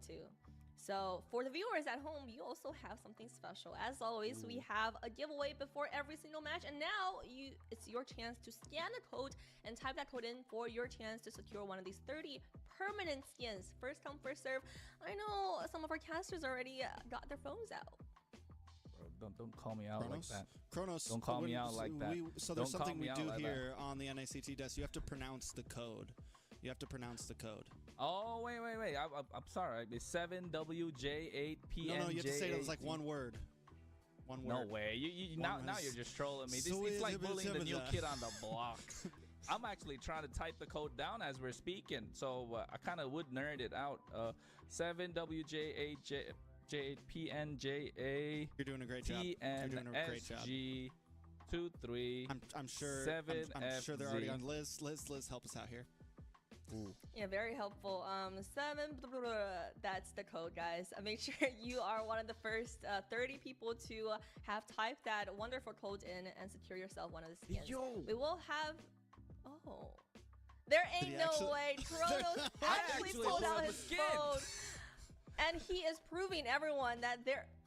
too. So for the viewers at home, you also have something special. As always, we have a giveaway before every single match, and now it's your chance to scan the code and type that code in for your chance to secure one of these 30 permanent skins. First come, first serve. I know some of our casters already got their phones out. Bro, don't call me out like that. Kronos, don't call me out like that. So there's something we do here on the NACT desk. You have to pronounce the code. You have to pronounce the code. Oh, wait. I'm sorry. It's 7WJ8PNJ. No, you have to say it as like one word. One word. No way. Now you're just trolling me. It's like bullying the new kid on the block. I'm actually trying to type the code down as we're speaking, so I kind of would nerd it out. 7WJ8PNJA. You're doing a great job. You're doing a great job. 23. I'm sure. 7 I'm sure they're already on. Liz, help us out here. Ooh. Yeah, very helpful. 7. That's the code, guys. Make sure you are one of the first 30 people to have typed that wonderful code in and secure yourself one of the skins. Yo. We will have. Oh, there ain't no way. Kronos actually pulled out his phone, and he is proving everyone that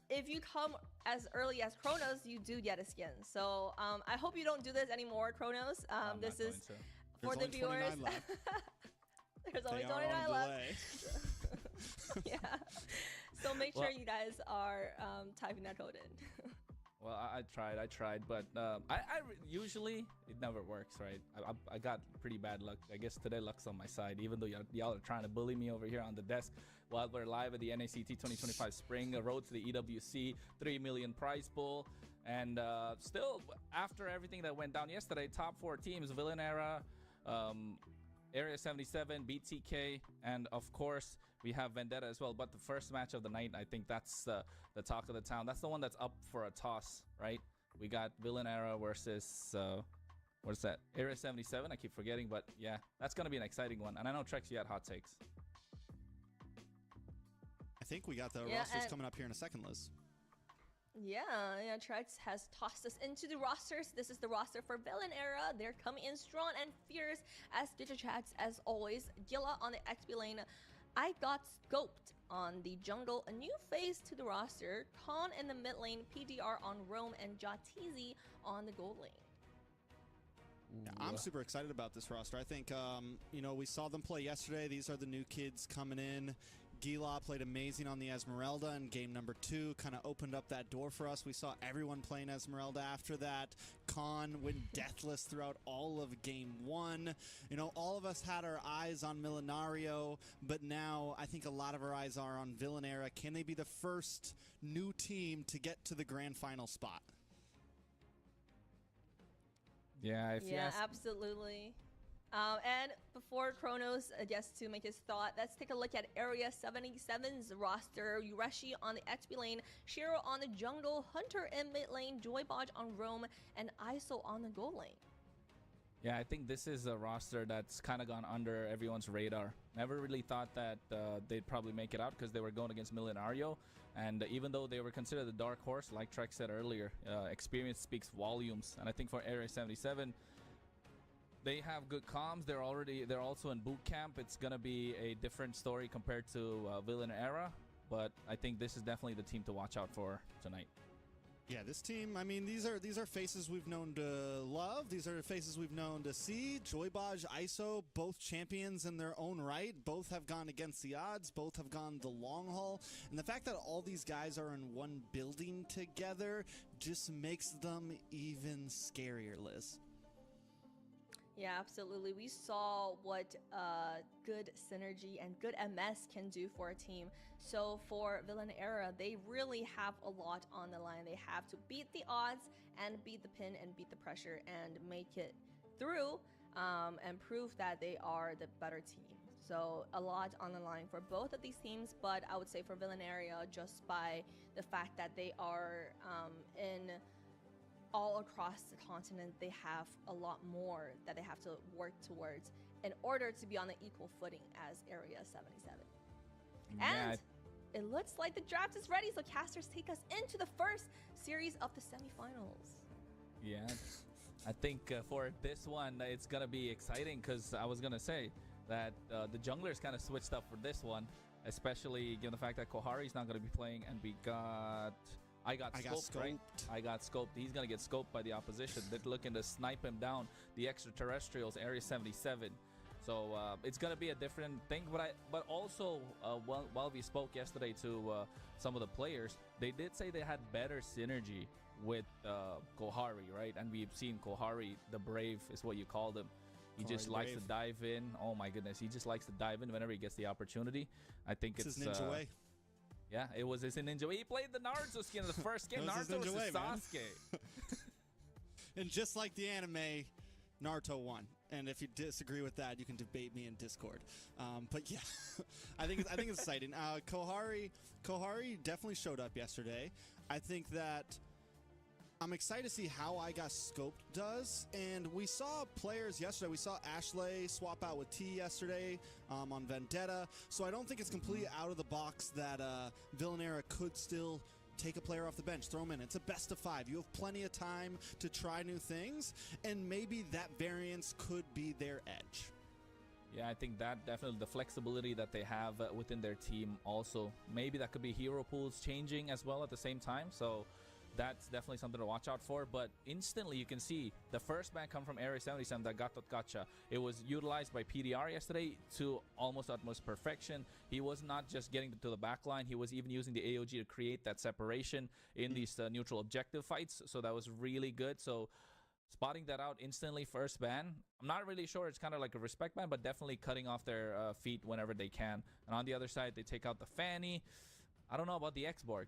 if you come as early as Kronos, you do get a skin. So I hope you don't do this anymore, Kronos. This is for the viewers. There's only 29 left. Yeah. So make sure you guys are typing that code in. Well, I tried, but I usually it never works, right? I got pretty bad luck. I guess today luck's on my side, even though y'all are trying to bully me over here on the desk while we're live at the NACT 2025 Spring, a road to the EWC 3 million prize pool. And still, after everything that went down yesterday, top 4 teams, Villanera, Area 77, BTK, and of course we have Vendetta as well. But the first match of the night, I think that's the talk of the town. That's the one that's up for a toss, right? We got Villanera versus what's that? Area 77. I keep forgetting, but yeah, that's gonna be an exciting one. And I know Trex, you had hot takes. I think we got the rosters coming up here in a second, Liz. Yeah, Trex has tossed us into the rosters. This is the roster for Villanera. They're coming in strong and fierce as Digitracks, as always. Gila on the XP lane. I got scoped on the jungle. A new face to the roster. Khan in the mid lane. PDR on Rome, and Jatizi on the gold lane. Yeah, I'm super excited about this roster. I think, we saw them play yesterday. These are the new kids coming in. Gila played amazing on the Esmeralda in game number 2, kind of opened up that door for us. We saw everyone playing Esmeralda after that. Khan went deathless throughout all of game 1. All of us had our eyes on Millonario, but now I think a lot of our eyes are on Villanera. Can they be the first new team to get to the grand final spot? Yeah, absolutely. And before Kronos gets to make his thought, let's take a look at Area 77's roster. Ureshi on the XP lane, Shiro on the jungle, Hunter in mid lane, Joybodge on Rome, and ISO on the gold lane. Yeah, I think this is a roster that's kind of gone under everyone's radar. Never really thought that they'd probably make it out because they were going against Millonario. And even though they were considered the dark horse, like Trek said earlier, experience speaks volumes. And I think for Area 77, they have good comms. They're also in boot camp. It's gonna be a different story compared to Villanera, but I think this is definitely the team to watch out for tonight. Yeah, this team, I mean, these are faces we've known to love. These are faces we've known to see. Joybodge, ISO, both champions in their own right. Both have gone against the odds. Both have gone the long haul. And the fact that all these guys are in one building together just makes them even scarier, Liz. Yeah, absolutely. We saw what good synergy and good MS can do for a team. So for Villanera, they really have a lot on the line. They have to beat the odds and beat the pin and beat the pressure and make it through and prove that they are the better team. So a lot on the line for both of these teams, but I would say for Villanera, just by the fact that they are in all across the continent, they have a lot more that they have to work towards in order to be on the equal footing as Area 77. Yeah. And it looks like the draft is ready, so casters take us into the first series of the semifinals. Yeah, I think for this one, it's going to be exciting because I was going to say that the junglers kind of switched up for this one. especially given the fact that Kohari's not going to be playing, and I got scoped, right? I got scoped. He's going to get scoped by the opposition. They're looking to snipe him down. The extraterrestrials, Area 77. So it's going to be a different thing. But also, while we spoke yesterday to some of the players, they did say they had better synergy with Kohari, right? And we've seen Kohari, the Brave is what you called him. He just likes to dive in. Oh my goodness, he just likes to dive in whenever he gets the opportunity. I think it's his ninja way. Yeah, it was his ninja way. He played the Naruto skin in the first game. Naruto versus Sasuke. And just like the anime, Naruto won. And if you disagree with that, you can debate me in Discord. But yeah, I think it's exciting. Kohari definitely showed up yesterday. I think that I'm excited to see how I Got Scoped does. And we saw players yesterday. We saw Ashley swap out with T yesterday on Vendetta. So I don't think it's completely out of the box that Villanera could still take a player off the bench, throw him in. It's a best of 5. You have plenty of time to try new things, and maybe that variance could be their edge. Yeah, I think that definitely the flexibility that they have within their team also. Maybe that could be hero pools changing as well at the same time. So that's definitely something to watch out for. But instantly you can see the first ban come from Area 77 that got that gotcha. It was utilized by PDR yesterday to almost utmost perfection. He was not just getting to the back line. He was even using the AOG to create that separation in these neutral objective fights. So that was really good. So spotting that out instantly, first ban. I'm not really sure. It's kind of like a respect ban, but definitely cutting off their feet whenever they can. And on the other side, they take out the Fanny. I don't know about the X-Borg.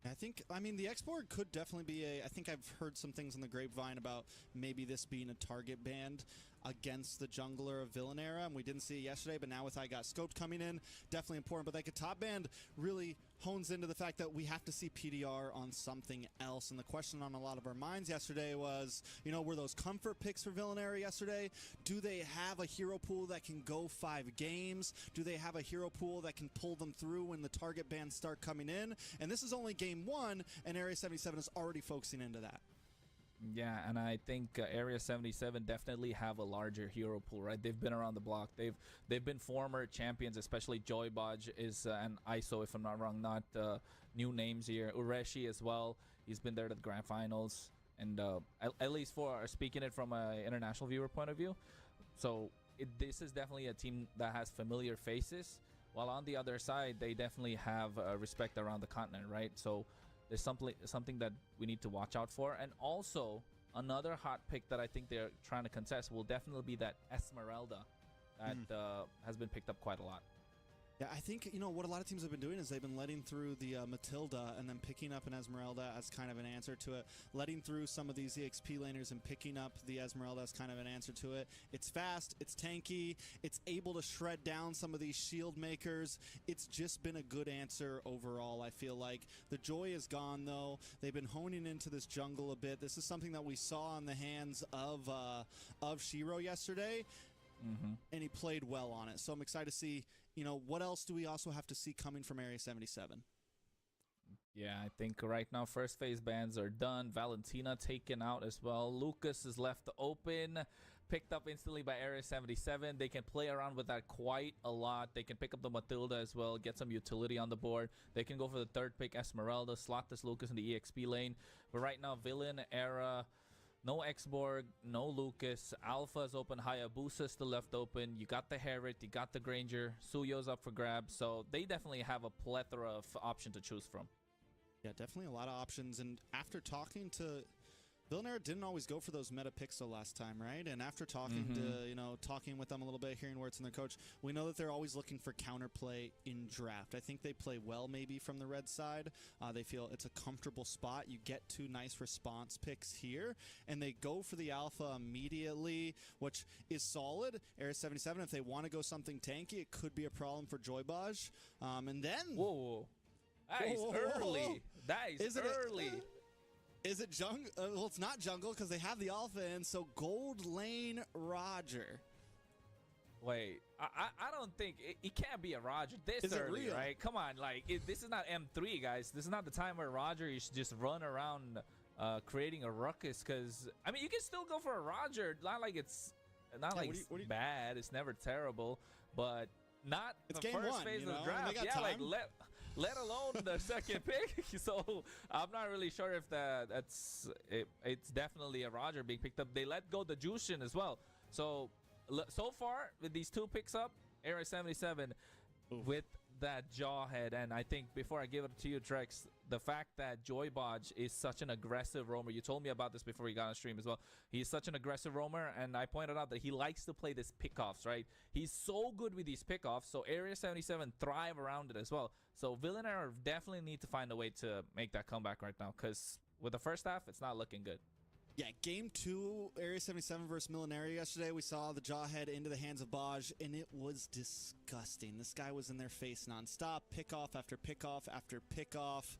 I mean, the X-Borg could definitely be I think I've heard some things in the grapevine about maybe this being a target band against the jungler of Villanera, and we didn't see it yesterday, but now with I Got Scoped coming in, definitely important. But like a top band really hones into the fact that we have to see PDR on something else. And the question on a lot of our minds yesterday was, were those comfort picks for Villanera yesterday? Do they have a hero pool that can go 5 games? Do they have a hero pool that can pull them through when the target bands start coming in? And this is only game 1, and Area 77 is already focusing into that. Yeah, and I think Area 77 definitely have a larger hero pool, right? They've been around the block. They've been former champions, especially Joybaj is and ISO, if I'm not wrong, not new names here. Ureshi as well. He's been there to the grand finals, and at least for speaking it from an international viewer point of view. So this is definitely a team that has familiar faces. While on the other side, they definitely have respect around the continent, right? So there's something that we need to watch out for. And also, another hot pick that I think they're trying to contest will definitely be that Esmeralda that has been picked up quite a lot. Yeah, I think, what a lot of teams have been doing is they've been letting through the Matilda and then picking up an Esmeralda as kind of an answer to it. Letting through some of these EXP laners and picking up the Esmeralda as kind of an answer to it. It's fast, it's tanky, it's able to shred down some of these shield makers. It's just been a good answer overall, I feel like. The joy is gone, though. They've been honing into this jungle a bit. This is something that we saw on the hands of Shiro yesterday. And he played well on it. So I'm excited to see, what else do we also have to see coming from Area 77? Yeah, I think right now first phase bans are done. Valentina taken out as well. Lucas is left open. Picked up instantly by Area 77. They can play around with that quite a lot. They can pick up the Matilda as well, get some utility on the board. They can go for the third pick, Esmeralda, slot this Lucas in the EXP lane. But right now, Villain Era, no X-Borg, no Lucas. Alpha is open. Hayabusa still left open. You got the Herald, you got the Granger. Suyo's up for grabs. So they definitely have a plethora of options to choose from. Yeah, definitely a lot of options. And after talking to Villanera, didn't always go for those meta picks last time, right? And after talking to, talking with them a little bit, hearing words from their coach, we know that they're always looking for counterplay in draft. I think they play well maybe from the red side. They feel it's a comfortable spot. You get 2 nice response picks here, and they go for the alpha immediately, which is solid. Area 77, if they want to go something tanky, it could be a problem for Joybaj. And then... Whoa. That is early. That is early. Is it jungle? Well, it's not jungle because they have the alpha in. So gold lane Roger. Wait, I don't think it can't be a Roger this early, right? Come on, this is not M3, guys. This is not the time where Roger you should just run around creating a ruckus. Because I mean, you can still go for a Roger. Not like it's bad. It's never terrible, but not It's the game first one, phase you of know, the and they draft. got Yeah, like time. let alone the second pick. So I'm not really sure if it's definitely a Roger being picked up. They let go the Jushin as well. So so far with these 2 picks up, Area 77 with that Jawhead, and I think before I give it to you, Trex, the fact that Joybodge is such an aggressive roamer. You told me about this before we got on stream as well. He's such an aggressive roamer, and I pointed out that he likes to play this pickoffs, right? He's so good with these pickoffs, so Area 77 thrive around it as well. So Villanera definitely need to find a way to make that comeback right now, because with the first half, it's not looking good. Yeah, game 2, Area 77 versus Millenary yesterday. We saw the Jawhead into the hands of Baj, and it was disgusting. This guy was in their face nonstop, pickoff after pickoff after pickoff.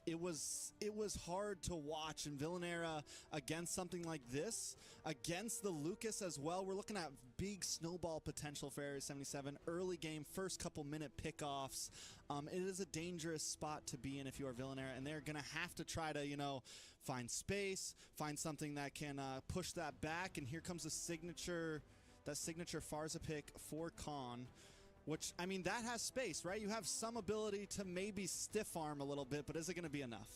It was hard to watch, and Villanera against something like this, against the Lucas as well. We're looking at big snowball potential for Area 77. Early game, first couple minute pickoffs. It is a dangerous spot to be in if you are Villanera, and they're going to have to try to, you know, find space, find something that can push that back. And here comes that signature Farza pick for Khan. Which, I mean, that has space, right? You have some ability to maybe stiff arm a little bit, but is it going to be enough?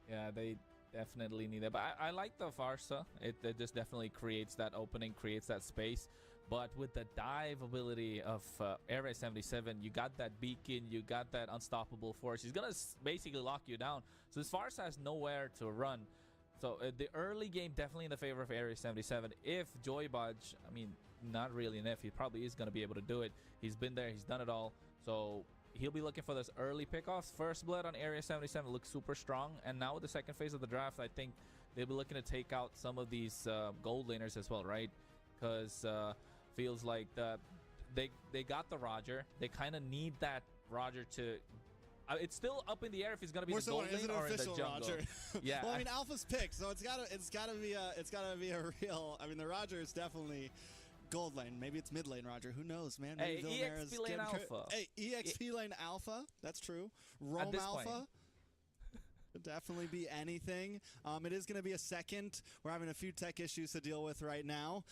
Yeah, they definitely need it. But I like the Farsa. It just definitely creates that opening, creates that space. But with the dive ability of Area 77, you got that beacon, you got that unstoppable force. He's going to basically lock you down. So this Farsa has nowhere to run. So the early game definitely in the favor of Area 77. If Joybodge, I mean, not really an if, he probably is going to be able to do it. He's been there, he's done it all. So he'll be looking for those early pickoffs. First blood on Area 77 looks super strong. And now with the second phase of the draft, I think they'll be looking to take out some of these gold laners as well, right? Because feels like they got the Roger. They kind of need that Roger to... it's still up in the air if he's gonna be the gold lane or in the jungle. Roger? Yeah. Well, I mean, Alpha's picked, so it's gotta be a real. I mean, the Roger is definitely gold lane. Maybe it's mid lane Roger. Who knows, man? Maybe Hey, EXP lane Alpha. Hey, EXP lane Alpha. That's true. Roam Alpha. Point. Could definitely be anything. It is going to be a second. We're having a few tech issues to deal with right now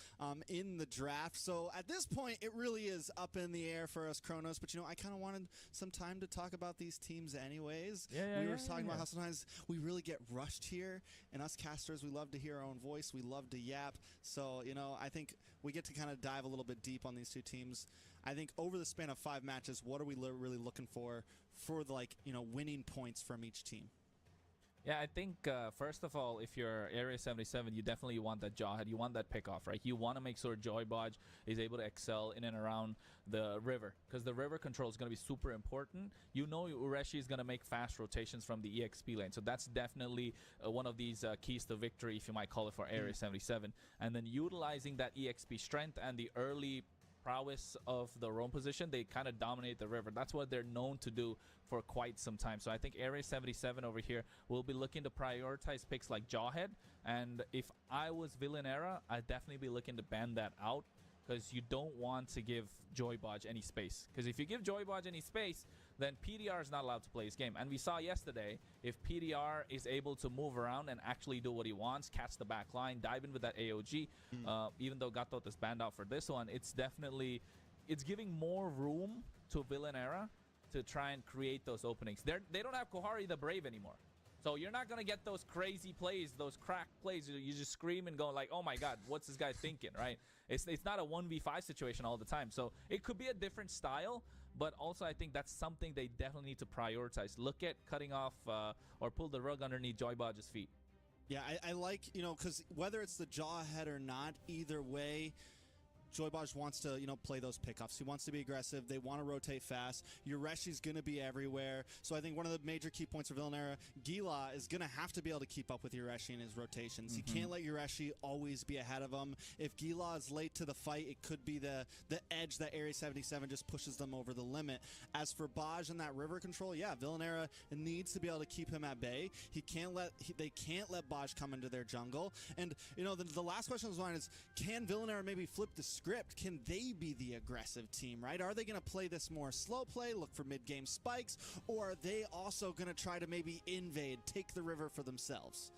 in the draft. So at this point, it really is up in the air for us, Kronos. But, you know, I kind of wanted some time to talk about these teams anyways. We were talking about how sometimes we really get rushed here. And us casters, we love to hear our own voice. We love to yap. So, you know, I think we get to kind of dive a little bit deep on these two teams. I think over the span of 5 matches, what are we really looking for the, like, you know, winning points from each team? Yeah, I think, first of all, if you're Area 77, you definitely want that Jawhead. You want that pickoff, right? You want to make sure Joybodge is able to excel in and around the river, because the river control is going to be super important. You know Ureshi is going to make fast rotations from the EXP lane, so that's definitely one of these keys to victory, if you might call it, for Area 77. And then utilizing that EXP strength and the early prowess of the roam position, they kind of dominate the river. That's what they're known to do for quite some time. So I think Area 77 over here will be looking to prioritize picks like Jawhead. And if I was Villanera, I'd definitely be looking to ban that out, because you don't want to give Joybodge any space. Because if you give Joybodge any space, then PDR is not allowed to play his game. And we saw yesterday, if PDR is able to move around and actually do what he wants, catch the back line, dive in with that AOG, even though Gatot is banned out for this one, it's giving more room to Villanera to try and create those openings. They don't have Kohari the Brave anymore. So you're not going to get those crazy plays, those crack plays. You just scream and go like, oh my God, what's this guy thinking, right? It's not a 1v5 situation all the time. So it could be a different style, but also I think that's something they definitely need to prioritize. Look at cutting off or pull the rug underneath Joybodge's feet. Yeah, I like, you know, because whether it's the Jawhead or not, either way, Joybodge wants to, you know, play those pickoffs. He wants to be aggressive. They want to rotate fast. Ureshi's going to be everywhere. So I think one of the major key points for Villanera, Gila is going to have to be able to keep up with Ureshi in his rotations. He can't let Ureshi always be ahead of him. If Gila is late to the fight, it could be the edge that Area 77 just pushes them over the limit. As for Baj and that river control, yeah, Villanera needs to be able to keep him at bay. They can't let Baj come into their jungle. And, you know, the last question on mine is, can Villanera maybe flip the script? Can they be the aggressive team, right? Are they going to play this more slow play, look for mid-game spikes, or are they also going to try to maybe invade, take the river for themselves?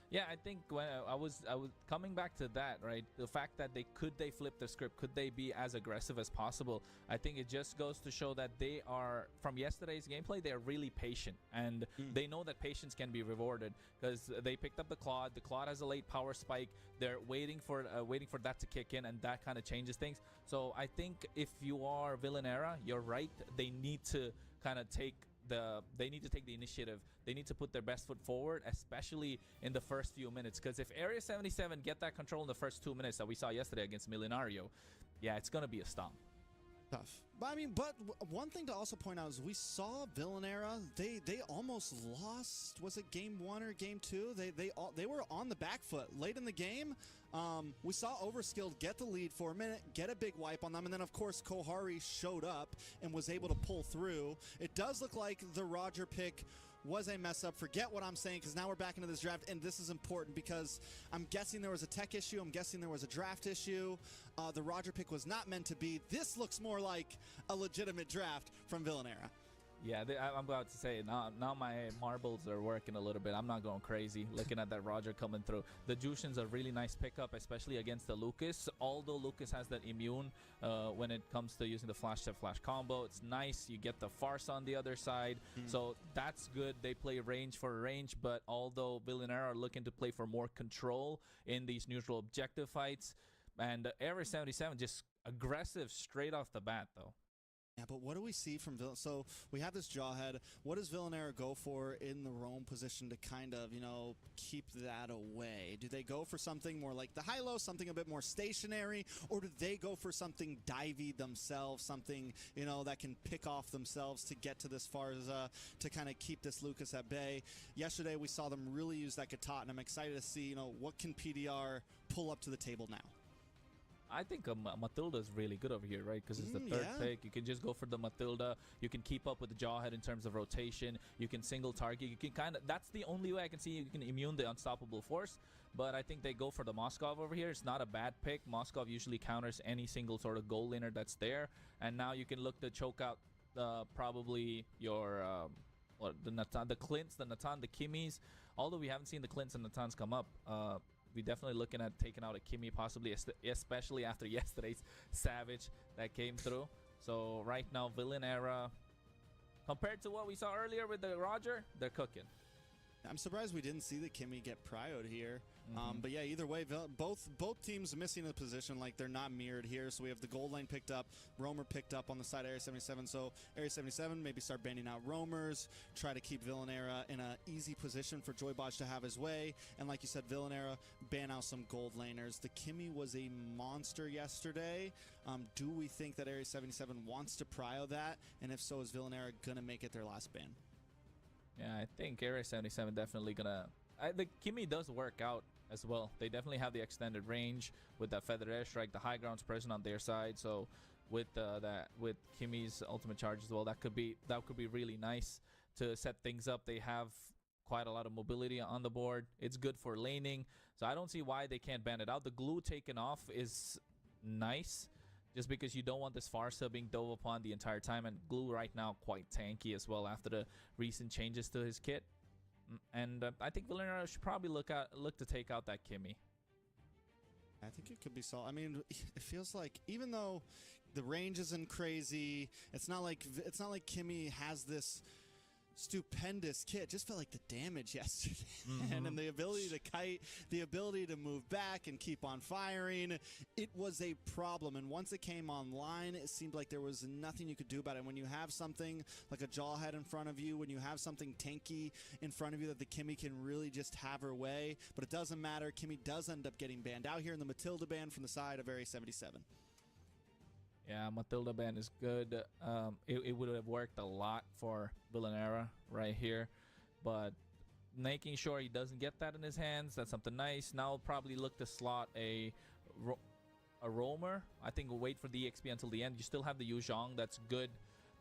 Yeah, I think when I was coming back to that, right? The fact that they flip the script, could they be as aggressive as possible? I think it just goes to show that they are, from yesterday's gameplay, they are really patient, and they know that patience can be rewarded because they picked up the Claude. The Claude has a late power spike. They're waiting for that to kick in, and that kind of changes things. So I think if you are Villanera, you're right. They need to kind of take the initiative. They need to put their best foot forward, especially in the first few minutes, because if Area 77 get that control in the first 2 minutes that we saw yesterday against Milionario, yeah, it's gonna be a stomp. Tough. But I mean, but one thing to also point out is we saw Villanera. They almost lost. Was it game 1 or game 2? They were on the back foot late in the game. We saw Overskilled get the lead for a minute, get a big wipe on them, and then of course Kohari showed up and was able to pull through. It does look like the Roger pick was a mess up. Forget what I'm saying, because now we're back into this draft, and this is important because I'm guessing there was a tech issue. I'm guessing there was a draft issue. The Roger pick was not meant to be. This looks more like a legitimate draft from Villanera. Yeah, I'm about to say, now my marbles are working a little bit. I'm not going crazy looking at that Roger coming through. The Jushin's a really nice pickup, especially against the Lucas. Although Lucas has that immune when it comes to using the flash to flash combo. It's nice. You get the Farce on the other side. So that's good. They play range for range. But although Villanera are looking to play for more control in these neutral objective fights, and Area 77 just aggressive straight off the bat, though. Yeah, but what do we see from Villanera? So we have this Jawhead. What does Villanera go for in the roam position to kind of, keep that away? Do they go for something more like the high-low, something a bit more stationary, or do they go for something divey themselves, something, that can pick off themselves to get to this far as to kind of keep this Lucas at bay? Yesterday we saw them really use that Katat, and I'm excited to see, what can PDR pull up to the table now? I think Matilda is really good over here, right? Because it's the third pick. You can just go for the Matilda. You can keep up with the Jawhead in terms of rotation. You can single target. You can that's the only way I can see you can immune the Unstoppable Force. But I think they go for the Moskov over here. It's not a bad pick. Moskov usually counters any single sort of goal laner that's there. And now you can look to choke out probably your the Natan, the Clint's, the Natan, the Kimmys. Although we haven't seen the Clint's and Natans come up. We're definitely looking at taking out a Kimmy, possibly, especially after yesterday's Savage that came through. So right now, Villanera, compared to what we saw earlier with the Roger, they're cooking. I'm surprised we didn't see the Kimmy get prioed here. But yeah, either way, both teams missing a position, like they're not mirrored here. So we have the gold lane picked up, Roamer picked up on the side of Area 77. So Area 77 maybe start banning out Roamers, try to keep Villanera in an easy position for Joybotch to have his way. And like you said, Villanera ban out some gold laners. The Kimmy was a monster yesterday. Do we think that Area 77 wants to prio that? And if so, is Villanera going to make it their last ban? Yeah, I think Area 77 definitely gonna. The Kimmy does work out as well. They definitely have the extended range with that feathered airstrike. The high ground's present on their side, so with with Kimmy's ultimate charge as well, that could be really nice to set things up. They have quite a lot of mobility on the board. It's good for laning, so I don't see why they can't ban it out. The glue taken off is nice, just because you don't want this Farsa being dove upon the entire time, and Glue right now quite tanky as well after the recent changes to his kit. And I think Villanera should probably look to take out that Kimmy. I think it could be solid. I mean, it feels like even though the range isn't crazy, it's not like Kimmy has this stupendous kit. Just felt like the damage yesterday. And the ability to kite, the ability to move back and keep on firing, it was a problem. And once it came online, it seemed like there was nothing you could do about it. When you have something like a Jawhead in front of you, when you have something tanky in front of you, that the Kimmy can really just have her way. But it doesn't matter. Kimmy does end up getting banned out here in the Matilda ban from the side of Area 77. Yeah, Matilda ban is good. It would have worked a lot for Villanera right here, but making sure he doesn't get that in his hands, that's something nice. Now I'll probably look to slot a Roamer. I think we'll wait for the EXP until the end. You still have the Yu Zhong, that's good,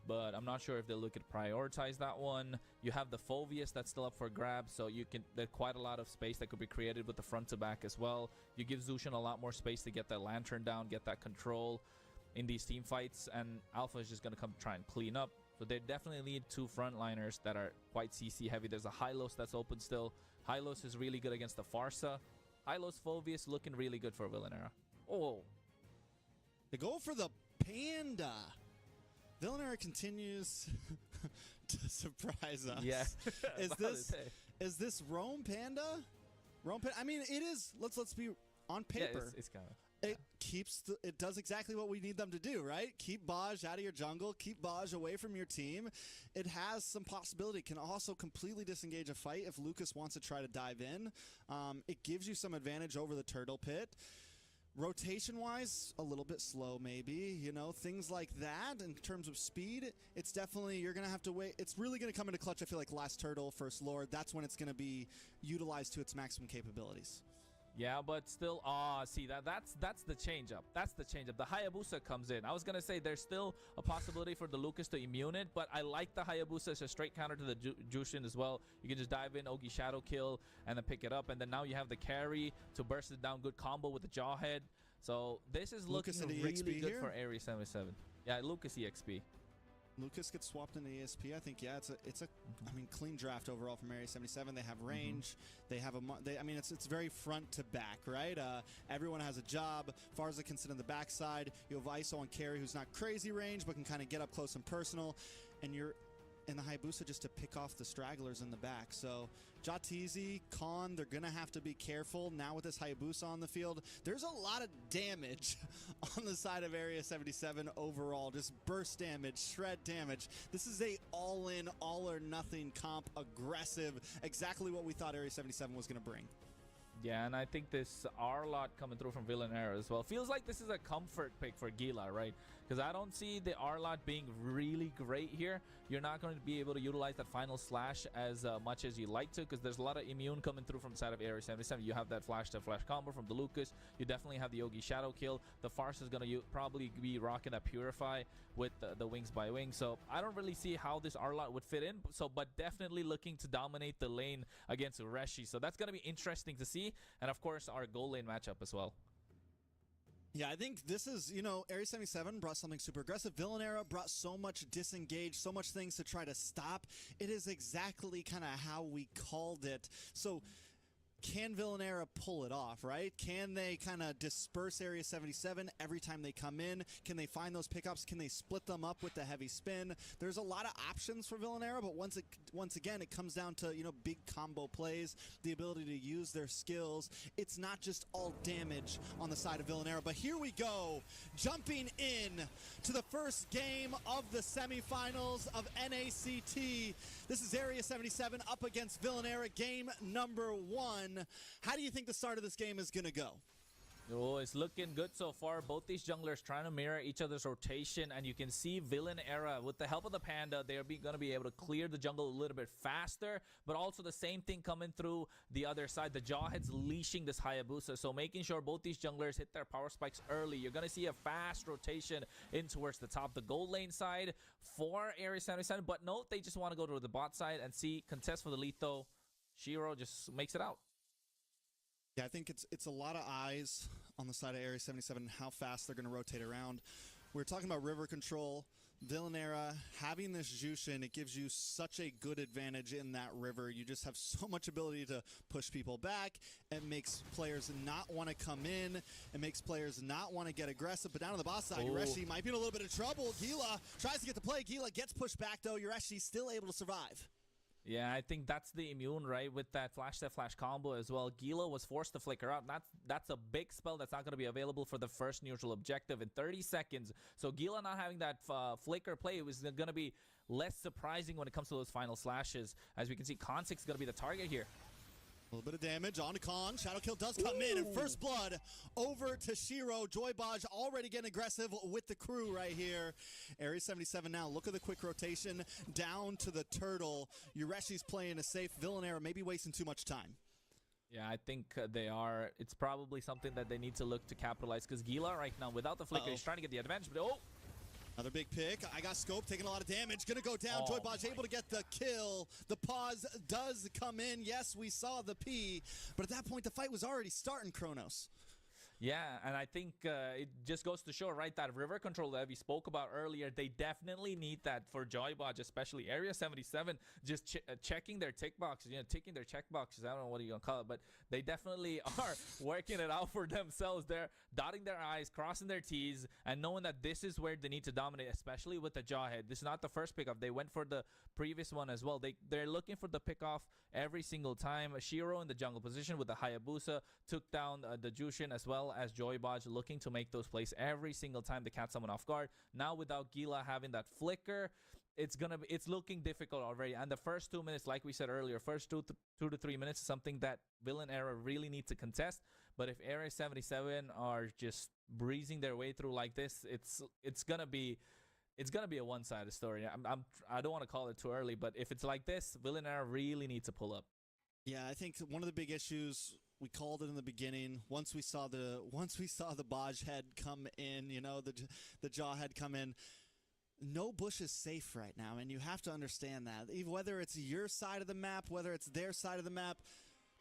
but I'm not sure if they'll look at prioritize that one. You have the Phoveus that's still up for grabs, so there's quite a lot of space that could be created with the front to back as well. You give Zushin a lot more space to get that Lantern down, get that control in these team fights, and Alpha is just going to come try and clean up. So they definitely need 2 frontliners that are quite CC heavy. There's a Hylos that's open still. Hylos is really good against the Farsa. Hylos Phoveus looking really good for Villanera. Oh. They go for the Panda. Villanera continues to surprise us. Yeah. Is this Rome Panda? Rome Panda? I mean, it is. Let's be on paper. Yeah, it's kind of. It does exactly what we need them to do, right? Keep Baj out of your jungle, keep Baj away from your team. It has some possibility. It can also completely disengage a fight if Lucas wants to try to dive in. It gives you some advantage over the turtle pit. Rotation-wise, a little bit slow maybe, you know, things like that. In terms of speed, it's definitely, you're going to have to wait. It's really going to come into clutch, I feel like, last turtle, first lord. That's when it's going to be utilized to its maximum capabilities. Yeah, but still, see, that's the change-up. That's the change-up. The Hayabusa comes in. I was going to say there's still a possibility for the Lucas to immune it, but I like the Hayabusa as a straight counter to the Jushin as well. You can just dive in, Ogi Shadow Kill, and then pick it up. And then now you have the carry to burst it down. Good combo with the Jawhead. So this is looking really good for Ares 77. Yeah, Lucas EXP. Lucas gets swapped into ESP. I think, yeah, it's a I mean, clean draft overall from Area 77. They have range. They have I mean, it's very front to back, right? Everyone has a job. Farza can sit on the backside. You have ISO on carry, who's not crazy range, but can kind of get up close and personal. And you're in the Hayabusa just to pick off the stragglers in the back. So Jatizi, Khan, they're going to have to be careful. Now with this Hayabusa on the field, there's a lot of damage on the side of Area 77 overall. Just burst damage, shred damage. This is a all-in, all-or-nothing comp, aggressive, exactly what we thought Area 77 was going to bring. Yeah, and I think this R-Lot coming through from Villanera as well. Feels like this is a comfort pick for Gila, right? Because I don't see the R-Lot being really great here. You're not going to be able to utilize that final slash as much as you like to, because there's a lot of immune coming through from the side of Area 77. You have that flash-to-flash combo from the Lucas. You definitely have the Yogi Shadow Kill. The Farce is going to probably be rocking that Purify with the Wings by Wing. So I don't really see how this R-Lot would fit in. But definitely looking to dominate the lane against Ureshi. So that's going to be interesting to see. And of course, our goal lane matchup as well. Yeah, I think this is, you know, Area 77 brought something super aggressive. Villanera brought so much disengage, so much things to try to stop. It is exactly kind of how we called it. So can Villanera pull it off, right? Can they kind of disperse Area 77 every time they come in? Can they find those pickups? Can they split them up with the heavy spin? There's a lot of options for Villanera, but once again, it comes down to, you know, big combo plays, the ability to use their skills. It's not just all damage on the side of Villanera, but here we go, jumping in to the first game of the semifinals of NACT. This is Area 77 up against Villanera, game number 1. How do you think the start of this game is going to go? Oh, it's looking good so far. Both these junglers trying to mirror each other's rotation, and you can see Villanera, with the help of the Panda, they're going to be able to clear the jungle a little bit faster, but also the same thing coming through the other side. The Jawhead's leashing this Hayabusa, so making sure both these junglers hit their power spikes early. You're going to see a fast rotation in towards the top, the gold lane side for Area 77, but note, they just want to go to the bot side and see contest for the Letho. Shiro just makes it out. Yeah, I think it's a lot of eyes on the side of Area 77, how fast they're going to rotate around. We were talking about river control. Villanera, having this Jushin, it gives you such a good advantage in that river. You just have so much ability to push people back. It makes players not want to come in. It makes players not want to get aggressive. But down on the boss side, Ureshi might be in a little bit of trouble. Gila tries to get the play. Gila gets pushed back, though. Ureshi still able to survive. Yeah, I think that's the immune, right, with that flash combo as well. Gila was forced to flicker out. That's a big spell that's not going to be available for the first neutral objective in 30 seconds. So Gila not having that flicker play was going to be less surprising when it comes to those final slashes. As we can see, Kha'Zix is going to be the target here. A little bit of damage on to Khan. Shadow Kill does come in, and first blood over to Shiro. Joybaj already getting aggressive with the crew right here. Area 77 now. Look at the quick rotation down to the turtle. Ureshi's playing a safe. Villanera maybe wasting too much time. Yeah, I think they are. It's probably something that they need to look to capitalize, because Gila right now, without the flicker, he's trying to get the advantage, but another big pick. I got Scope taking a lot of damage. Gonna go down. Joybaj able to get the kill. The pause does come in. Yes, we saw the P. But at that point, the fight was already starting, Kronos. Yeah, and I think it just goes to show, right, that river control that we spoke about earlier, they definitely need that for Joybot, especially Area 77, just checking their tick boxes, ticking their check boxes. I don't know what you're going to call it, but they definitely are working it out for themselves. They're dotting their I's, crossing their T's, and knowing that this is where they need to dominate, especially with the Jawhead. This is not the first pickoff. They went for the previous one as well. They're looking for the pickoff every single time. Shiro in the jungle position with the Hayabusa took down the Jushin, as well as Joybot, looking to make those plays every single time they catch someone off guard. Now without Gila having that flicker, it's looking difficult already. And the first 2 minutes, like we said earlier, first 2 to 3 minutes is something that Villain Era really need to contest. But if Area 77 are just breezing their way through like this, it's gonna be a one-sided story. I don't want to call it too early, but if it's like this, Villain Era really needs to pull up. Yeah, I think one of the big issues, we called it in the beginning, once we saw the Baj head come in, the jaw head come in, no bush is safe right now, and you have to understand that. Whether it's your side of the map, whether it's their side of the map,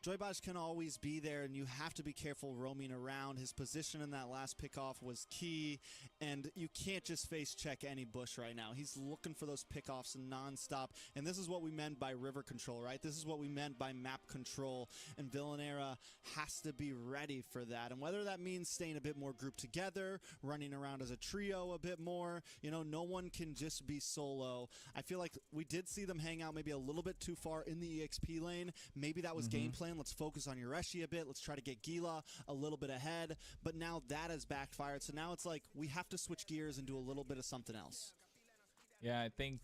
Joybot can always be there, and you have to be careful roaming around. His position in that last pickoff was key, and you can't just face check any bush right now. He's looking for those pickoffs nonstop, and this is what we meant by river control, right? This is what we meant by map control, and Villain Era has to be ready for that. And whether that means staying a bit more grouped together, running around as a trio a bit more, no one can just be solo. I feel like we did see them hang out maybe a little bit too far in the EXP lane. Maybe that was game plan. Let's focus on Yureshi a bit. Let's try to get Gila a little bit ahead. But now that has backfired. So now it's like we have to switch gears and do a little bit of something else. Yeah, I think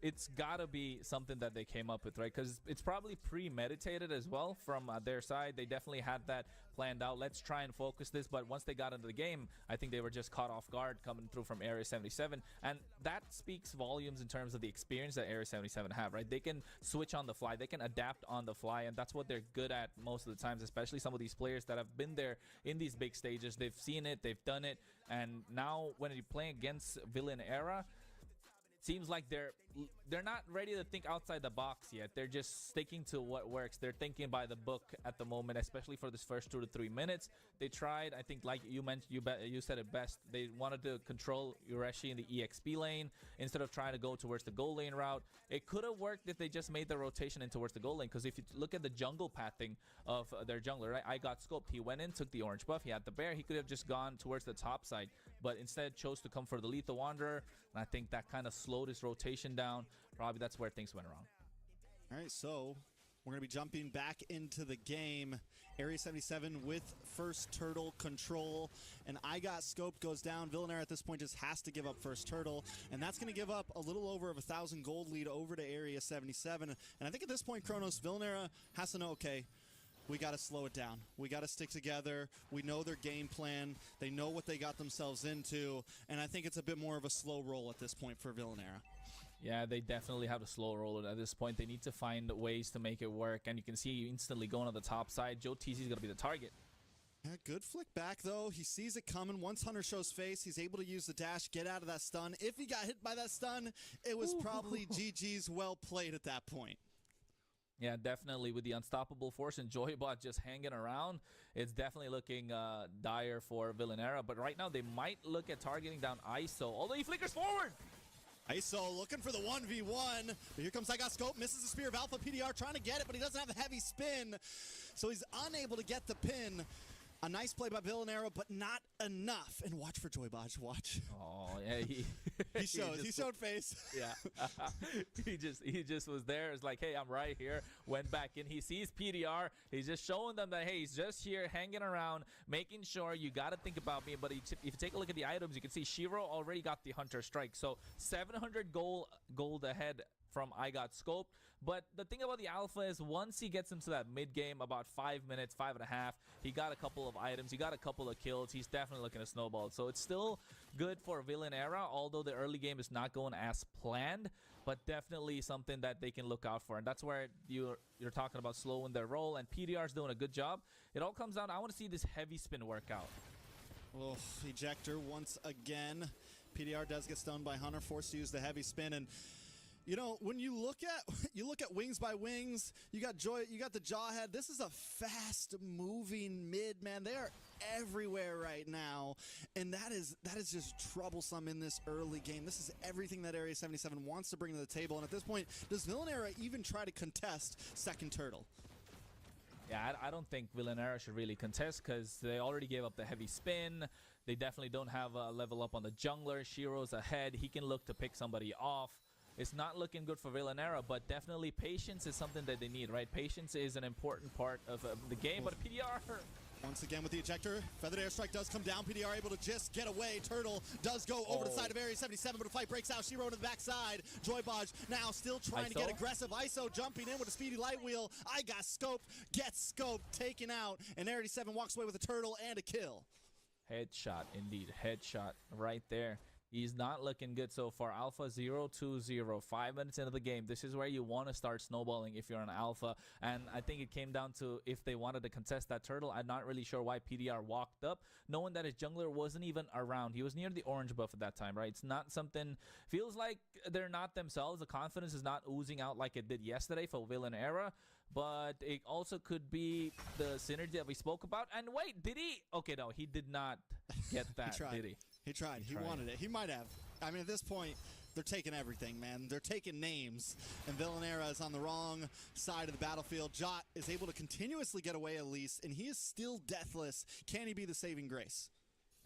it's got to be something that they came up with, right? Because it's probably premeditated as well from their side. They definitely had that planned out. Let's try and focus this. But once they got into the game, I think they were just caught off guard coming through from Area 77. And that speaks volumes in terms of the experience that Area 77 have, right? They can switch on the fly. They can adapt on the fly. And that's what they're good at most of the times, especially some of these players that have been there in these big stages. They've seen it. They've done it. And now when you're playing against Villain Era, seems like they're not ready to think outside the box yet. They're just sticking to what works. They're thinking by the book at the moment, especially for this first 2 to 3 minutes. They tried, I think, like you mentioned, you said it best. They wanted to control Yureshi in the EXP lane instead of trying to go towards the goal lane route. It could have worked if they just made the rotation in towards the goal lane, because if you look at the jungle pathing of their jungler, right? I got scoped. He went in, took the orange buff. He had the bear. He could have just gone towards the top side, but instead chose to come for the Lethal Wanderer. And I think that kind of slowed his rotation down. Probably that's where things went wrong. All right, so we're going to be jumping back into the game. Area 77 with first turtle control. And I got scoped goes down. Villain Era at this point just has to give up first turtle. And that's going to give up a little over 1,000 gold lead over to Area 77. And I think at this point, Kronos, Villain Era has to know, okay, we got to slow it down. We got to stick together. We know their game plan. They know what they got themselves into. And I think it's a bit more of a slow roll at this point for Villain Era. Yeah, they definitely have a slow roll at this point. They need to find ways to make it work. And you can see instantly going on the top side. Joe TZ is going to be the target. Yeah, good flick back, though. He sees it coming. Once Hunter shows face, he's able to use the dash, get out of that stun. If he got hit by that stun, it was probably GG's well played at that point. Yeah, definitely. With the unstoppable force and Joybot just hanging around, it's definitely looking dire for Villain Era. But right now, they might look at targeting down ISO, although he flickers forward. ISO looking for the 1v1. But here comes I Got Scope, misses the Spear of Alpha. PDR trying to get it, but he doesn't have a heavy spin. So he's unable to get the pin. A nice play by Villain Era, but not enough. And watch for Joybot, watch. Oh, yeah, he showed face. Yeah, he just was there. It's like, hey, I'm right here. Went back in. He sees PDR. He's just showing them that, hey, he's just here hanging around, making sure you got to think about me. But if you take a look at the items, you can see Shiro already got the Hunter Strike. So 700 gold ahead from I Got Scoped. But the thing about the Alpha is once he gets into that mid game, about 5 minutes, 5.5, he got a couple of items, he got a couple of kills. He's definitely looking to snowball. So it's still good for Villain Era, although the early game is not going as planned, but definitely something that they can look out for. And that's where you're talking about slowing their roll, and PDR's doing a good job. It all comes down, I want to see this heavy spin work out. Oh, ejector once again. PDR does get stunned by Hunter, forced to use the heavy spin. And you know, when you look at Wings by Wings, you got the Jawhead. This is a fast moving mid, man. everywhere right now, and that is just troublesome in this early game. This is everything that Area 77 wants to bring to the table, and at this point, does Villanera even try to contest second turtle? Yeah, I don't think Villanera should really contest because they already gave up the heavy spin. They definitely don't have a level up on the jungler. Shiro's ahead. He can look to pick somebody off. It's not looking good for Villanera, but definitely patience is something that they need, right? Patience is an important part of the game, but PDR... Once again with the ejector, Feathered Airstrike does come down. PDR able to just get away. Turtle does go over the side of Area 77, but a fight breaks out. Shiro to the backside. Joybaj now still trying to get aggressive. ISO jumping in with a speedy light wheel. I got scoped, gets scoped, taken out, and Area 7 walks away with a turtle and a kill. Headshot, indeed. Headshot right there. He's not looking good so far. Alpha 0-2-0, 5 minutes into the game. This is where you want to start snowballing if you're an alpha. And I think it came down to if they wanted to contest that turtle. I'm not really sure why PDR walked up, knowing that his jungler wasn't even around. He was near the orange buff at that time, right? It's not something... Feels like they're not themselves. The confidence is not oozing out like it did yesterday for Villanera. But it also could be the synergy that we spoke about. And wait, did he? Okay, no, he did not get that, did he? He tried. He wanted it. He might have. I mean, at this point, they're taking everything, man. They're taking names. And Villanera is on the wrong side of the battlefield. Jot is able to continuously get away at least, and he is still deathless. Can he be the saving grace?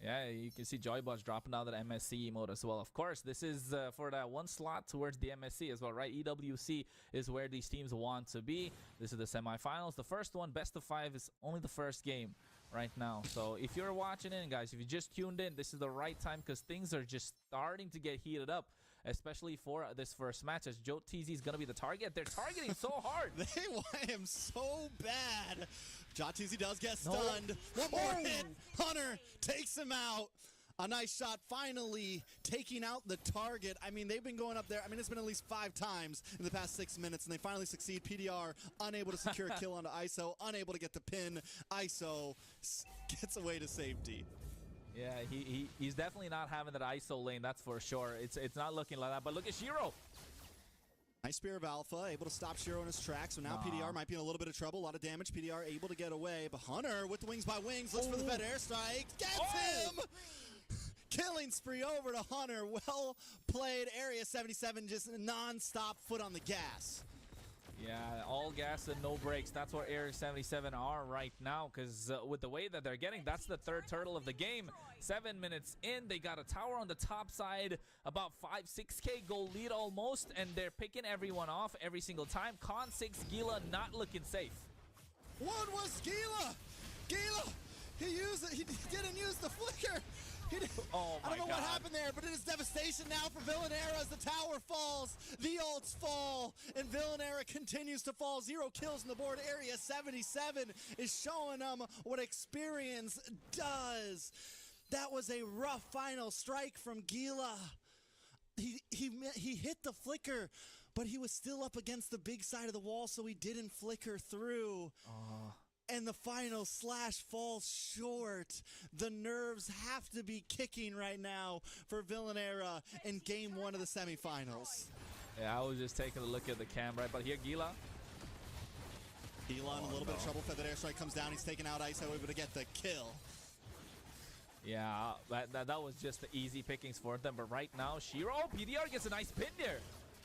Yeah, you can see Joybaj dropping out that MSC emote as well. Of course, this is for that one slot towards the MSC as well, right? EWC is where these teams want to be. This is the semifinals. The first one, best of 5, is only the first game right now. So if you're watching in, guys, if you just tuned in, this is the right time because things are just starting to get heated up, especially for this first match as Joe TZ is going to be the target. They're targeting so hard. They want him so bad. Jotz does get stunned. One more hit. Hunter takes him out. A nice shot finally taking out the target. I mean, they've been going up there. I mean, it's been at least 5 times in the past 6 minutes, and they finally succeed. PDR unable to secure a kill onto ISO, unable to get the pin. ISO gets away to safety. Yeah, he's definitely not having that ISO lane, that's for sure. It's not looking like that, but look at Shiro. Nice Spear of Alpha, able to stop Shiro in his tracks, so now PDR might be in a little bit of trouble. A lot of damage. PDR able to get away, but Hunter with the wings by wings looks for the Fed airstrike. Gets him! Killing spree over to Hunter. Well played. Area 77 just non-stop foot on the gas. Yeah, all gas and no brakes. That's where Area 77 are right now because with the way that they're getting, that's the 3rd turtle of the game. 7 minutes in, they got a tower on the top side, about 5-6K goal lead almost, and they're picking everyone off every single time. Con 6, Gila not looking safe. One was Gila. Gila, he didn't use the flicker. Oh my I don't know God. what happened there, but it is devastation now for Villanera as the tower falls. The ults fall, and Villanera continues to fall. 0 kills on the board. Area 77 is showing them what experience does. That was a rough final strike from Gila. He hit the flicker, but he was still up against the big side of the wall, so he didn't flicker through. And the final slash falls short. The nerves have to be kicking right now for Villanera in game 1 of the semifinals. Yeah, I was just taking a look at the cam, right? But here, Gila. Gila in a little bit of trouble. Feathered Airstrike comes down. He's taking out ISO, able to get the kill. Yeah, that was just the easy pickings for them. But right now, Shiro, PDR gets a nice pin there.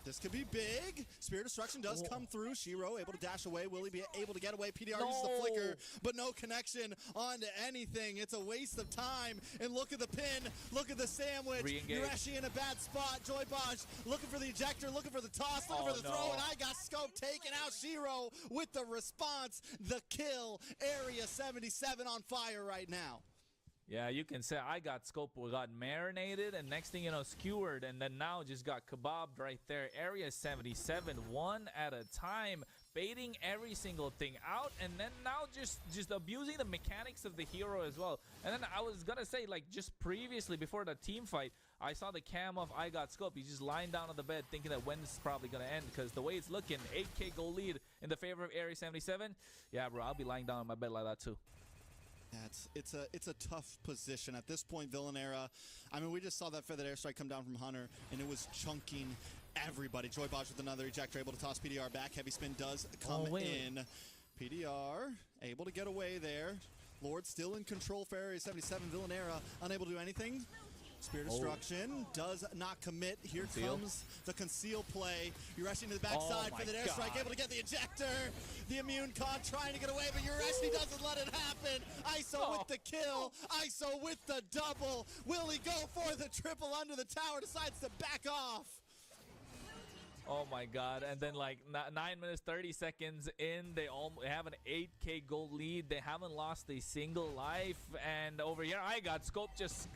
This could be big. Spear Destruction does come through. Shiro able to dash away. Will he be able to get away? PDR uses the flicker, but no connection onto anything. It's a waste of time. And look at the pin. Look at the sandwich. Yureshi in a bad spot. Joybaj looking for the ejector, looking for the toss, looking for the throw, and I got scope taking out Shiro with the response. The kill. Area 77 on fire right now. Yeah, you can say I got scope, got marinated, and next thing you know, skewered, and then now just got kebabbed right there. Area 77, one at a time, baiting every single thing out, and then now just abusing the mechanics of the hero as well. And then I was gonna say, like, just previously, before the team fight, I saw the cam of I got scope. He's just lying down on the bed thinking that when this is probably gonna end, because the way it's looking, 8K goal lead in the favor of Area 77. Yeah, bro, I'll be lying down on my bed like that too. Yeah, it's a tough position at this point. Villanera, I mean, we just saw that Feathered Airstrike come down from Hunter, and it was chunking everybody. Joybaj with another ejector, able to toss PDR back. Heavy spin does come in. PDR able to get away there. Lord still in control for Area 77. Villanera unable to do anything. Spear Destruction does not commit. Here comes the conceal play. You're rushing to the backside for the airstrike, able to get the ejector. The immune con trying to get away, but Urashi doesn't let it happen. ISO with the kill. ISO with the double. Will he go for the triple under the tower? Decides to back off. Oh my god. And then like 9 minutes 30 seconds in, they have an 8k gold lead. They haven't lost a single life. And over here I got Scope just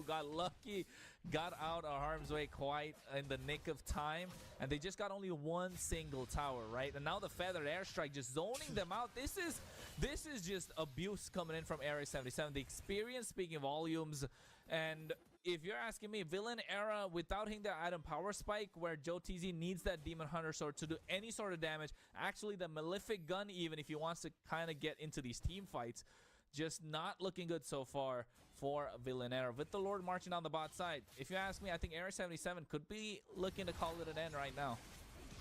got lucky, got out of harm's way quite in the nick of time, and they just got only one single tower, right? And now the feathered airstrike just zoning them out. This is just abuse coming in from Area 77. The experience speaking volumes. And if you're asking me, Villain Era without hitting the item power spike, where Joe TZ needs that Demon Hunter sword to do any sort of damage, actually the Malefic gun, even if he wants to kind of get into these team fights, just not looking good so far for Villain Era. With the Lord marching on the bot side, if you ask me, I think Area 77 could be looking to call it an end right now.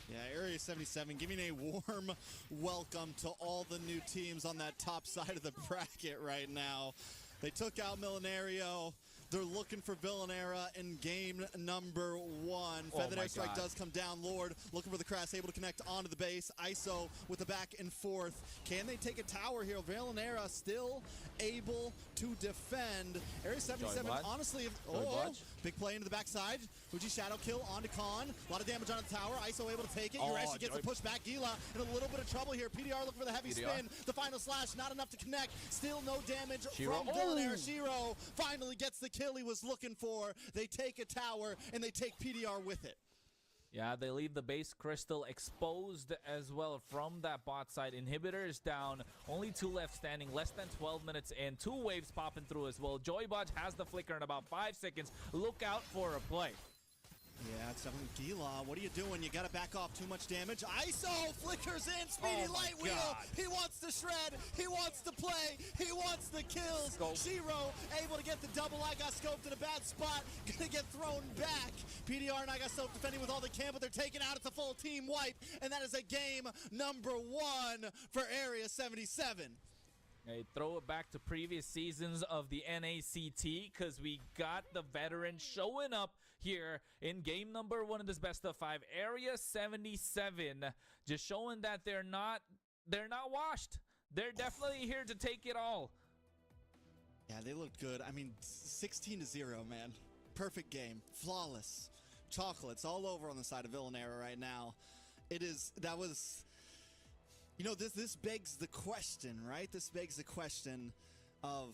Yeah, Area 77 giving a warm welcome to all the new teams on that top side of the bracket right now. They took out Millenario. They're looking for Villanera in game number 1. Feathered Airstrike does come down. Lord looking for the Crash, able to connect onto the base. ISO with the back and forth. Can they take a tower here? Villanera still able to defend. Area 77, honestly, big play into the backside. Fuji Shadow kill onto Khan. A lot of damage on the tower. ISO able to take it. Urashi gets a push back. Gila in a little bit of trouble here. PDR looking for the heavy spin. The final slash, not enough to connect. Still no damage from Villanera. Shiro finally gets the kill he was looking for. They take a tower and they take PDR with it. Yeah, they leave the base crystal exposed as well from that bot side. Inhibitor is down. Only 2 left standing. Less than 12 minutes in. 2 waves popping through as well. Joybot has the flicker in about 5 seconds. Look out for a play. Yeah, it's definitely Gila. What are you doing? You got to back off. Too much damage. ISO flickers in. Speedy light wheel. He wants to shred. He wants to play. He wants the kills. Shiro able to get the double. I got scoped in a bad spot. Gonna get thrown back. PDR and I got Soap defending with all the camp, but they're taking out. It's a full team wipe. And that is a game number 1 for Area 77. Hey, throw it back to previous seasons of the NACT, because we got the veterans showing up here in game number 1 of this best of 5. Area 77 just showing that they're not washed. They're definitely here to take it all. Yeah, they looked good. I mean, 16-0, man. Perfect game. Flawless. Chocolates all over on the side of Villanera right now. That was... You know, this begs the question, right? This begs the question of,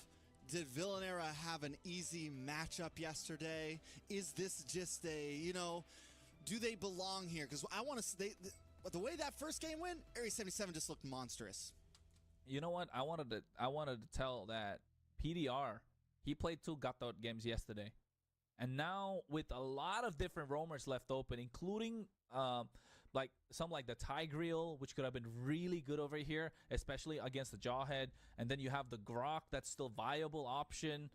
did Villanera have an easy matchup yesterday? Is this just a, do they belong here? Because I want to say, the way that first game went, Area 77 just looked monstrous. You know what? I wanted to tell that PDR, he played 2 Gatot games yesterday. And now with a lot of different roamers left open, including like the Tigreal, which could have been really good over here, especially against the Jawhead. And then you have the Grok, that's still viable option.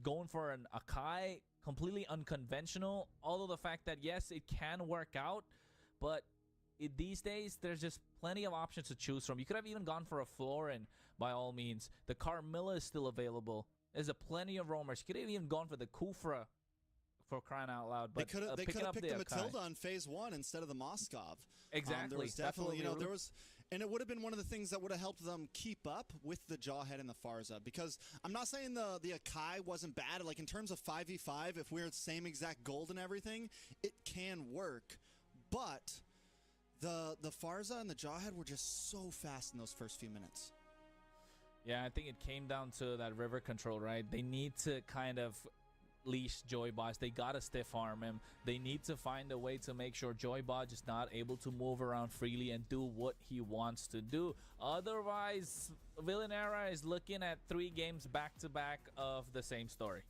Going for an Akai, completely unconventional. Although the fact that, yes, it can work out, but these days, there's just plenty of options to choose from. You could have even gone for a Florin, by all means. The Carmilla is still available. There's plenty of roamers. You could have even gone for the Kufra, for crying out loud. But they could have picked the Matilda on phase 1 instead of the Moskov. Exactly. There was definitely, and it would have been one of the things that would have helped them keep up with the Jawhead and the Farza. Because I'm not saying the Akai wasn't bad. Like, in terms of 5v5, if we're the same exact gold and everything, it can work. But the Farza and the Jawhead were just so fast in those first few minutes. Yeah, I think it came down to that river control, right? They need to kind of leash Joybot. They gotta stiff arm him. They need to find a way to make sure Joybot is not able to move around freely and do what he wants to do. Otherwise, Villanera is looking at 3 games back-to-back of the same story.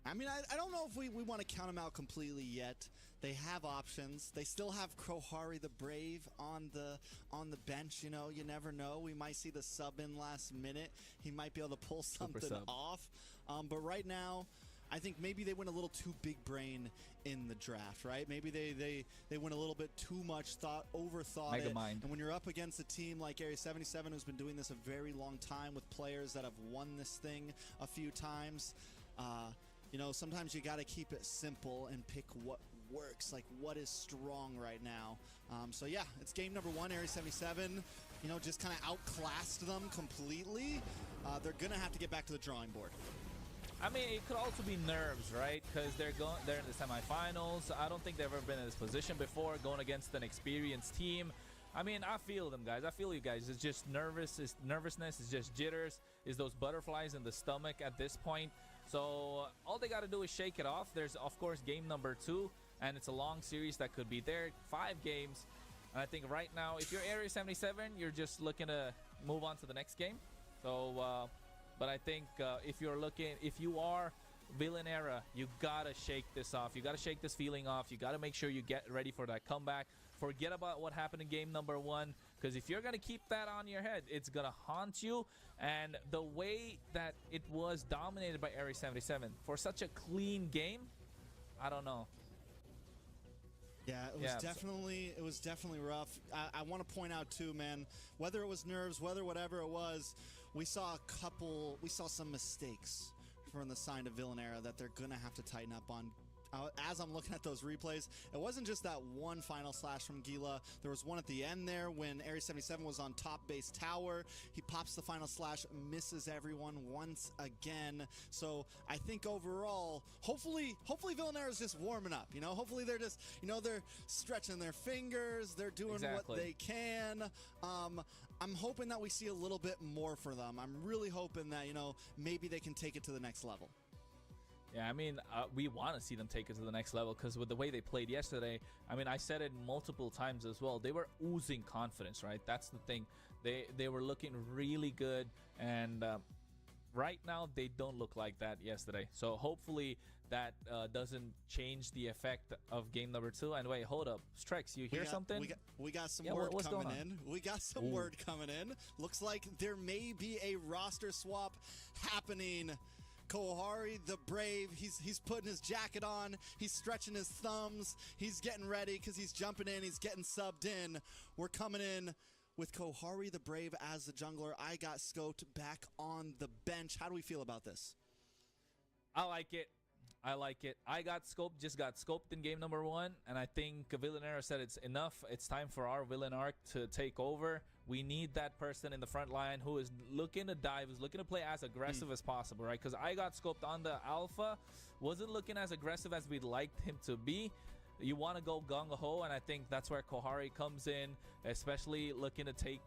I mean, I don't know if we want to count them out completely yet. They have options. They still have Krohari the Brave on the bench. You never know. We might see the sub in last minute. He might be able to pull something off. But right now, I think maybe they went a little too big brain in the draft, right? Maybe they went a little bit too much overthought Mega it. mind. And when you're up against a team like Area 77, who's been doing this a very long time with players that have won this thing a few times, you know, sometimes you got to keep it simple and pick what works, like what is strong right now. So yeah, it's game number 1. Area 77, you know, just kind of outclassed them completely. They're gonna have to get back to the drawing board. I mean, it could also be nerves, right? Because they're in the semifinals. I don't think they've ever been in this position before, going against an experienced team. I mean, I feel them, guys. I feel you guys. It's just nervousness. It's just jitters. It's those butterflies in the stomach at this point. So all they got to do is shake it off. There's, of course, game number 2, and it's a long series that could be there. 5 games. And I think right now, if you're Area 77, you're just looking to move on to the next game. So, but I think if you are Villain Era, you got to shake this off. You got to shake this feeling off. You got to make sure you get ready for that comeback. Forget about what happened in game number 1, because if you're going to keep that on your head, it's going to haunt you. And the way that it was dominated by Area 77 for such a clean game, I don't know. Yeah, it was definitely rough. I want to point out too, man, whether it was nerves, whatever it was, we saw some mistakes from the side of Villain Era that they're gonna have to tighten up on. As I'm looking at those replays, it wasn't just that one final slash from Gila. There was one at the end there when Area 77 was on top base tower. He pops the final slash, misses everyone once again. So I think overall, hopefully Villain Era is just warming up. You know, hopefully they're just, you know, they're stretching their fingers. They're doing what they can. I'm hoping that we see a little bit more for them. I'm really hoping that, you know, maybe they can take it to the next level. Yeah, I mean, we want to see them take it to the next level, because with the way they played yesterday, I mean, I said it multiple times as well. They were oozing confidence, right? That's the thing. They were looking really good, and right now they don't look like that yesterday. So hopefully that doesn't change the effect of game number 2. And wait, hold up, Strex, you hear something? We got some word coming in. We got some Ooh. word coming in. Looks like there may be a roster swap happening. Kohari the Brave, he's putting his jacket on, he's stretching his thumbs, he's getting ready because he's jumping in, he's getting subbed in. We're coming in with Kohari the Brave as the jungler. I got scoped back on the bench. How do we feel about this? I like it. I got scoped in game number 1, and I think Villain Era said it's enough. It's time for our villain arc to take over. We need that person in the front line who is looking to dive, who's looking to play as aggressive as possible, right? Because I got scoped on the alpha, wasn't looking as aggressive as we'd liked him to be. You want to go gung-ho, and I think that's where Kohari comes in, especially looking to take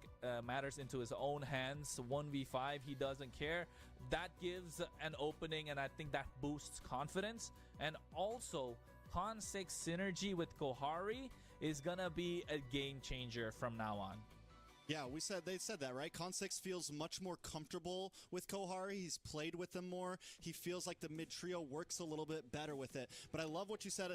matters into his own hands. 1v5, he doesn't care. That gives an opening, and I think that boosts confidence. And also, Con 6 synergy with Kohari is going to be a game changer from now on. Yeah, they said that, right? Con 6 feels much more comfortable with Kohari. He's played with him more. He feels like the mid trio works a little bit better with it. But I love what you said,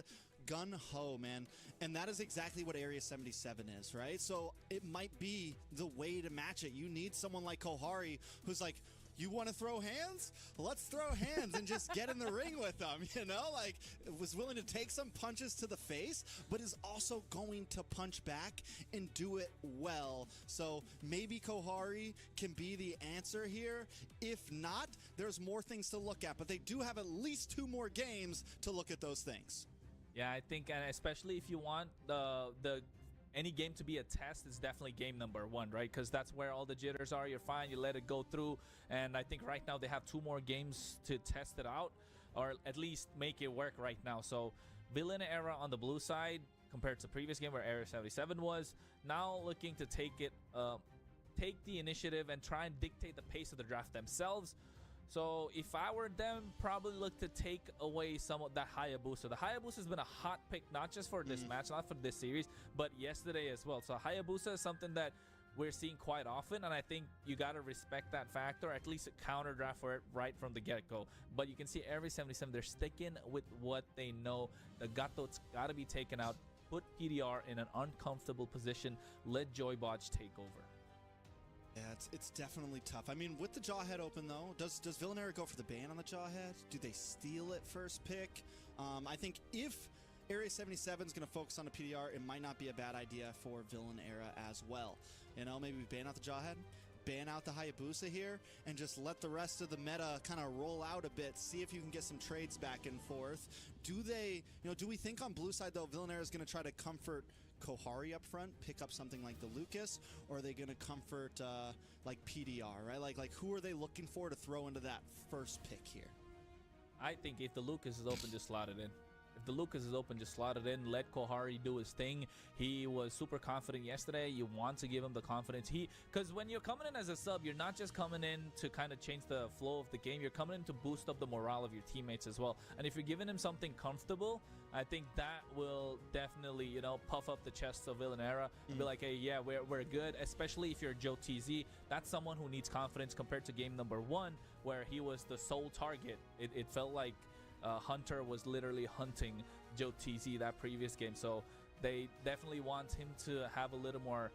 gun-ho, man. And that is exactly what Area 77 is, right? So it might be the way to match it. You need someone like Kohari who's like, you want to throw hands? Let's throw hands and just get in the ring with them, you know? Like, was willing to take some punches to the face, but is also going to punch back and do it well. So maybe Kohari can be the answer here. If not, there's more things to look at, but they do have at least 2 more games to look at those things. Yeah, I think, and especially if you want any game to be a test, is definitely game number 1, right? Because that's where all the jitters are. You're fine, you let it go through, and I think right now they have 2 more games to test it out, or at least make it work right now. So Villain Era on the blue side, compared to the previous game where Area 77 was, now looking to take the initiative and try and dictate the pace of the draft themselves. So if I were them, probably look to take away some of that Hayabusa. The Hayabusa has been a hot pick, not just for this match, not for this series, but yesterday as well. So Hayabusa is something that we're seeing quite often, and I think you got to respect that factor, or at least counter draft for it right from the get-go. But you can see every 77, they're sticking with what they know. The Gato's got to be taken out, put PDR in an uncomfortable position, let Joybotch take over. Yeah, it's definitely tough. I mean, with the Jawhead open, though, does Villanera go for the ban on the Jawhead? Do they steal it first pick? I think if Area 77 is going to focus on a PDR, it might not be a bad idea for Villanera as well. You know, maybe ban out the Jawhead, ban out the Hayabusa here, and just let the rest of the meta kind of roll out a bit, see if you can get some trades back and forth. Do we think on blue side, though, Villanera is going to try to comfort Kohari up front, pick up something like the Lucas, or are they going to comfort like PDR, right? Like who are they looking for to throw into that first pick here? I think if the Lucas is open, just slot it in. If the Lucas is open, just slot it in. Let Kohari do his thing. He was super confident yesterday. You want to give him the confidence. Because when you're coming in as a sub, you're not just coming in to kind of change the flow of the game. You're coming in to boost up the morale of your teammates as well. And if you're giving him something comfortable, I think that will definitely, you know, puff up the chests of Villanera and be like, hey, yeah, we're good. Especially if you're Joe TZ. That's someone who needs confidence compared to game number 1, where he was the sole target. It felt like Hunter was literally hunting Joe TZ that previous game. So they definitely want him to have a little more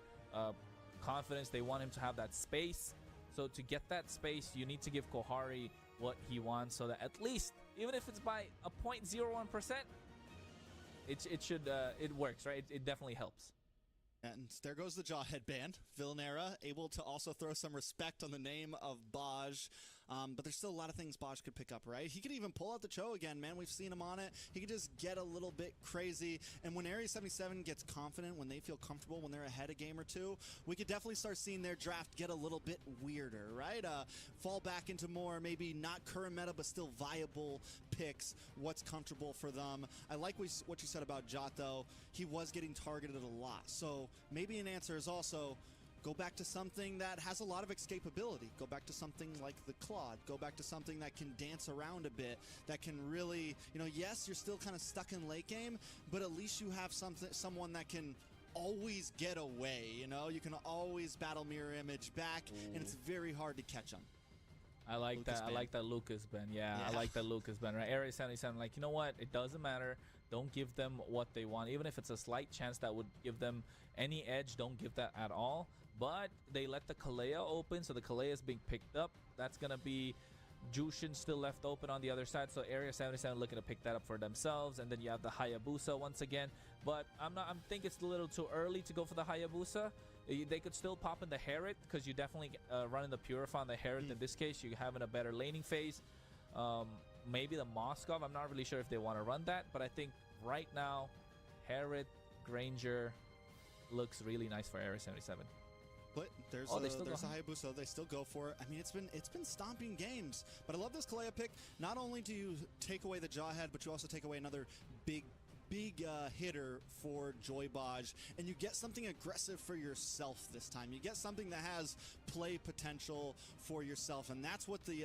confidence. They want him to have that space. So to get that space, you need to give Kohari what he wants, so that at least, even if it's by a 0.01%, it works, right? It definitely helps. And there goes the Jawhead ban. Villanera able to also throw some respect on the name of Baj. But there's still a lot of things Baj could pick up, right? He could even pull out the Cho again, man. We've seen him on it. He could just get a little bit crazy. And when Area 77 gets confident, when they feel comfortable, when they're ahead a game or two, we could definitely start seeing their draft get a little bit weirder, right? Fall back into more maybe not current meta, but still viable picks, what's comfortable for them. I like what you said about Jot, though. He was getting targeted a lot. So maybe an answer is also go back to something that has a lot of escapability. Go back to something like the Claude. Go back to something that can dance around a bit, that can really, you know, yes, you're still kind of stuck in late game, but at least you have someone that can always get away, you know? You can always battle mirror image back, and it's very hard to catch them. I like that. I like that Lucas Ben. Yeah, I like that Lucas Ben. Right, Area 77. Like, you know what? It doesn't matter. Don't give them what they want, even if it's a slight chance that would give them any edge. Don't give that at all. But they let the Kalea open, so the Kalea is being picked up. That's gonna be Jushin still left open on the other side, so Area 77 looking to pick that up for themselves. And then you have the Hayabusa once again. But I think it's a little too early to go for the Hayabusa. They could still pop in the Herod, because you definitely running the Purify on the Herod. In this case, you're having a better laning phase. Maybe the Moskov. I'm not really sure if they want to run that, but I think right now, Herod, Granger looks really nice for Area 77. But there's a Hayabusa. They still go for it. I mean, it's been stomping games. But I love this Kalea pick. Not only do you take away the Jawhead, but you also take away another big hitter for Joybaj, and you get something aggressive for yourself this time. You get something that has play potential for yourself, and that's what the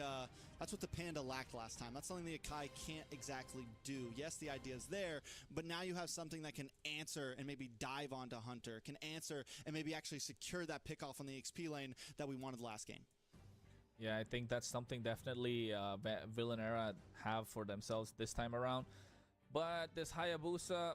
Panda lacked last time. That's something the Akai can't exactly do. Yes, the idea is there, but now you have something that can answer and maybe dive onto Hunter, can answer and maybe actually secure that pick off on the XP lane that we wanted last game. Yeah, I think that's something definitely Villanera have for themselves this time around. But this Hayabusa,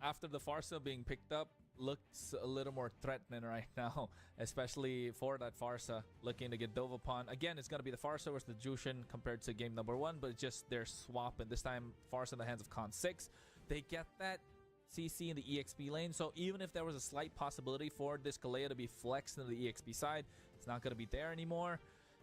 after the Farsa being picked up, looks a little more threatening right now, especially for that Farsa looking to get dove upon. Again, it's going to be the Farsa versus the Jushin compared to game number 1, but it's just their swap, and this time Farsa in the hands of Con 6. They get that CC in the EXP lane, so even if there was a slight possibility for this Kalea to be flexed into the EXP side, it's not going to be there anymore.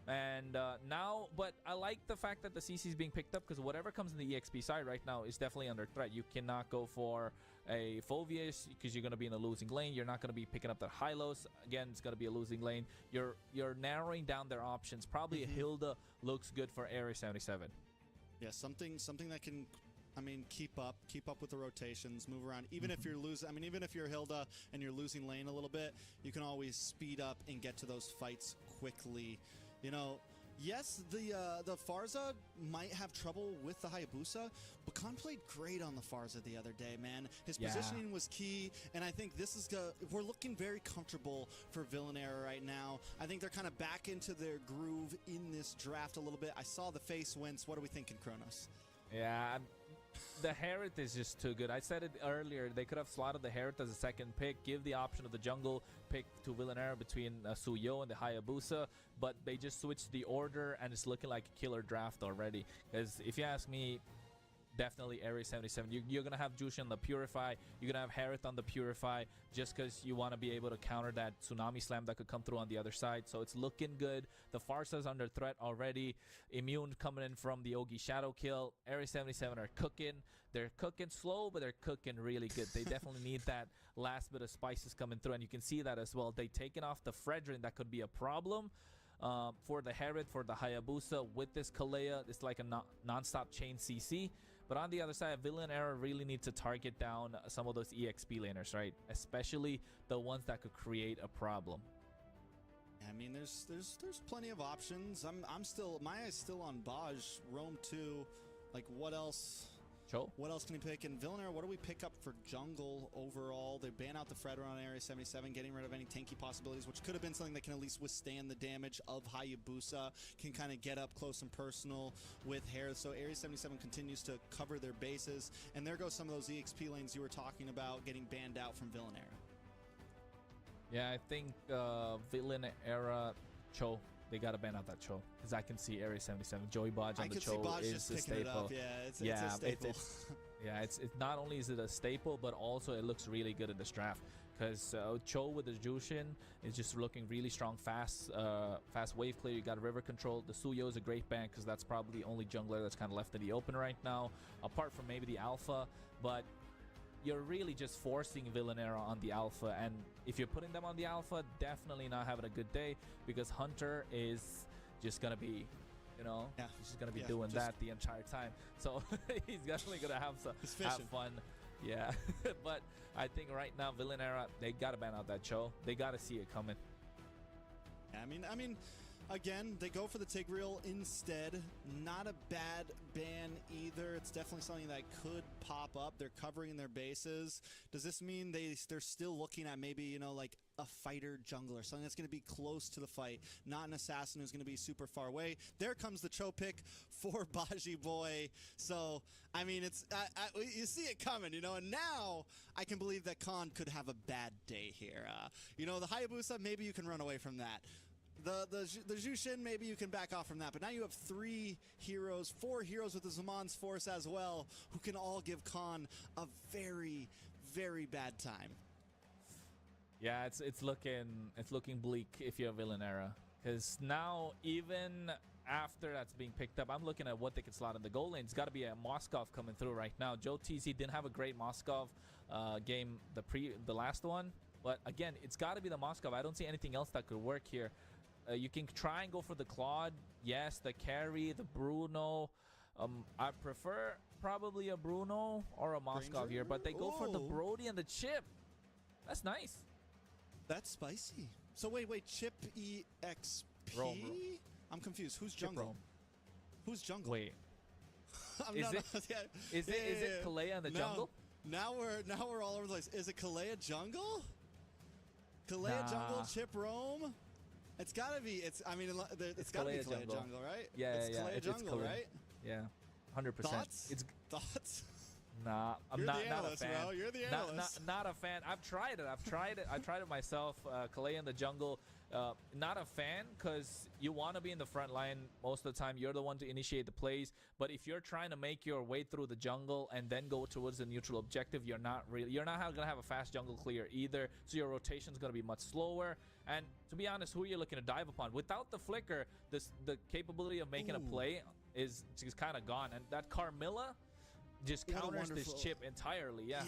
And now, but I like the fact that the CC is being picked up, because whatever comes in the EXP side right now is definitely under threat. You cannot go for a Phoveus because you're going to be in a losing lane. You're not going to be picking up that Hylos. Again, it's going to be a losing lane. You're narrowing down their options. Probably a Hilda looks good for Area 77. Yeah, something that can, I mean, keep up with the rotations, move around. Even if you're losing, I mean, even if you're Hilda and you're losing lane a little bit, you can always speed up and get to those fights quickly. You know, yes, the Farsa might have trouble with the Hayabusa, but Khan played great on the Farsa the other day, man. His positioning was key, and I think this is we're looking very comfortable for Villanera right now. I think they're kind of back into their groove in this draft a little bit. I saw the face wince. What are we thinking, Kronos? Yeah, the Herod is just too good. I said it earlier. They could have slotted the Herod as a second pick, give the option of the jungle pick to Villanera between Suyo and the Hayabusa, but they just switched the order, and it's looking like a killer draft already. Because if you ask me, definitely Area 77. You're going to have Jushin on the Purify. You're going to have Herod on the Purify just because you want to be able to counter that Tsunami Slam that could come through on the other side. So it's looking good. The Farsa's under threat already. Immune coming in from the Ogi Shadow Kill. Area 77 are cooking. They're cooking slow, but they're cooking really good. They definitely need that last bit of spices coming through, and you can see that as well. They've taken off the Fredrin. That could be a problem. For the Herod, for the Hayabusa, with this Kalea, it's like a non-stop chain CC. But on the other side, Villanera really need to target down some of those EXP laners, right? Especially the ones that could create a problem. I mean, there's plenty of options. I'm still, my eye's still on Baj, Roam 2. Like, what else? Cho? What else can you pick? And Villanera, what do we pick up for jungle overall? They ban out the Fredron on Area 77, getting rid of any tanky possibilities, which could have been something that can at least withstand the damage of Hayabusa, can kind of get up close and personal with Hair. So Area 77 continues to cover their bases. And there goes some of those EXP lanes you were talking about getting banned out from Villanera. Yeah, I think Villanera, Cho. They got to ban out that Cho, because I can see Area 77. Joey Bodge on the Cho is a staple. It's a staple. It's not only is it a staple, but also it looks really good in this draft. Because Cho with the Jushin is just looking really strong, fast wave clear. You got river control. The Suyo is a great ban because that's probably the only jungler that's kind of left in the open right now, apart from maybe the Alpha. But you're really just forcing Villanera on the Alpha, and if you're putting them on the Alpha, definitely not having a good day, because Hunter is just gonna be, he's just gonna be doing that the entire time. So he's definitely gonna have fun. Yeah, but I think right now Villanera, they gotta ban out that Cho. They gotta see it coming. I mean, again, they go for the Tigreal instead. Not a bad ban either. It's definitely something that could pop up. They're covering their bases. Does this mean they're still looking at maybe, like a fighter jungler, something that's going to be close to the fight, not an assassin who's going to be super far away? There comes the Cho pick for Baji Boy. So, I mean, it's you see it coming, and now I can believe that Khan could have a bad day here. The Hayabusa, maybe you can run away from that. The Jushin, maybe you can back off from that, but now you have 4 heroes with the Zaman's Force as well, who can all give Khan a very, very bad time. Yeah, it's looking bleak if you're Villanera, because now even after that's being picked up, I'm looking at what they can slot in the goal lane. It's got to be a Moskov coming through right now. Joe TZ didn't have a great Moskov game the last one, but again, it's got to be the Moskov. I don't see anything else that could work here. You can try and go for the Claude, yes, the carry, the Bruno. I prefer probably a Bruno or a Moskov here, but they go for the Brody and the Chip. That's nice. That's spicy. So wait, Chip EXP? Rome. I'm confused. Who's jungle? Who's jungle? Wait. Is it Kalea in the jungle? Now we're all over the place. Is it Kalea jungle? Kalea jungle, Chip Rome? It's gotta be. It's gotta be Kalea jungle, right? Yeah, it's Kalea jungle, right? Yeah, 100%. Thoughts? Nah, I'm You're not the analyst, a fan. bro. You're the analyst. Not a fan. I've tried it. I tried it myself. Kalea in the jungle. Not a fan, because you want to be in the front line most of the time. You're the one to initiate the plays. But if you're trying to make your way through the jungle and then go towards the neutral objective, you're not going to have a fast jungle clear either. So your rotation is going to be much slower. And to be honest, who are you looking to dive upon? Without the flicker, the capability of making a play is kind of gone. And that Carmilla just counters this Chip entirely. Yeah,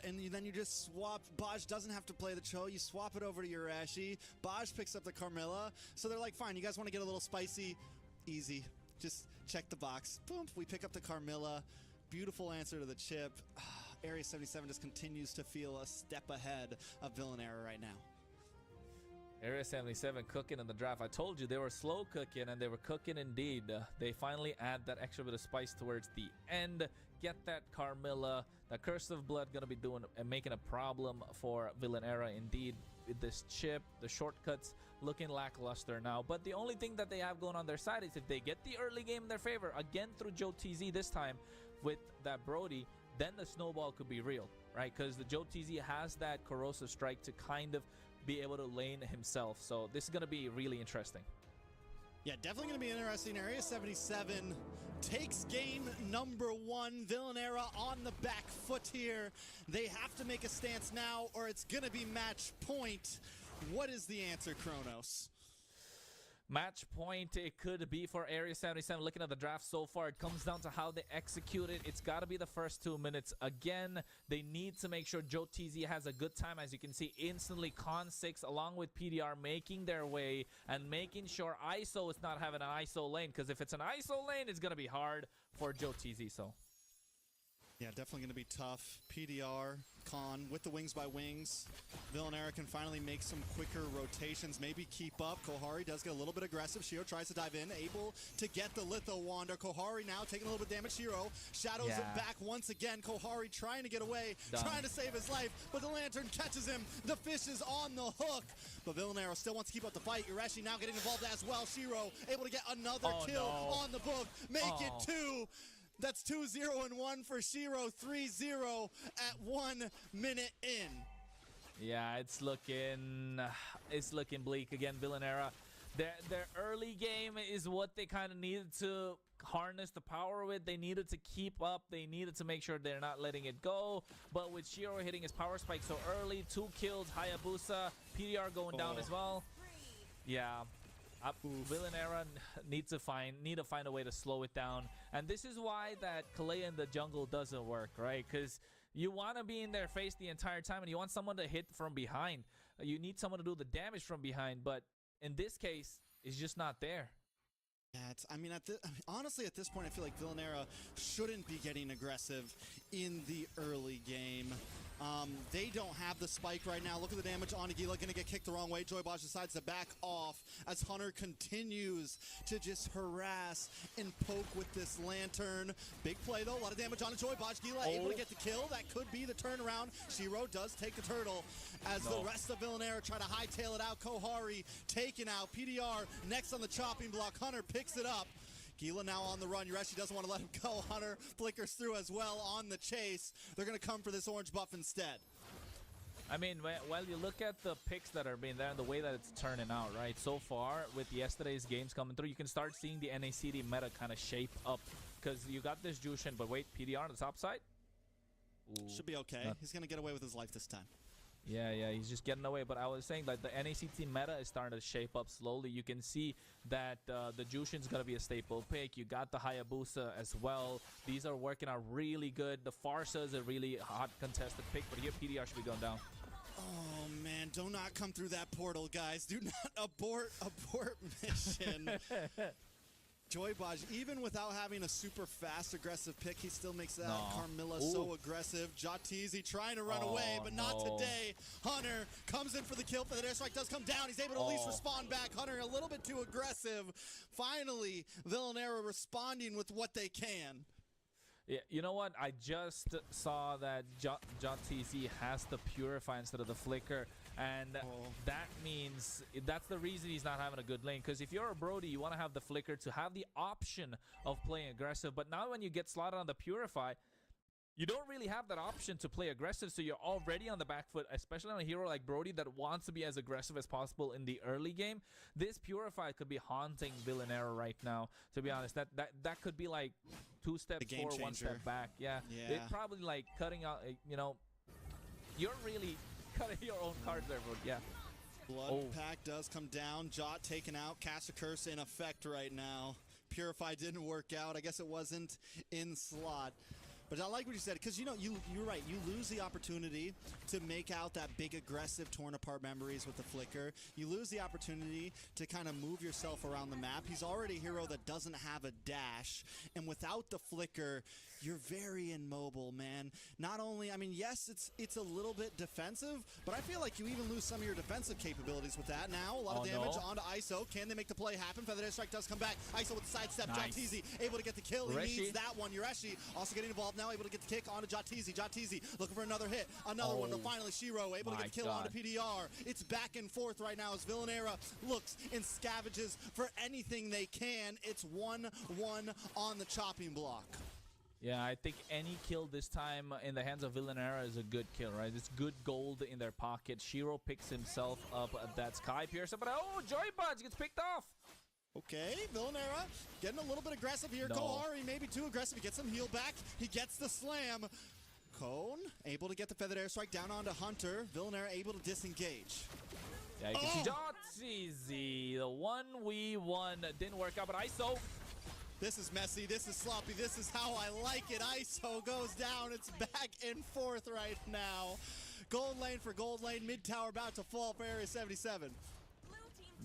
and then you just swap. Baj doesn't have to play the Cho. You swap it over to Urashi. Baj picks up the Carmilla. So they're like, fine, you guys want to get a little spicy? Easy. Just check the box. Boom. We pick up the Carmilla. Beautiful answer to the Chip. Area 77 just continues to feel a step ahead of Villanera right now. Area 77 cooking in the draft. I told you they were slow cooking, and they were cooking indeed. They finally add that extra bit of spice towards the end. Get that Carmilla. The Curse of Blood going to be doing and making a problem for Villanera indeed. With this Chip, the shortcuts looking lackluster now. But the only thing that they have going on their side is if they get the early game in their favor, again through Joe TZ this time, with that Brody, then the snowball could be real, right? Because the Joe TZ has that corrosive strike to kind of be able to lane himself. So this is going to be really interesting. Yeah, definitely going to be interesting. Area 77 takes game number 1. Villanera on the back foot here. They have to make a stance now or it's going to be match point. What is the answer, Kronos? Match point, it could be for Area 77. Looking at the draft so far, it comes down to how they execute it. It's got to be the first 2 minutes. Again, they need to make sure Joe TZ has a good time. As you can see, instantly Con 6 along with PDR making their way and making sure ISO is not having an ISO lane. Because if it's an ISO lane, it's going to be hard for Joe TZ. So yeah, definitely going to be tough. PDR, Con with the wings by wings. Villanera can finally make some quicker rotations, maybe keep up. Kohari does get a little bit aggressive. Shiro tries to dive in, able to get the Litho Wander. Kohari now taking a little bit of damage. Shiro shadows him back once again. Kohari trying to get away, trying to save his life, but the Lantern catches him. The fish is on the hook, but Villanera still wants to keep up the fight. Ureshi now getting involved as well. Shiro able to get another kill on the book. Make it 2. That's 2-0-1 for Shiro, 3-0 at 1 minute in. Yeah, it's looking bleak again. Villanera, their early game is what they kind of needed to harness the power with. They needed to keep up. They needed to make sure they're not letting it go. But with Shiro hitting his power spike so early, 2 kills, Hayabusa, PDR going down as well. Yeah. Villanera need to find a way to slow it down, and this is why that Kalea in the jungle doesn't work, right? Because you want to be in their face the entire time, and you want someone to hit from behind. You need someone to do the damage from behind, but in this case, it's just not there. Yeah, honestly, at this point, I feel like Villanera shouldn't be getting aggressive in the early game. They don't have the spike right now. Look at the damage on Aguila, gonna get kicked the wrong way. Joybosh decides to back off as Hunter continues to just harass and poke with this Lantern. Big play though, a lot of damage on Joybosh. Aguila able to get the kill. That could be the turnaround. Shiro does take the turtle as the rest of Villanera try to hightail it out. Kohari taken out. PDR next on the chopping block. Hunter picks it up. Gila now on the run. Ureshi doesn't want to let him go. Hunter flickers through as well on the chase. They're going to come for this orange buff instead. I mean, while you look at the picks that are being there and the way that it's turning out, right? So far, with yesterday's games coming through, you can start seeing the NACT meta kind of shape up. Because you got this Jushin, but wait, PDR on the top side? Ooh, should be okay. He's going to get away with his life this time. Yeah, he's just getting away. But I was saying that the NACT meta is starting to shape up slowly. You can see that the Jushin's going to be a staple pick. You got the Hayabusa as well. These are working out really good. The Farsa is a really hot contested pick, but here PDR should be going down. Oh, man. Do not come through that portal, guys. Do not abort mission. Joybosh, even without having a super fast aggressive pick, he still makes that Carmilla so aggressive. Jatizi trying to run away, but not today. Hunter comes in for the kill, but the airstrike does come down. He's able to at least respond back. Hunter a little bit too aggressive. Finally, Villanera responding with what they can. Yeah, you know what? I just saw that Jatizi has the Purify instead of the Flicker. And that means that's the reason he's not having a good lane. Because if you're a Brody, you want to have the Flicker to have the option of playing aggressive. But now when you get slotted on the Purify, you don't really have that option to play aggressive. So you're already on the back foot, especially on a hero like Brody that wants to be as aggressive as possible in the early game. This Purify could be haunting Villanera right now, to be honest. That could be like 2 steps forward, 1 step back. Yeah. It's probably like cutting out, you know, you're really cutting your own cards there, but yeah. Blood pack does come down. Jot taken out. Cast a Curse in effect right now. Purify didn't work out. I guess it wasn't in slot. But I like what you said, because you know, you're right. You lose the opportunity to make out that big aggressive torn apart memories with the Flicker. You lose the opportunity to kind of move yourself around the map. He's already a hero that doesn't have a dash, and without the Flicker, you're very immobile, man. Not only, I mean, yes, it's a little bit defensive, but I feel like you even lose some of your defensive capabilities with that. Now, a lot of damage onto ISO. Can they make the play happen? Feather Strike does come back. ISO with the sidestep. Nice. Jatizi able to get the kill. He needs that one. Ureshi also getting involved now, able to get the kick onto Jatizi. Jatizi looking for another hit. Another one, but finally Shiro able to get the kill onto PDR. It's back and forth right now as Villanera looks and scavenges for anything they can. It's 1-1 on the chopping block. Yeah, I think any kill this time in the hands of Villanera is a good kill, right? It's good gold in their pocket. Shiro picks himself up at that Sky Piercer, but oh, Joybuds gets picked off. Okay, Villanera getting a little bit aggressive here. No. Kohari maybe too aggressive. He gets some heal back. He gets the slam. Cone able to get the feathered airstrike down onto Hunter. Villanera able to disengage. Yeah, you can see that's easy. The 1v1 didn't work out, but ISO. This is messy. This is sloppy. This is how I like it. ISO goes down. It's back and forth right now. Gold lane for gold lane. Mid tower about to fall for Area 77.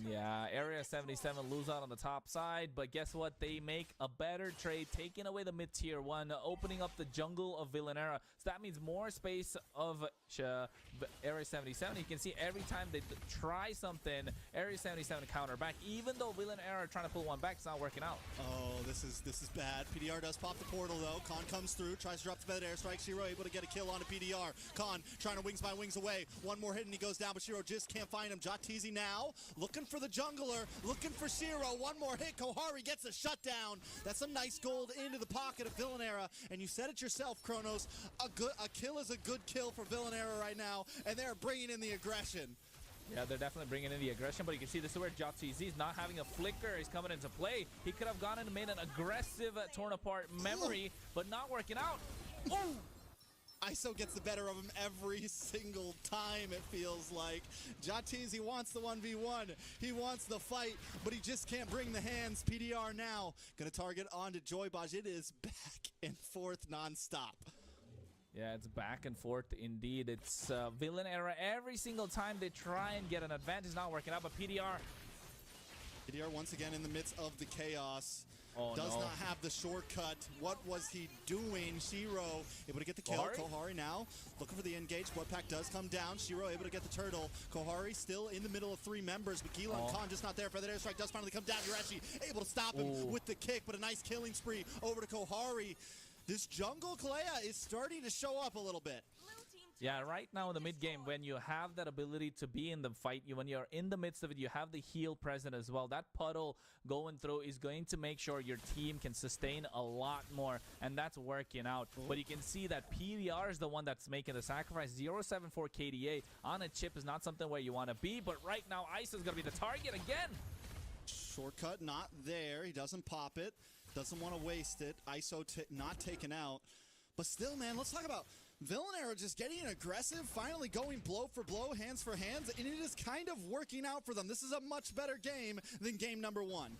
Yeah, Area 77 lose out on the top side, but guess what? They make a better trade, taking away the mid-tier 1, opening up the jungle of Villanera. So that means more space of Area 77. You can see every time they try something, Area 77 counter back. Even though Villanera are trying to pull one back, it's not working out. Oh, this is bad. PDR does pop the portal though. Khan comes through, tries to drop the feathered airstrike. Shiro able to get a kill onto PDR. Khan trying to wings by wings away. One more hit and he goes down, but Shiro just can't find him. Jatizi now looking for the jungler, looking for Shiro. One more hit. Kohari gets a shutdown. That's some nice gold into the pocket of Villanera. And you said it yourself, Kronos. A kill is a good kill for Villanera right now, and they're bringing in the aggression. Yeah, they're definitely bringing in the aggression, but you can see this is where Jatizi is not having a flicker is coming into play. He could have gone in and made an aggressive torn apart memory, but not working out. Oh! ISO gets the better of him every single time, it feels like. Jatizi wants the 1v1. He wants the fight, but he just can't bring the hands. PDR now gonna target onto Joybaj. It is back and forth nonstop. Yeah, it's back and forth indeed. It's Villanera. Every single time they try and get an advantage, not working out, but PDR once again in the midst of the chaos. Does no. not have the shortcut. What was he doing? Shiro able to get the kill. Kohari now looking for the engage. What pack does come down. Shiro able to get the turtle. Kohari still in the middle of 3 members, but Gila and Khan just not there for the airstrike. Does finally come down. You're actually able to stop him with the kick, but a nice killing spree over to Kohari. This jungle Kalea is starting to show up a little bit. Yeah, right now in the mid game, when you have that ability to be in the fight, when you're in the midst of it, you have the heal present as well. That puddle going through is going to make sure your team can sustain a lot more, and that's working out. But you can see that PDR is the one that's making the sacrifice. 074 KDA on a chip is not something where you want to be, but right now Ice is going to be the target again. Shortcut not there. He doesn't pop it. Doesn't want to waste it. ISO not taken out. But still, man, let's talk about Villanera just getting aggressive, finally going blow for blow, hands for hands, and it is kind of working out for them. This is a much better game than game number 1.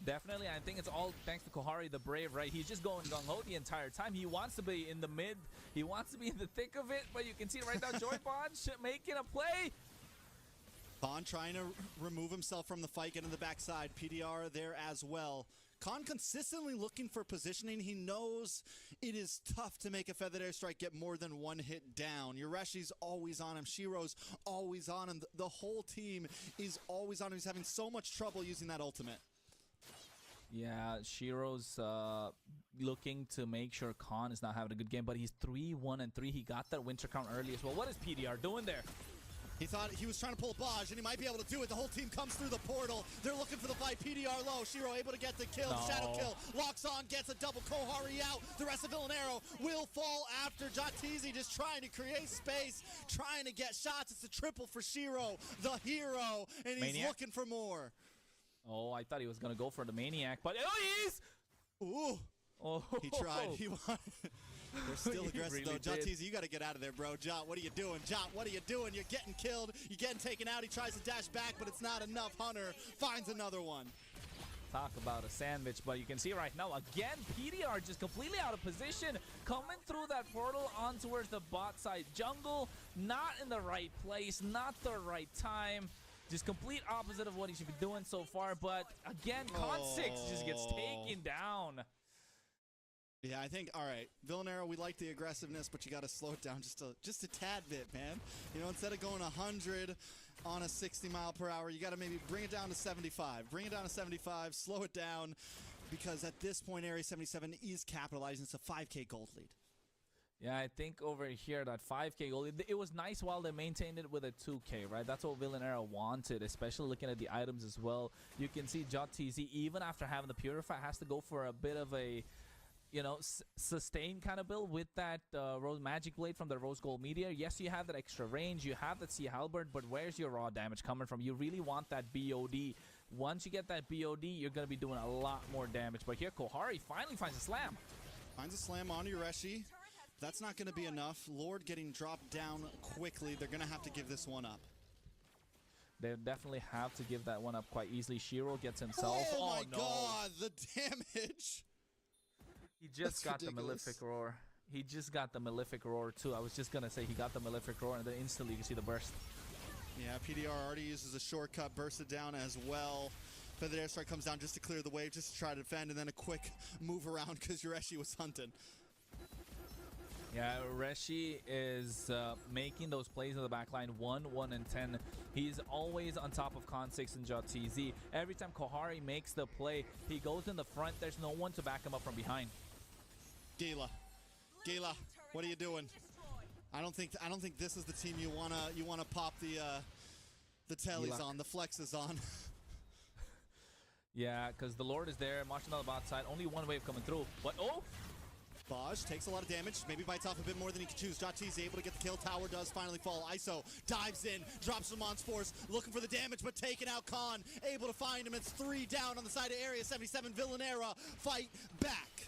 Definitely, I think it's all thanks to Kohari the Brave, right? He's just going gung-ho the entire time. He wants to be in the mid. He wants to be in the thick of it, but you can see right now Joybon making a play. Khan trying to remove himself from the fight, get in the backside. PDR there as well. Khan consistently looking for positioning. He knows it is tough to make a feathered airstrike get more than 1 hit down. Yureshi's always on him. Shiro's always on him. The whole team is always on him. He's having so much trouble using that ultimate. Yeah, Shiro's looking to make sure Khan is not having a good game, but he's 3-1-3. He got that winter count early as well. What is PDR doing there? He thought he was trying to pull a Baj, and he might be able to do it. The whole team comes through the portal. They're looking for the fight. PDR low. Shiro able to get the kill. No. Shadow kill. Locks on, gets a double. Kohari out. The rest of Villanera will fall after. Jatizi just trying to create space, trying to get shots. It's a triple for Shiro, the hero, and he's Maniac. looking for more. Oh, I thought he was going to go for the Maniac, but oh, he is! Ooh. Oh. He tried. He wanted. They're still He aggressive, really though. did. Jatizi, you got to get out of there, bro. Jot, what are you doing? Jot, what are you doing? You're getting killed. You're getting taken out. He tries to dash back, but it's not enough. Hunter finds another one. Talk about a sandwich, but you can see right now, again, PDR just completely out of position, coming through that portal on towards the bot side jungle, not in the right place, not the right time. Just complete opposite of what he should be doing so far, but again, Con 6 just gets taken down. Yeah, I think, all right, Villanera, we like the aggressiveness, but you got to slow it down just a tad bit, man. You know, instead of going 100 on a 60 mile per hour, you got to maybe bring it down to 75. Bring it down to 75, slow it down, because at this point, Area 77 is capitalizing. It's a 5K gold lead. Yeah, I think over here, that 5K goal, it was nice while they maintained it with a 2K, right? That's what Villanera wanted, especially looking at the items as well. You can see Jatizi, even after having the Purify, has to go for a bit of a you know, sustain kind of build with that Rose Magic Blade from the Rose Gold Meteor. Yes, you have that extra range, you have that Sea Halberd, but where's your raw damage coming from? You really want that BOD. Once you get that BOD, you're going to be doing a lot more damage. But here, Kohari finally finds a slam. Finds a slam on Yureshi. That's not going to be enough. Lord getting dropped down quickly. They're going to have to give this one up. They definitely have to give that one up quite easily. Shiro gets himself. Oh my no. god, the damage. He just got ridiculous. the Malefic Roar. He just got the Malefic Roar too. I was just going to say he got the Malefic Roar and then instantly you can see the burst. Yeah, PDR already uses a shortcut, bursted down as well. Feathered Airstrike comes down just to clear the wave, just to try to defend, and then a quick move around because Yureshi was hunting. Yeah, Reshi is making those plays in the backline 1, 1, and 10. He's always on top of Con6 and JotTZ. Every time Kohari makes the play, he goes in the front. There's no one to back him up from behind. Gila, what are you doing? I don't think this is the team you wanna pop the tellies on, the flexes on. Yeah, because the Lord is there, marching on the bot side. Only one wave coming through. But oh! Baj takes a lot of damage, maybe bites off a bit more than he can choose. JotTZ able to get the kill. Tower does finally fall. ISO dives in, drops him on Force, looking for the damage, but taking out Khan. Able to find him. It's 3 down on the side of Area 77. Villanera fight back.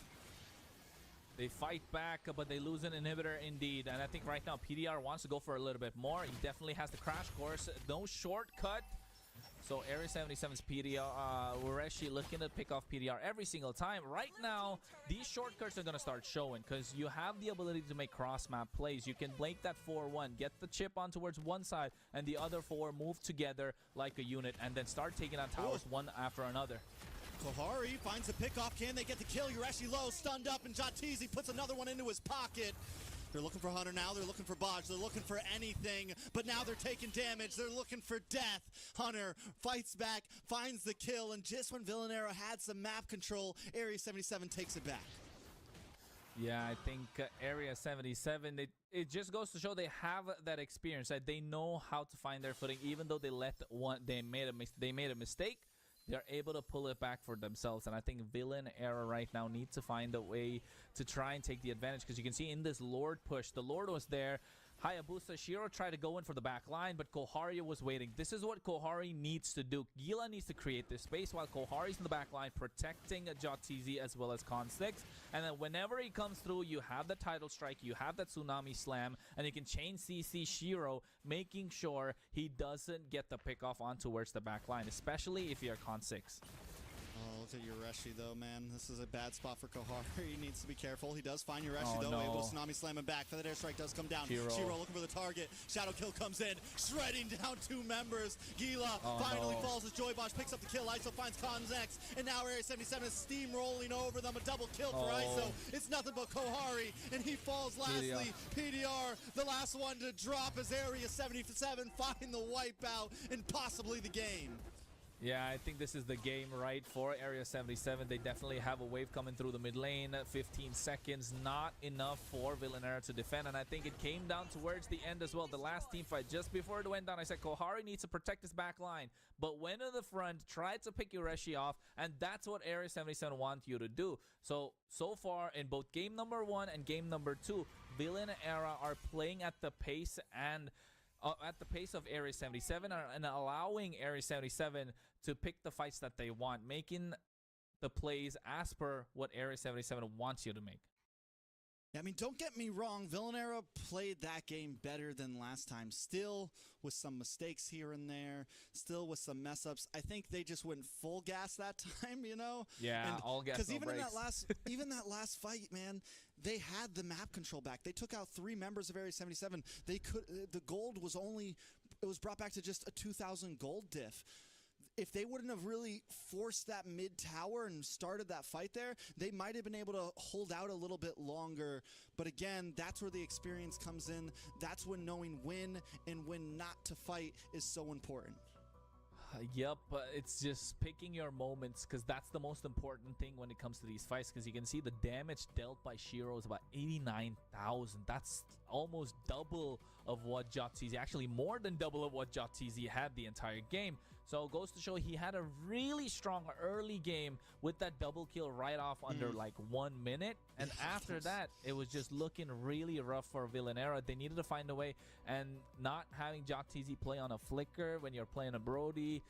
They fight back, but they lose an inhibitor indeed. And I think right now PDR wants to go for a little bit more. He definitely has the crash course. No shortcut. So Area 77's PDR, Ureshi looking to pick off PDR every single time. Right now, these shortcuts are going to start showing because you have the ability to make cross-map plays. You can blank that 4-1, get the chip on towards one side, and the other 4 move together like a unit, and then start taking out towers one after another. Kohari finds a pickoff. Can they get the kill? Yureshi low, stunned up, and JotTZ puts another one into his pocket. They're looking for Hunter now. They're looking for Baj. They're looking for anything, but now they're taking damage. They're looking for death. Hunter fights back, finds the kill, and just when Villanera had some map control, Area 77 takes it back. Yeah, I think Area 77, it just goes to show they have that experience, that they know how to find their footing, even though they made a mistake. They're able to pull it back for themselves, and I think Villanera right now needs to find a way to try and take the advantage, because you can see in this Lord push, the Lord was there. Hayabusa, Shiro tried to go in for the back line, but Kohari was waiting. This is what Kohari needs to do. Gila needs to create this space while Kohari's in the back line, protecting JotTZ as well as Con6. And then whenever he comes through, you have the Tidal Strike, you have that Tsunami Slam, and you can chain CC Shiro, making sure he doesn't get the pick off on towards the back line, especially if you're Con6. Oh, look at Yureshi, though, man. This is a bad spot for Kohari. He needs to be careful. He does find Yureshi, though. No. Able to Tsunami Slam him back. Feathered Airstrike does come down. Shiro looking for the target. Shadow Kill comes in, shredding down 2 members. Gila finally falls as Joybosh picks up the kill. ISO finds Con6, and now Area 77 is steamrolling over them. A double kill for ISO. It's nothing but Kohari, and he falls lastly. PDR, the last one to drop as Area 77 find the wipeout and possibly the game. Yeah, I think this is the game right for Area 77. They definitely have a wave coming through the mid lane. 15 seconds, not enough for Villanera to defend. And I think it came down towards the end as well. The last team fight, just before it went down, I said Kohari needs to protect his back line. But went in the front, tried to pick Yureshi off, and that's what Area 77 wants you to do. So far, in both game number 1 and game number 2, Villanera are playing at the pace and at the pace of Area 77 and allowing Area 77 to pick the fights that they want, making the plays as per what Area 77 wants you to make. Yeah, I mean, don't get me wrong. Villanera played that game better than last time. Still with some mistakes here and there. Still with some mess-ups. I think they just went full gas that time, you know? Yeah, and all gas, no even brakes. Even that last fight, man, they had the map control back. They took out 3 members of Area 77. The gold was it was brought back to just a 2,000 gold diff. If they wouldn't have really forced that mid tower and started that fight there, they might have been able to hold out a little bit longer. But again, that's where the experience comes in. That's when knowing when and when not to fight is so important. Yep, it's just picking your moments, because that's the most important thing when it comes to these fights, because you can see the damage dealt by Shiro is about 89,000. That's almost double of what Jotzizi, actually more than double of what Jotzizi had the entire game. So it goes to show he had a really strong early game with that double kill right off under like 1 minute. And after that, it was just looking really rough for Villanera. They needed to find a way, and not having Jotzizi play on a flicker when you're playing a Brody.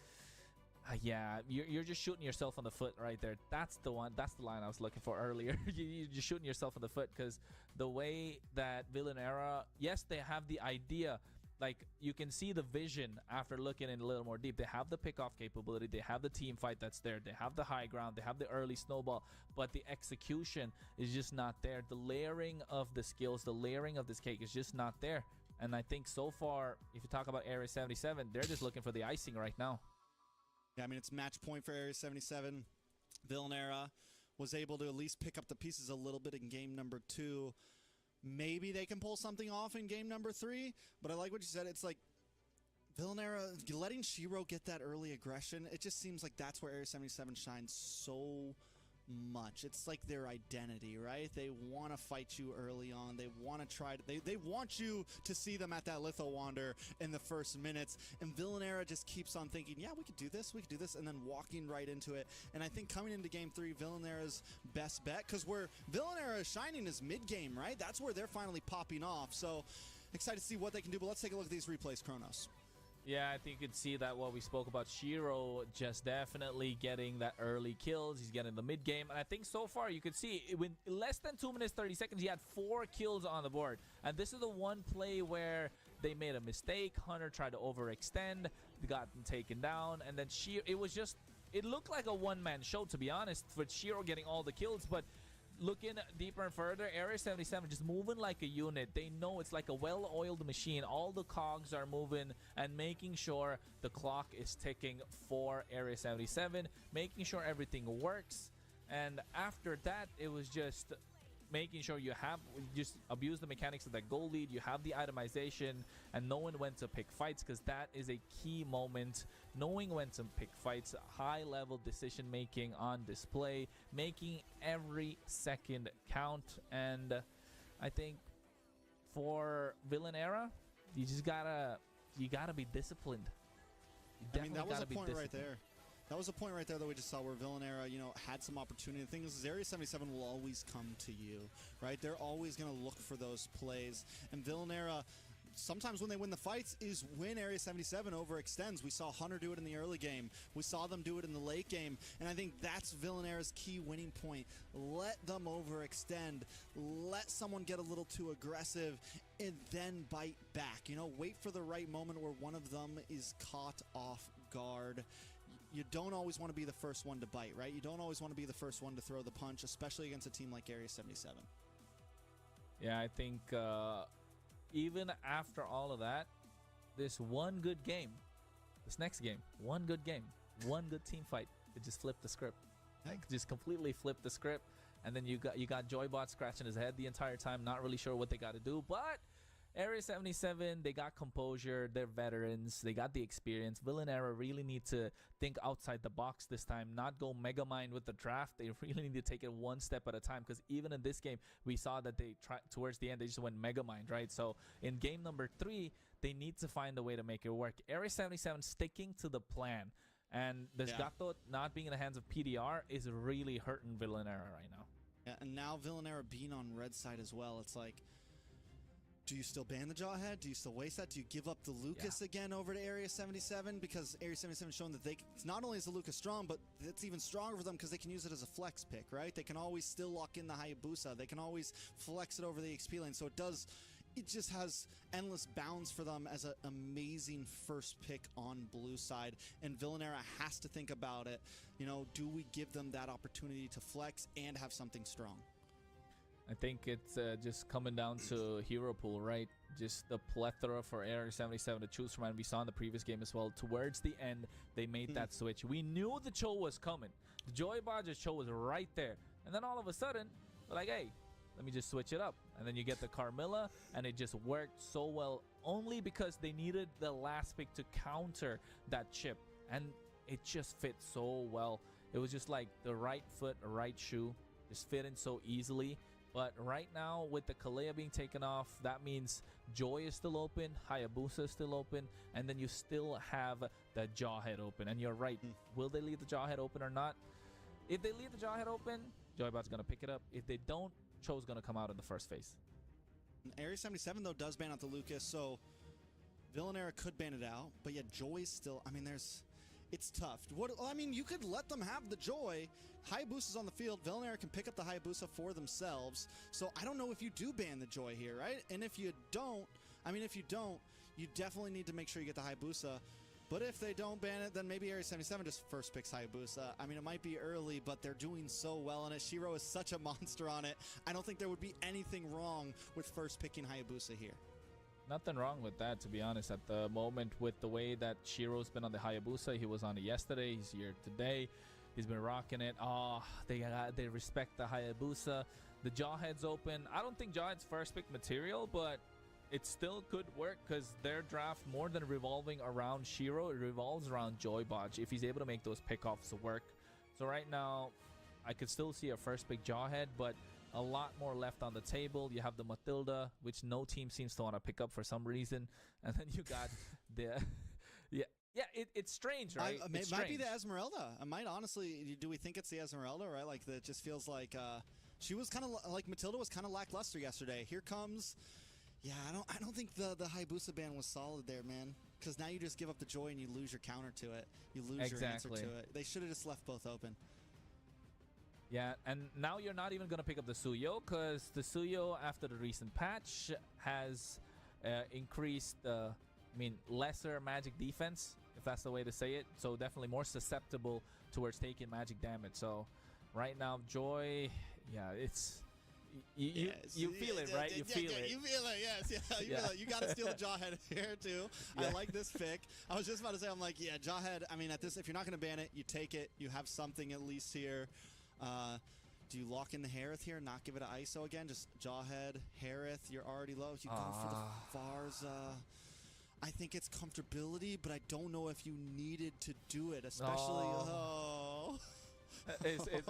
Yeah, you're just shooting yourself on the foot right there. That's the one. That's the line I was looking for earlier. You're just shooting yourself on the foot, because the way that Villanera, yes, they have the idea. Like, you can see the vision after looking in a little more deep. They have the pickoff capability. They have the team fight that's there. They have the high ground. They have the early snowball. But the execution is just not there. The layering of the skills, the layering of this cake is just not there. And I think so far, if you talk about Area 77, they're just looking for the icing right now. Yeah, I mean, it's match point for Area 77. Villanera was able to at least pick up the pieces a little bit in game number 2. Maybe they can pull something off in game number 3, but I like what you said. It's like Villanera letting Shiro get that early aggression. It just seems like that's where Area 77 shines so much. It's like their identity, right? They want to fight you early on. They want to try to, they want you to see them at that Litho Wander in the first minutes. And Villanera just keeps on thinking, yeah, we could do this, and then walking right into it. And I think coming into game 3, Villanera's best bet, because where Villanera is shining is mid-game, right? That's where they're finally popping off. So excited to see what they can do, but let's take a look at these replays, Kronos. Yeah, I think you could see that what we spoke about, Shiro just definitely getting that early kills. He's getting the mid game. And I think so far you could see with less than 2 minutes 30 seconds, he had 4 kills on the board. And this is the one play where they made a mistake. Hunter tried to overextend, got taken down, and then Shiro, it looked like a one-man show, to be honest, for Shiro getting all the kills. But looking deeper and further, Area 77 just moving like a unit. They know it's like a well-oiled machine. All the cogs are moving and making sure the clock is ticking for Area 77, making sure everything works. And after that, it was just making sure you just abuse the mechanics of that goal lead. You have the itemization and knowing when to pick fights, because that is a key moment. Knowing when to pick fights, high level decision making on display, making every second count. And I think for Villanera, you gotta be disciplined. I mean, that was a point right there. That was a point right there that we just saw where Villanera, had some opportunity. The thing is Area 77 will always come to you, right? They're always going to look for those plays. And Villanera, sometimes when they win the fights, is when Area 77 overextends. We saw Hunter do it in the early game. We saw them do it in the late game. And I think that's Villanera's key winning point. Let them overextend. Let someone get a little too aggressive and then bite back. Wait for the right moment where one of them is caught off guard. You don't always want to be the first one to bite, right? You don't always want to be the first one to throw the punch, especially against a team like Area 77. Yeah, I think even after all of that, this one good game, this next game, one good game, one good team fight, it just flipped the script. Like, just completely flipped the script. And then you got Joybot scratching his head the entire time, not really sure what they got to do. But Area 77, they got composure. They're veterans. They got the experience. Villanera really need to think outside the box this time, not go mega mind with the draft. They really need to take it one step at a time, because even in this game, we saw that they tried towards the end, they just went mega mind, right? So in game number 3, they need to find a way to make it work. Area 77 sticking to the plan, and the Gato not being in the hands of PDR is really hurting Villanera right now. Yeah, and now Villanera being on red side as well, it's like, do you still ban the Jawhead? Do you still waste that? Do you give up the Lucas again over to Area 77? Because Area 77 is showing that it's not only is the Lucas strong, but it's even stronger for them because they can use it as a flex pick, right? They can always still lock in the Hayabusa. They can always flex it over the XP lane. So it just has endless bounds for them as an amazing first pick on blue side. And Villanera has to think about it. Do we give them that opportunity to flex and have something strong? I think it's just coming down to hero pool, right? Just the plethora for Area 77 to choose from, and we saw in the previous game as well. Towards the end, they made that switch. We knew the Cho was coming. The Joy Bodger's Cho was right there. And then all of a sudden, they're like, hey, let me just switch it up. And then you get the Carmilla, and it just worked so well, only because they needed the last pick to counter that chip. And it just fit so well. It was just like the right foot, right shoe, just fit in so easily. But right now, with the Kalea being taken off, that means Joy is still open, Hayabusa is still open, and then you still have the Jawhead open. And you're right. Will they leave the Jawhead open or not? If they leave the Jawhead open, Joybot's going to pick it up. If they don't, Cho's going to come out in the first phase. Area 77, though, does ban out the Lucas, so Villanera could ban it out. But yeah, Joy's still, I mean, it's tough. I mean, you could let them have the Joy. Hayabusa's on the field. Villanera can pick up the Hayabusa for themselves. So I don't know if you do ban the Joy here, right? And if you don't, you definitely need to make sure you get the Hayabusa. But if they don't ban it, then maybe Area 77 just first picks Hayabusa. I mean, it might be early, but they're doing so well on it. Shiro is such a monster on it. I don't think there would be anything wrong with first picking Hayabusa here. Nothing wrong with that, to be honest. At the moment, with the way that Shiro's been on the Hayabusa, he was on it yesterday, he's here today. He's been rocking it. Oh, they respect the Hayabusa. The Jawhead's open. I don't think Jawhead's first pick material, but it still could work because their draft, more than revolving around Shiro, it revolves around Joybot if he's able to make those pickoffs work. So right now, I could still see a first pick Jawhead, but a lot more left on the table. You have the Matilda, which no team seems to want to pick up for some reason. And then you got the... it's strange, right? It might be the Esmeralda. I might honestly... Do we think it's the Esmeralda, right? Like, it just feels like... she was kind of... Like, Matilda was kind of lackluster yesterday. Here comes... Yeah, I don't think the Hayabusa ban was solid there, man. Because now you just give up the Joy and you lose your counter to it. You lose your answer to it. They should have just left both open. Yeah, and now you're not even going to pick up the Suyo because the Suyo, after the recent patch, has increased, lesser magic defense, if that's the way to say it. So definitely more susceptible towards taking magic damage. So right now, Joy, yeah, it's... You feel it, right? You feel it. You feel it, yes. Yeah, you feel it. You got to steal the Jawhead here, too. Yeah. I like this pick. I was just about to say, I'm like, yeah, Jawhead, I mean, at this, if you're not going to ban it, you take it. You have something at least here. Do you lock in the Harith here, not give it an ISO again? Just Jawhead, Harith, you're already low. You go for the Farza. I think it's comfortability, but I don't know if you needed to do it, especially... It's starting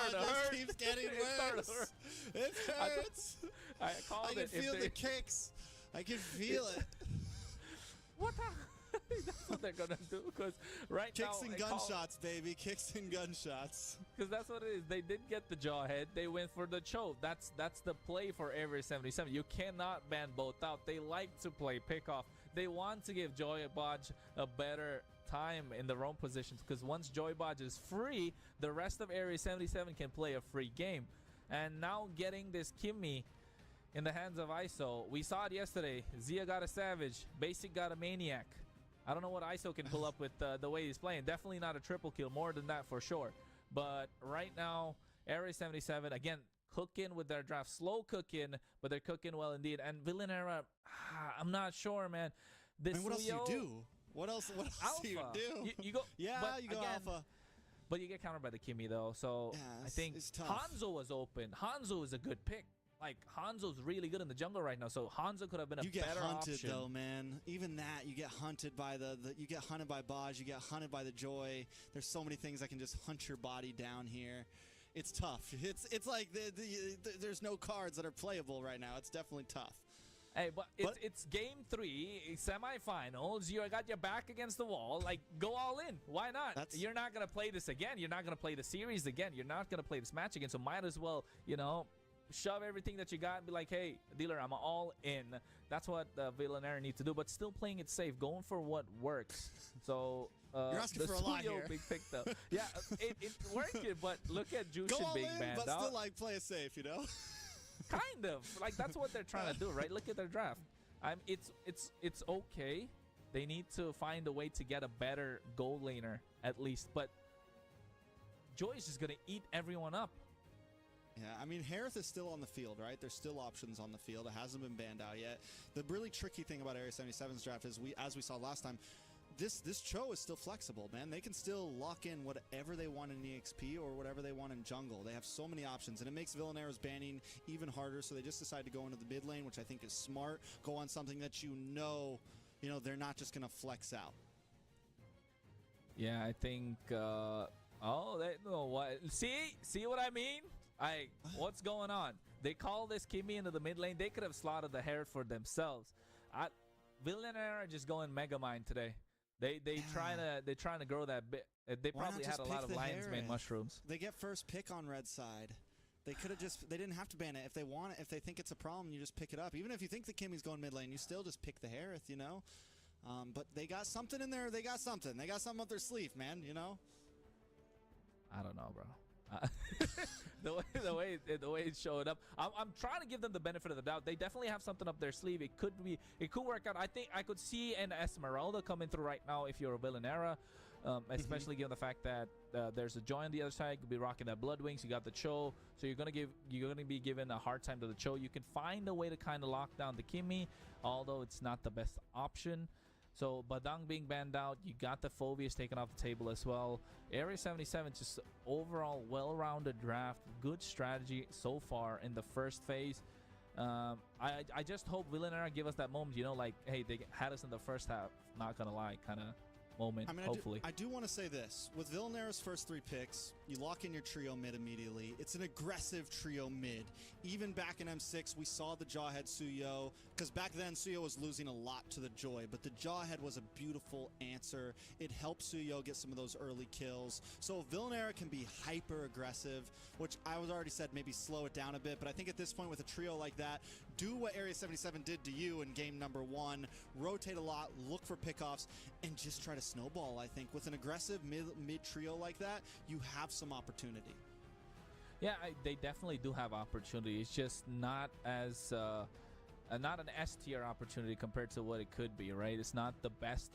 to hurt. It keeps getting worse. It hurts. I can feel the kicks. I can feel it. What the? That's what they're gonna do. Because kicks and gunshots, baby. Kicks and gunshots. Because that's what it is. They did get the Jawhead. They went for the Cho. That's the play for Area 77. You cannot ban both out. They like to play pickoff. They want to give Joybot a better time in the roam positions, because once Joybot is free, the rest of Area 77 can play a free game. And now getting this Kimmy in the hands of ISO, we saw it yesterday. Zia got a Savage, Basic got a Maniac. I don't know what ISO can pull up with the way he's playing. Definitely not a triple kill, more than that for sure. But right now, Area 77, again, cooking with their draft. Slow cooking, but they're cooking well indeed. And Villanera, I'm not sure, man. What else do you do? What else do you do? You go, yeah, you go again, Alpha. But you get countered by the Kimmy, though. So yeah, I think Hanzo was open. Hanzo is a good pick. Like, Hanzo's really good in the jungle right now. So Hanzo could have been a better option. You get hunted, though, man. Even that, you get hunted by you get hunted by Baj. You get hunted by the Joy. There's so many things that can just hunt your body down here. It's tough. It's like there's no cards that are playable right now. It's definitely tough. Hey, but it's game 3, semifinals. You got your back against the wall. Like, go all in. Why not? You're not going to play this again. You're not going to play the series again. You're not going to play this match again. So might as well, shove everything that you got and be like, hey, dealer, I'm all in. That's what Villanera need to do. But still playing it safe. Going for what works. So you're asking for a lot here. Big pick, though. Yeah, it's working. But look at Jushin Big Band. But still, like, play it safe, Kind of like that's what they're trying to do, right? Look at their draft. It's okay. They need to find a way to get a better gold laner at least. But Joy is just gonna eat everyone up. Yeah, I mean, Harith is still on the field, right? There's still options on the field. It hasn't been banned out yet. The really tricky thing about Area 77's draft is as we saw last time, this Cho is still flexible, man. They can still lock in whatever they want in EXP or whatever they want in jungle. They have so many options, and it makes Villanera's banning even harder, so they just decide to go into the mid lane, which I think is smart. Go on something that they're not just going to flex out. Yeah, I think... See what I mean? What's going on? They call this Kimmy into the mid lane. They could have slaughtered the Herald for themselves. Villanera just going Mega Mind today. They're trying to grow that bit. They probably had a lot of Lion's Mane mushrooms. They get first pick on red side. They could have they didn't have to ban it. If they want it, if they think it's a problem, you just pick it up. Even if you think the Kimmy's going mid lane, you still just pick the Harith, you know? But they got something in there. They got something. They got something up their sleeve, man, you know? I don't know, bro. the way it showed up, I'm trying to give them the benefit of the doubt. They definitely have something up their sleeve. It could work out. I think I could see an Esmeralda coming through right now if you're a Villanera, especially given the fact that there's a Joy on the other side. You'll be rocking that Blood Wings. You got the Cho, so you're gonna be given a hard time to the Cho. You can find a way to kind of lock down the Kimmy, although it's not the best option. So Badang being banned out, you got the Phobias taken off the table as well. Area 77, just overall well-rounded draft, good strategy so far in the first phase. I just hope Villanera give us that moment, you know, like, hey, they had us in the first half, not gonna lie, kind of moment. I mean, hopefully. I do want to say this. With Villanera's first 3 picks, you lock in your trio mid immediately. It's an aggressive trio mid. Even back in M6, we saw the Jawhead Suyo, because back then Suyo was losing a lot to the Joy, but the Jawhead was a beautiful answer. It helped Suyo get some of those early kills. So Villanera can be hyper aggressive, which I was already said maybe slow it down a bit, but I think at this point with a trio like that, do what Area 77 did to you in game number 1, rotate a lot, look for pickoffs, and just try to snowball. I think with an aggressive mid trio like that, you have some opportunity. Yeah, they definitely do have opportunity. It's just not as not an S tier opportunity compared to what it could be, right? It's not the best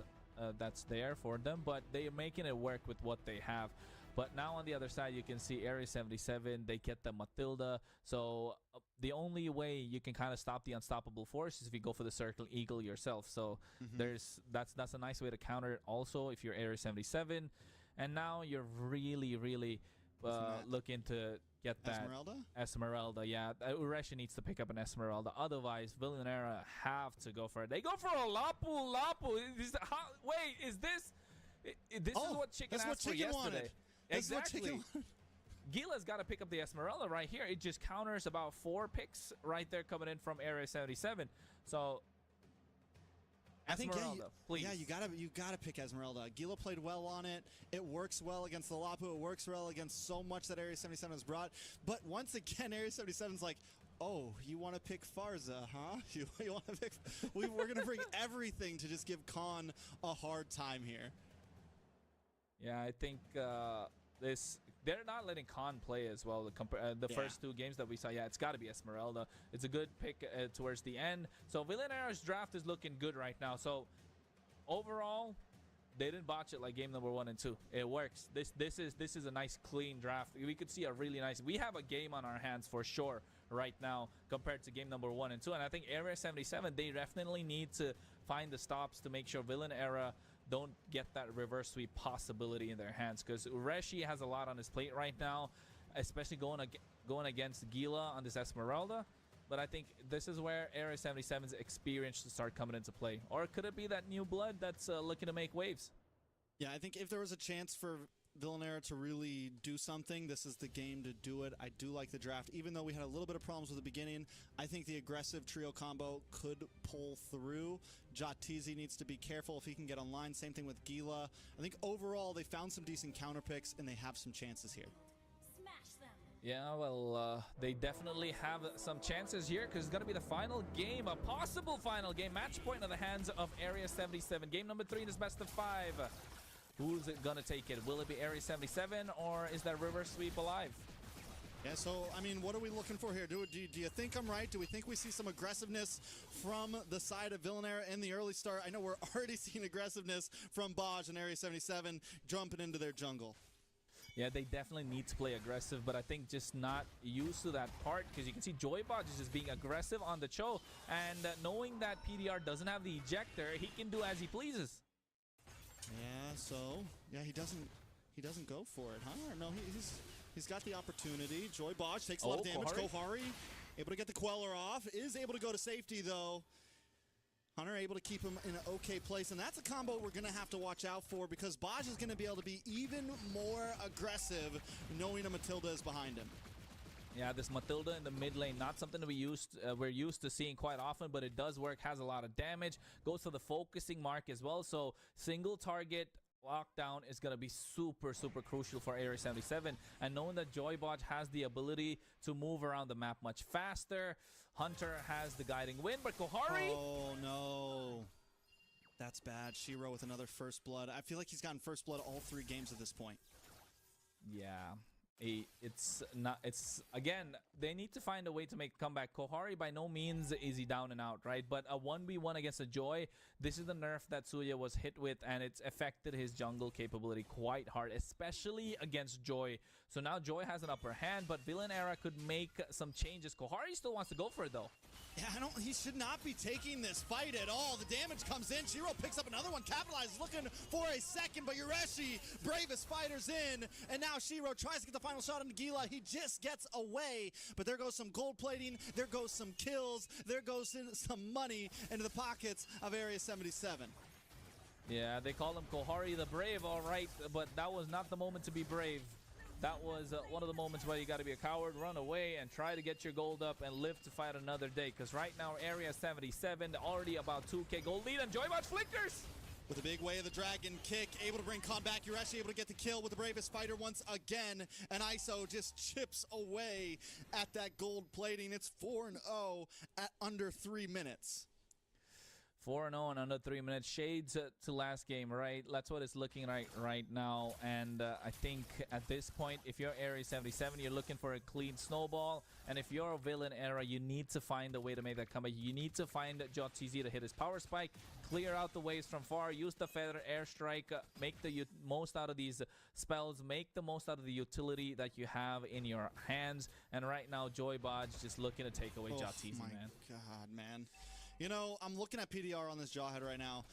that's there for them, but they are making it work with what they have. But now on the other side, you can see Area 77, they get the Matilda. So the only way you can kind of stop the unstoppable force is if you go for the Circle Eagle yourself. So that's a nice way to counter it also if you're Area 77. And now you're really looking to get that Esmeralda. Yeah, Ureshi needs to pick up an Esmeralda. Otherwise, Villanera have to go for it. They go for a Lapu. Wait, is this... This is what Chicken asked for yesterday. Wanted. Exactly. Gila's got to pick up the Esmeralda right here. It just counters about 4 picks right there coming in from Area 77. So Esmeralda, please. Yeah, you gotta pick Esmeralda. Gila played well on it. It works well against the Lapu. It works well against so much that Area 77 has brought. But once again, Area 77's like, oh, you want to pick Farza, huh? You want to pick? We're gonna bring everything to just give Khan a hard time here. Yeah, I think they're not letting Khan play as well. The first 2 games that we saw, it's got to be Esmeralda. It's a good pick towards the end. So Villanera's draft is looking good right now. So overall, they didn't botch it like game number 1 and 2. It works. This is a nice clean draft. We could see a really nice. We have a game on our hands for sure right now compared to game number 1 and 2. And I think Area 77, they definitely need to find the stops to make sure Villanera don't get that reverse sweep possibility in their hands, because Ureshi has a lot on his plate right now, especially going against Gila on this Esmeralda. But I think this is where Area 77's experience should start coming into play. Or could it be that new blood that's looking to make waves? Yeah, I think if there was a chance for Villanera to really do something, this is the game to do it. I do like the draft. Even though we had a little bit of problems with the beginning, I think the aggressive trio combo could pull through. Jatizi needs to be careful if he can get online. Same thing with Gila. I think overall they found some decent counter picks and they have some chances here. Smash them. Yeah, well, they definitely have some chances here because it's going to be the final game, a possible final game. Match point in the hands of Area 77. Game number 3 in this best of 5. Who's it gonna take it? Will it be Area 77 or is that reverse sweep alive? Yeah, so, I mean, what are we looking for here? Do you think I'm right? Do we think we see some aggressiveness from the side of Villanera in the early start? I know we're already seeing aggressiveness from Baj and Area 77 jumping into their jungle. Yeah, they definitely need to play aggressive, but I think just not used to that part because you can see Joy Baj is just being aggressive on the Cho, and knowing that PDR doesn't have the ejector, he can do as he pleases. Yeah, so he doesn't go for it, huh? Or no, he's got the opportunity. Joy Baj takes a lot of damage. Kohari able to get the Queller off, is able to go to safety though. Hunter able to keep him in an okay place, and that's a combo we're gonna have to watch out for because Baj is gonna be able to be even more aggressive knowing a Matilda is behind him. Yeah, this Matilda in the mid lane, not something that we're used to seeing quite often, but it does work, has a lot of damage, goes for the focusing mark as well. So single target lockdown is going to be super, super crucial for Area 77. And knowing that Joybot has the ability to move around the map much faster, Hunter has the guiding wind, but Kohari... Oh, no. That's bad. Shiro with another first blood. I feel like he's gotten first blood all 3 games at this point. Yeah. It's not. It's again. They need to find a way to make a comeback. Kohari by no means is he down and out, right? But a 1v1 against a Joy. This is the nerf that Suya was hit with, and it's affected his jungle capability quite hard, especially against Joy. So now Joy has an upper hand, but Villain Era could make some changes. Kohari still wants to go for it though. Yeah, he should not be taking this fight at all. The damage comes in. Shiro picks up another one, capitalizes, looking for a second, but Yureshi, bravest fighters in, and now Shiro tries to get the final shot on Nagila. He just gets away, but there goes some gold plating, there goes some kills, there goes some money into the pockets of Area 77. Yeah, they call him Kohari the Brave, all right, but that was not the moment to be brave. That was one of the moments where you got to be a coward, run away, and try to get your gold up and live to fight another day. Because right now, Area 77, already about 2K gold lead, and Joybot flickers! With a big way of the dragon kick, able to bring Khan back. Yureshi able to get the kill with the bravest fighter once again. And ISO just chips away at that gold plating. It's 4-0 at under 3 minutes. 4-0 in under 3 minutes. Shades to last game, right? That's what it's looking like right now. And I think at this point, if you're Area 77, you're looking for a clean snowball. And if you're a Villain Era, you need to find a way to make that comeback. You need to find JotTZ to hit his power spike, clear out the waves from far, use the feather airstrike, make the most out of these spells, make the most out of the utility that you have in your hands. And right now, Joybot just looking to take away JotTZ, man. God, man. You know, I'm looking at PDR on this Jawhead right now,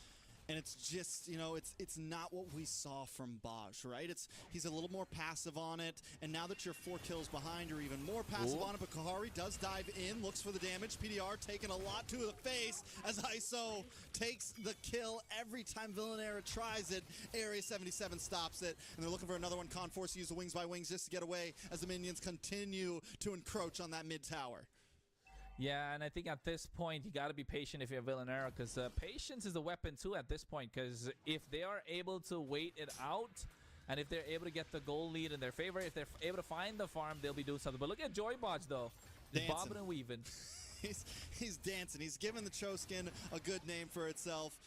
and it's just, you know, it's not what we saw from Bosch, right? He's a little more passive on it, and now that you're 4 kills behind, you're even more passive on it, but Kohari does dive in, looks for the damage. PDR taking a lot to the face as ISO takes the kill every time Villain Era tries it. Area 77 stops it, and they're looking for another one. Con forced to use the wings by wings just to get away as the minions continue to encroach on that mid tower. Yeah, and I think at this point, you got to be patient if you're a Villain Era, because patience is a weapon too at this point, because if they are able to wait it out, and if they're able to get the goal lead in their favor, if they're able to find the farm, they'll be doing something. But look at Joybot, though. He's bobbing and weaving. He's dancing. He's giving the Choskin a good name for itself.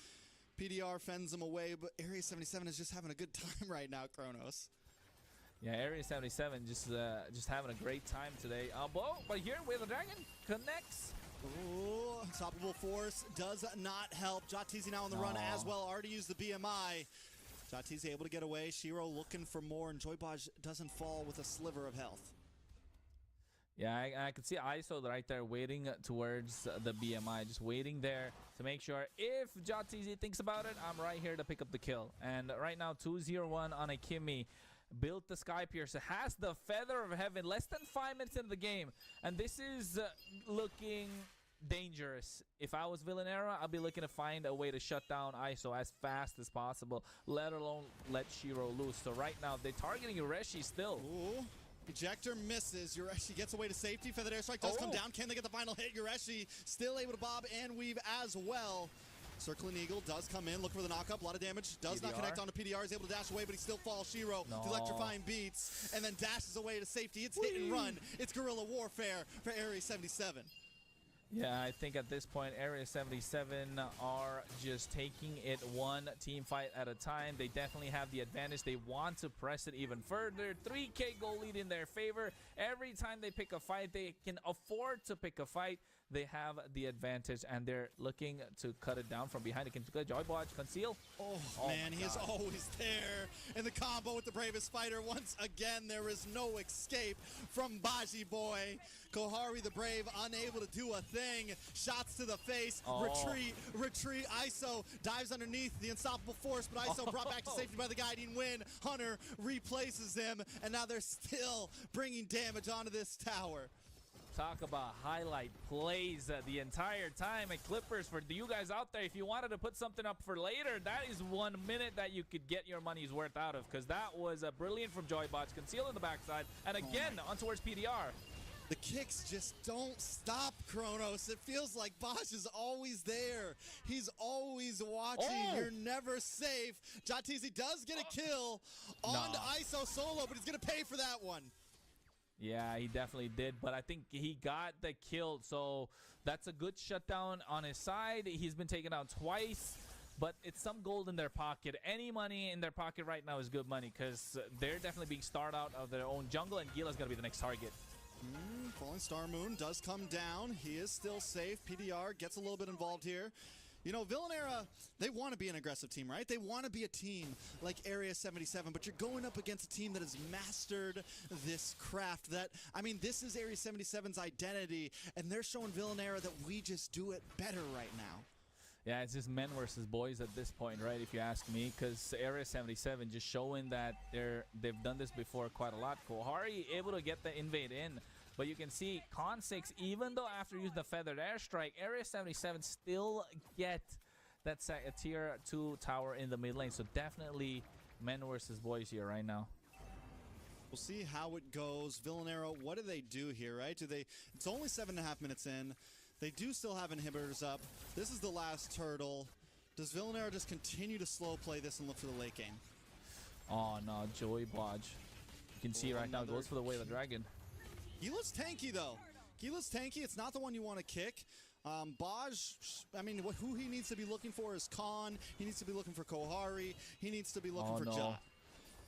PDR fends him away, but Area 77 is just having a good time right now, Kronos. Yeah, Area 77 just having a great time today. But here where the dragon connects. Ooh, unstoppable force does not help. JotTZ now on the run as well. Already used the BMI. JotTZ able to get away. Shiro looking for more, and Joybot doesn't fall with a sliver of health. Yeah, I can see ISO right there waiting towards the BMI, just waiting there to make sure if JotTZ thinks about it, I'm right here to pick up the kill. And right now, 2-0-1 on a Kimmy. Built the Sky Piercer, has the Feather of Heaven, less than 5 minutes into the game. And this is looking dangerous. If I was Villain Era, I'd be looking to find a way to shut down ISO as fast as possible, let alone let Shiro loose. So right now, they're targeting Yureshi still. Ooh. Ejector misses. Yureshi gets away to safety. Feathered Airstrike does come down. Can they get the final hit? Yureshi still able to bob and weave as well. Circling Eagle does come in, look for the knockup, a lot of damage, does not connect onto PDR, is able to dash away, but he still falls. Shiro, electrifying beats, and then dashes away to safety. It's hit and run. It's guerrilla warfare for Area 77. Yeah, I think at this point, Area 77 are just taking it one team fight at a time. They definitely have the advantage. They want to press it even further. 3K goal lead in their favor. Every time they pick a fight, they can afford to pick a fight. They have the advantage, and they're looking to cut it down from behind. They can Joybot conceal. Oh man, he is always there in the combo with the bravest fighter. Once again, there is no escape from Baji Boy. Kohari the Brave unable to do a thing. Shots to the face. Retreat. ISO dives underneath the unstoppable force, but ISO brought back to safety by the guiding wind. Hunter replaces him, and now they're still bringing damage onto this tower. Talk about highlight plays the entire time at Clippers. For you guys out there, if you wanted to put something up for later, that is 1 minute that you could get your money's worth out of, because that was brilliant from Joybot. Conceal in the backside, and again on towards PDR. The kicks just don't stop, Kronos. It feels like Bosch is always there. He's always watching. Oh. You're never safe. Jatizi does get a kill on to ISO solo, but he's going to pay for that one. Yeah, he definitely did, but I think he got the kill, so that's a good shutdown on his side. He's been taken out twice, but it's some gold in their pocket. Any money in their pocket right now is good money because they're definitely being starred out of their own jungle, and Gila's going to be the next target. Falling Star Moon does come down. He is still safe. PDR gets a little bit involved here. You know, Villanera, they want to be an aggressive team, right? They want to be a team like Area 77, but you're going up against a team that has mastered this craft. That, I mean, this is Area 77's identity, and they're showing Villanera that we just do it better right now. Yeah, it's just men versus boys at this point, right, if you ask me, because Area 77 just showing that they've done this before quite a lot. Kohari able to get the invade in, but you can see Con 6, even though after using the Feathered Airstrike, Area 77 still get that tier 2 tower in the mid lane, so definitely men versus boys here right now. We'll see how it goes. Villanera, what do they do here, right? It's only 7.5 minutes in. They do still have inhibitors up. This is the last turtle. Does Villanera just continue to slow play this and look for the late game? Oh no, Joey Bodge. You can see right now goes for the way of the dragon. Gila's tanky though. Gila's tanky. It's not the one you want to kick. Bodge, I mean, who he needs to be looking for is Khan. He needs to be looking for Kohari. He needs to be looking for Jot.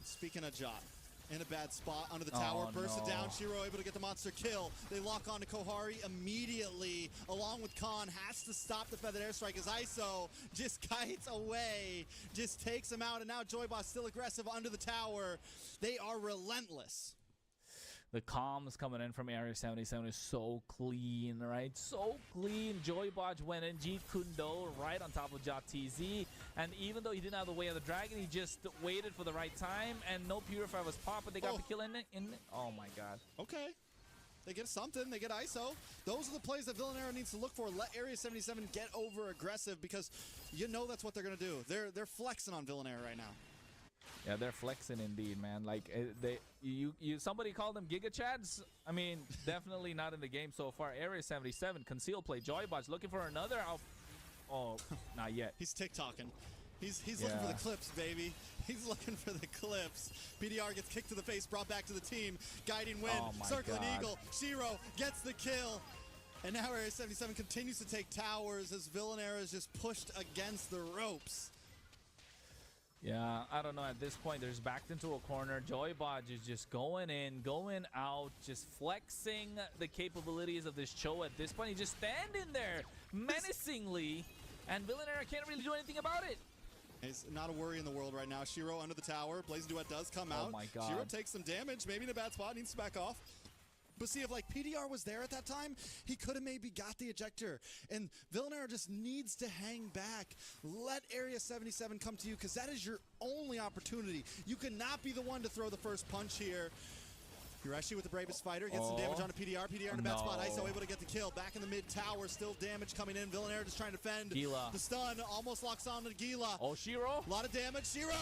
Speaking of Jot. In a bad spot under the tower, bursts it down. Shiro able to get the monster kill. They lock on to Kohari immediately, along with Khan. Has to stop the Feathered Airstrike as ISO just kites away, just takes him out, and now Joybot still aggressive under the tower. They are relentless. The comms coming in from Area 77 is so clean, right? So clean. Joybot went in, Jeet Kundo right on top of Jatizi. And even though he didn't have the way of the dragon, he just waited for the right time. And no Purify was popped, but they got the kill in it. Oh my god. Okay. They get something. They get ISO. Those are the plays that Villanera needs to look for. Let Area 77 get over aggressive because you know that's what they're going to do. They're flexing on Villanera right now. Yeah, they're flexing indeed, man. Like somebody called them Giga Chads. I mean, definitely not in the game so far. Area 77 conceal play. Joybot's looking for another. Oh, not yet. He's TikToking. He's looking for the clips, baby. He's looking for the clips. PDR gets kicked to the face, brought back to the team. Guiding Wind, circling Eagle. Shiro gets the kill. And now Area 77 continues to take towers as Villanera is just pushed against the ropes. Yeah, I don't know. At this point, they're just backed into a corner. Joybot is just going in, going out, just flexing the capabilities of this Cho. At this point, he's just standing there menacingly, and Villanera can't really do anything about it. It's not a worry in the world right now. Shiro under the tower. Blazing Duet does come out. Oh my god. Shiro takes some damage, maybe in a bad spot, needs to back off. But see, if like PDR was there at that time, he could have maybe got the ejector. And Villanera just needs to hang back. Let Area 77 come to you because that is your only opportunity. You cannot be the one to throw the first punch here. Urashi with the bravest fighter gets some damage onto PDR. PDR in a bad spot. ISO able to get the kill. Back in the mid tower, still damage coming in. Villanera just trying to defend. Gila. The stun almost locks on to Gila. Oh, Shiro. A lot of damage. Shiro!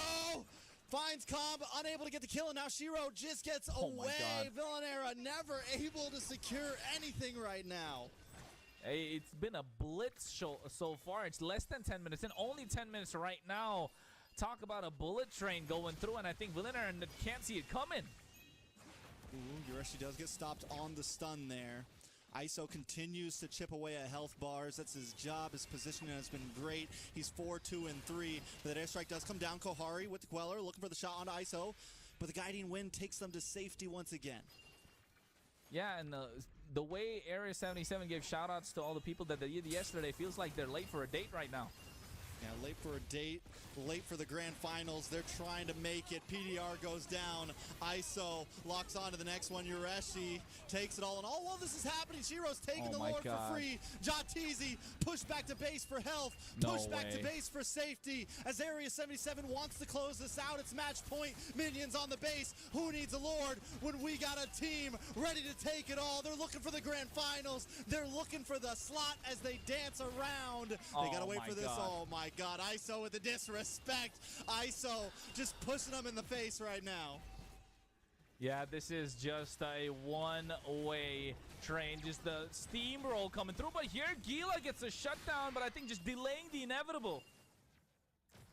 Finds Comb, unable to get the kill, and now Shiro just gets away. Villanera never able to secure anything right now. Hey, it's been a blitz show so far. It's less than 10 minutes, and only 10 minutes right now. Talk about a bullet train going through, and I think Villanera can't see it coming. Ooh, Urashi does get stopped on the stun there. ISO continues to chip away at health bars. That's his job. His positioning has been great. He's 4, 2, and 3. But that airstrike does come down. Kohari with the Queller looking for the shot onto ISO. But the Guiding Wind takes them to safety once again. Yeah, and the way Area 77 gave shoutouts to all the people that they did yesterday feels like they're late for a date right now. Yeah, late for a date, late for the grand finals. They're trying to make it. PDR goes down. ISO locks on to the next one. Urashi takes it all. And all while this is happening, Shiro's taking the Lord for free. Jatizi pushed back to base for health. Pushed back to base for safety. As Area 77 wants to close this out, it's match point. Minions on the base. Who needs a Lord when we got a team ready to take it all? They're looking for the grand finals. They're looking for the slot as they dance around. They got to wait for this. Oh my God, ISO with the disrespect. ISO just pushing them in the face right now. Yeah, this is just a one-way train. Just the steamroll coming through. But here, Gila gets a shutdown, but I think just delaying the inevitable.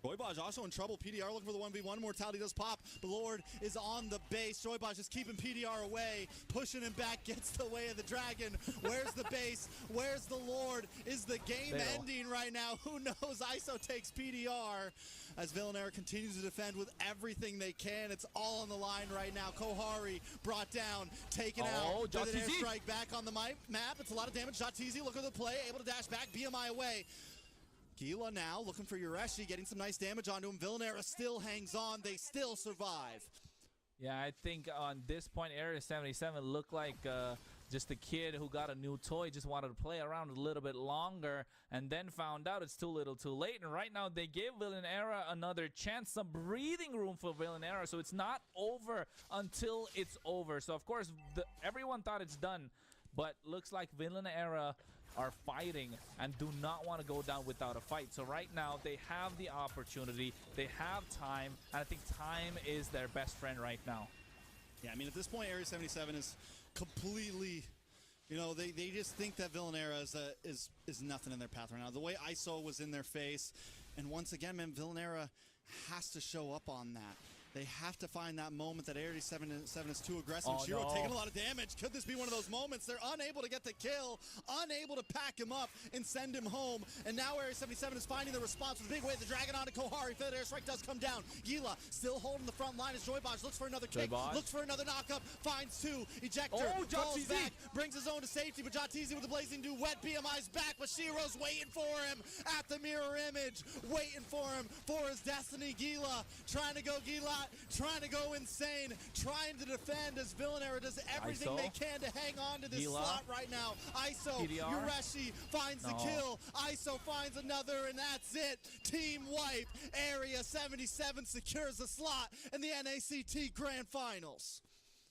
Joybaj also in trouble. PDR looking for the 1v1. Mortality does pop. Bloood is on the base. Joybaj is keeping PDR away. Pushing him back. Gets the way of the dragon. Where's the base? Where's the Lord? Is the game ending right now? Who knows? ISO takes PDR as Villanera continues to defend with everything they can. It's all on the line right now. Kohari brought down. Taken out. With an airstrike back on the map. It's a lot of damage. Jatizi looking at the play. Able to dash back. BMI away. Gila now looking for Ureshi, getting some nice damage onto him. Villanera still hangs on. They still survive. Yeah, I think on this point, Area 77 looked like just a kid who got a new toy, just wanted to play around a little bit longer, and then found out it's too little too late. And right now, they gave Villanera another chance, some breathing room for Villanera, so it's not over until it's over. So, of course, everyone thought it's done, but looks like Villanera are fighting and do not want to go down without a fight. So right now they have the opportunity, they have time, and I think time is their best friend right now. Yeah, I mean, at this point, Area 77 is completely, you know, they just think that Villanera is nothing in their path right now. The way ISO was in their face, and once again, man, Villanera has to show up on that. They have to find that moment that Area 77 is too aggressive. Oh, Shiro no. taking a lot of damage. Could this be one of those moments? They're unable to get the kill, unable to pack him up and send him home. And now Area 77 is finding the response with a big wave. The dragon onto Kohari. Fifth airstrike does come down. Gila still holding the front line as Joybaj looks for another kick, looks for another knockup, finds two. Ejector falls back, brings his own to safety, but Jatizi with the blazing dew wet. BMI's back, but Shiro's waiting for him at the mirror image, waiting for him for his destiny. Gila trying to go trying to go insane, trying to defend as Villanera does everything ISO. they can to hang on to this slot right now. ISO, Ureshi finds the kill. ISO finds another, and that's it. Team wipe. Area 77 secures the slot in the NACT Grand Finals.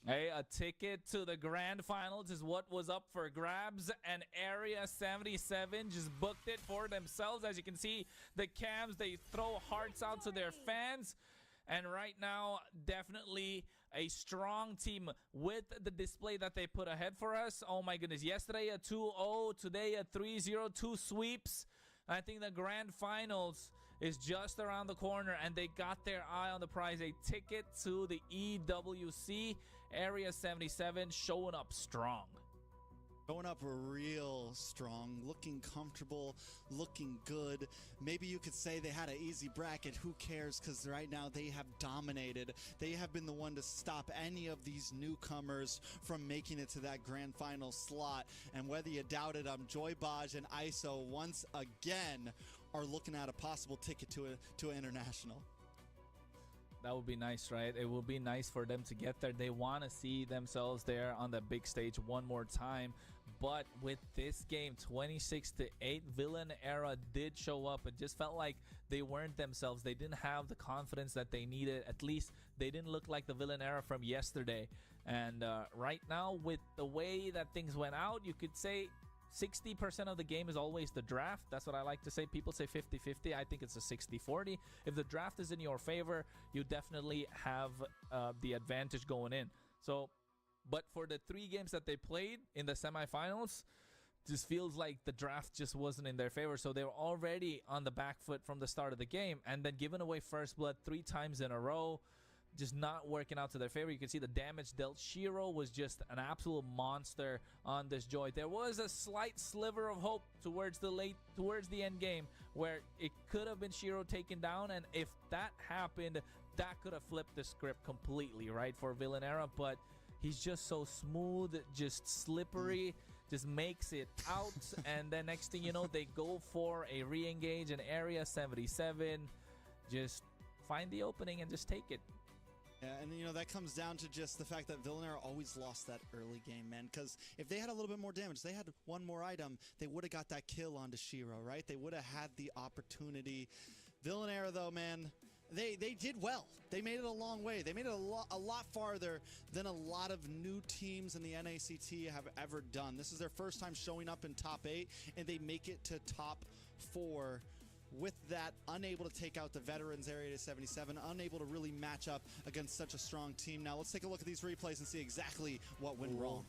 Hey, a ticket to the Grand Finals is what was up for grabs, and Area 77 just booked it for themselves. As you can see, the cams, they throw hearts out to their fans. And right now, definitely a strong team with the display that they put ahead for us. Oh my goodness, yesterday a 2-0, today a 3-0, 2 sweeps. I think the Grand Finals is just around the corner, and they got their eye on the prize. A ticket to the EWC. Area 77 showing up strong. Going up real strong, looking comfortable, looking good. Maybe you could say they had an easy bracket. Who cares? Because right now they have dominated. They have been the one to stop any of these newcomers from making it to that grand final slot. And whether you doubt it, Joybaj and ISO once again are looking at a possible ticket to an international. That would be nice, right? It will be nice for them to get there. They want to see themselves there on the big stage one more time. But with this game, 26-8, Villanera did show up. It just felt like they weren't themselves. They didn't have the confidence that they needed. At least they didn't look like the Villanera from yesterday. And right now, with the way that things went out, you could say 60% of the game is always the draft. That's what I like to say. People say 50-50. I think it's a 60-40. If the draft is in your favor, you definitely have the advantage going in. So, but for the 3 games that they played in the semifinals, just feels like the draft just wasn't in their favor. So they were already on the back foot from the start of the game, and then giving away first blood 3 times in a row, just not working out to their favor. You can see the damage dealt. Shiro was just an absolute monster on this Joy. There was a slight sliver of hope towards the end game where it could have been Shiro taken down, and if that happened, that could have flipped the script completely, right, for Villanera. But he's just so smooth, just slippery, just makes it out, and then next thing you know, they go for a re-engage in Area 77. Just find the opening and just take it. Yeah, and you know, that comes down to just the fact that Villanera always lost that early game, man. Because if they had a little bit more damage, they had one more item, they would have got that kill onto Shiro, right? They would have had the opportunity. Villanera, though, man, they did well. They made it a long way. They made it a lot farther than a lot of new teams in the NACT have ever done. This is their first time showing up in top 8, and they make it to top 4 with that, unable to take out the veterans Area 77, unable to really match up against such a strong team. Now let's take a look at these replays and see exactly what went wrong.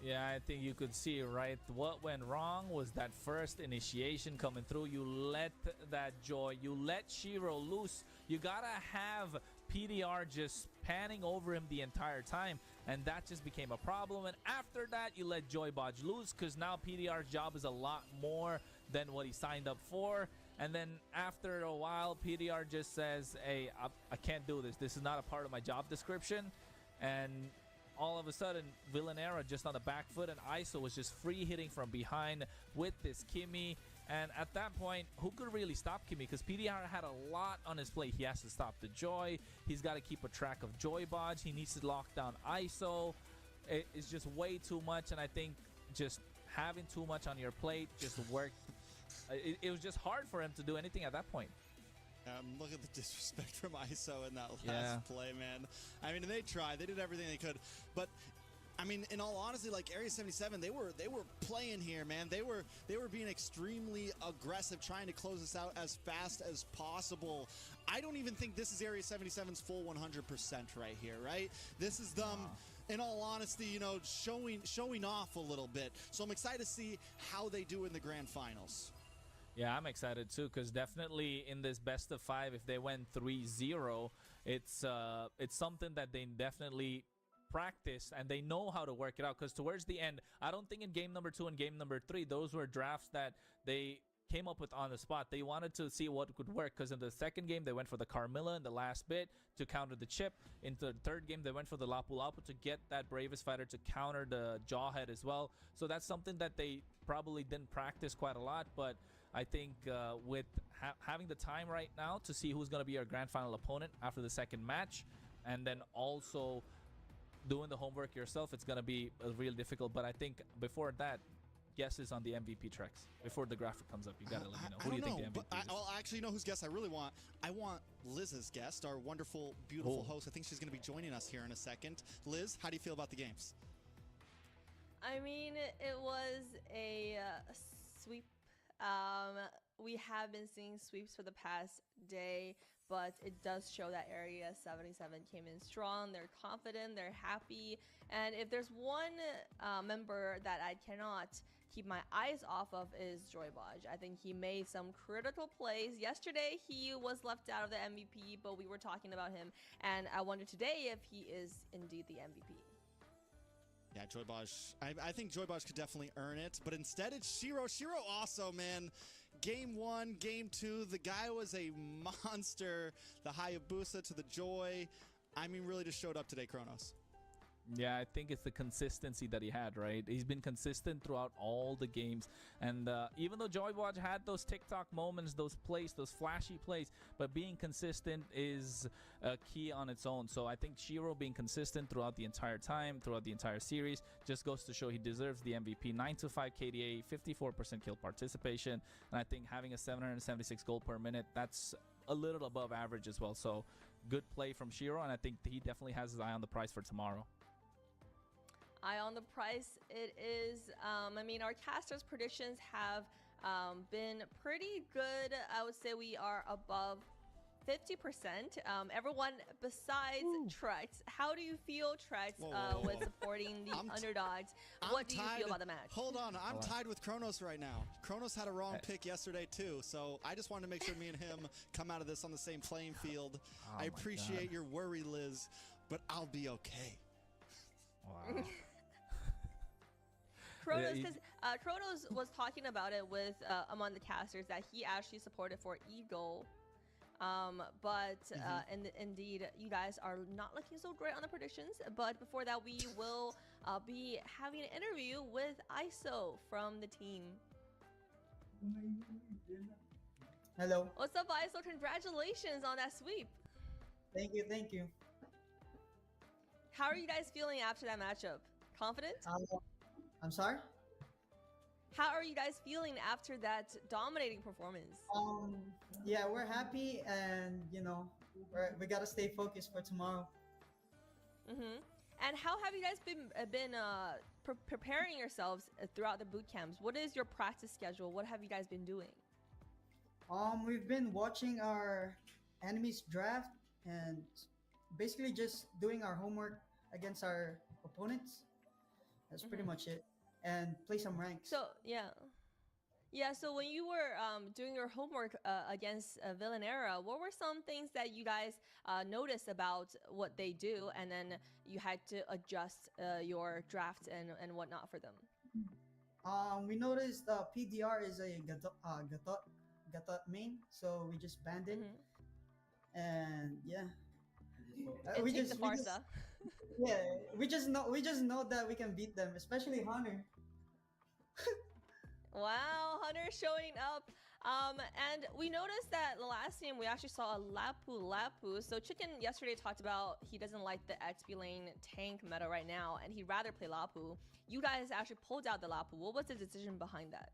Yeah, I think you could see, right? What went wrong was that first initiation coming through. You let that Joy, you let Shiro loose. You gotta have PDR just panning over him the entire time, and that just became a problem. And after that, you let Joy Bodge lose, because now PDR's job is a lot more than what he signed up for. And then after a while, PDR just says, hey, I can't do this. This is not a part of my job description. And all of a sudden, Villanera just on the back foot, and ISO was just free hitting from behind with this Kimmy. And at that point, who could really stop Kimmy? Because PDR had a lot on his plate. He has to stop the Joy. He's got to keep a track of Joy Bodge. He needs to lock down ISO. It's just way too much. And I think just having too much on your plate just worked. It was just hard for him to do anything at that point. Look at the disrespect from ISO in that last play, man. I mean, they tried. They did everything they could. But, I mean, in all honesty, like Area 77, they were playing here, man. They were being extremely aggressive, trying to close this out as fast as possible. I don't even think this is Area 77's full 100% right here, right? This is them, in all honesty, you know, showing off a little bit. So I'm excited to see how they do in the grand finals. Yeah, I'm excited too, because definitely in this best of 5, if they went 3-0, it's something that they definitely practice and they know how to work it out. Because towards the end, I don't think in game number 2 and game number 3, those were drafts that they came up with on the spot. They wanted to see what could work, because in the second game they went for the Carmilla in the last bit to counter the chip. In the third game they went for the Lapu Lapu to get that bravest fighter to counter the Jawhead as well. So that's something that they probably didn't practice quite a lot, but I think with having the time right now to see who's going to be our grand final opponent after the second match, and then also doing the homework yourself, it's going to be real difficult. But I think before that, guesses on the MVP tracks. Before the graphic comes up, you got to let me know. Who do you think the MVP is? I'll actually know whose guess I really want. I want Liz's guest, our wonderful, beautiful host. I think she's going to be joining us here in a second. Liz, how do you feel about the games? I mean, it was a sweep. We have been seeing sweeps for the past day, but it does show that Area 77 came in strong. They're confident, they're happy, and if there's one member that I cannot keep my eyes off of is Joy Bodge. I think he made some critical plays. Yesterday, he was left out of the MVP, but we were talking about him, and I wonder today if he is indeed the MVP. Yeah, Joy Bodge. I think Joy Bodge could definitely earn it, but instead it's Shiro. Shiro also, man. Game 1, game 2, the guy was a monster. The Hayabusa to the Joy. I mean, really just showed up today, Kronos. Yeah, I think it's the consistency that he had, right? He's been consistent throughout all the games. And even though Joy Bodge had those TikTok moments, those plays, those flashy plays, but being consistent is key on its own. So I think Shiro being consistent throughout the entire time, throughout the entire series, just goes to show he deserves the MVP. 9-5 KDA, 54% kill participation. And I think having a 776 gold per minute, that's a little above average as well. So good play from Shiro, and I think he definitely has his eye on the prize for tomorrow. Eye on the price, it is. I mean, our casters' predictions have been pretty good. I would say we are above 50%. Everyone besides Trex. How do you feel, Trex, with supporting the underdogs? What do you feel about the match? Hold on, I'm tied with Kronos right now. Kronos had a wrong pick yesterday too, so I just wanted to make sure me and him come out of this on the same playing field. I appreciate your worry, Liz, but I'll be okay. Wow. Kronos, because Kronos was talking about it with among the casters that he actually supported for Eagle. But indeed, you guys are not looking so great on the predictions. But before that, we will be having an interview with ISO from the team. Hello. What's up, ISO? Congratulations on that sweep. Thank you, thank you. How are you guys feeling after that matchup? Confident? I'm sorry? How are you guys feeling after that dominating performance? Yeah, we're happy, and you know, we gotta stay focused for tomorrow. And how have you guys been preparing yourselves throughout the boot camps? What is your practice schedule? What have you guys been doing? We've been watching our enemies draft and basically just doing our homework against our opponents. That's pretty Mhm. much it. And play some ranks. So yeah. Yeah, so when you were doing your homework against Villanera, what were some things that you guys noticed about what they do, and then you had to adjust your draft and whatnot for them? We noticed PDR is a Gatot main, so we just banned it. Hmm. And yeah, It we takes the just we just Farsa. yeah we just know that we can beat them, especially Hunter. Wow, Hunter showing up. And we noticed that the last game we actually saw a Lapu Lapu. So Chicken yesterday talked about he doesn't like the XP lane tank meta right now, and he'd rather play Lapu. You guys actually pulled out the Lapu. What was the decision behind that?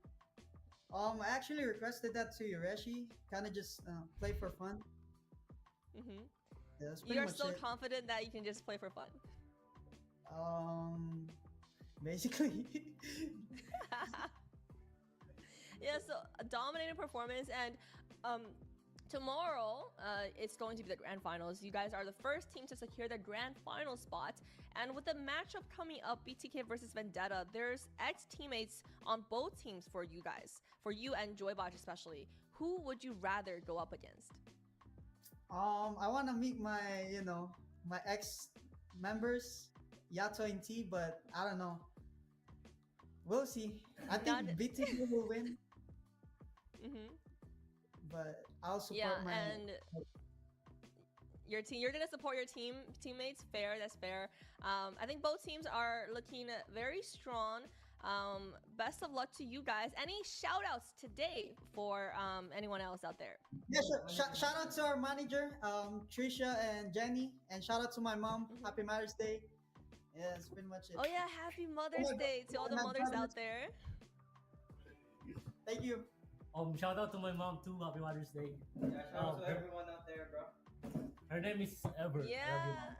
I actually requested that to Yoreshi, kind of just play for fun. Hmm. Yeah, that's pretty You're much still it. confident that you can just play for fun. Um, basically. Yeah, so a dominating performance, and tomorrow it's going to be the grand finals. You guys are the first team to secure the grand final spot, and with the matchup coming up, BTK versus Vendetta, there's ex teammates on both teams for you guys, for you and Joybot especially. Who would you rather go up against? I want to meet my my ex members, Yato and T, but I don't know. We'll see. I think Not- BTK will win, Hmm. but I'll support Yeah, my. and your team, you're gonna support your teammates. Fair, that's fair. I think both teams are looking very strong. Best of luck to you guys. Any shout outs today for anyone else out there? Yeah, sure. Shout out to our manager, Trisha and Jenny, and shout out to my mom. Mhm. Happy Mother's Day. Yeah, that's pretty much it. Oh yeah, happy Mother's my Day to all the my mothers brothers. out there. Thank you. Shout out to my mom too. Happy Mother's Day. Yeah, shout out to everyone out there, bro. Her name is Ever. Yeah. Love you, Mom.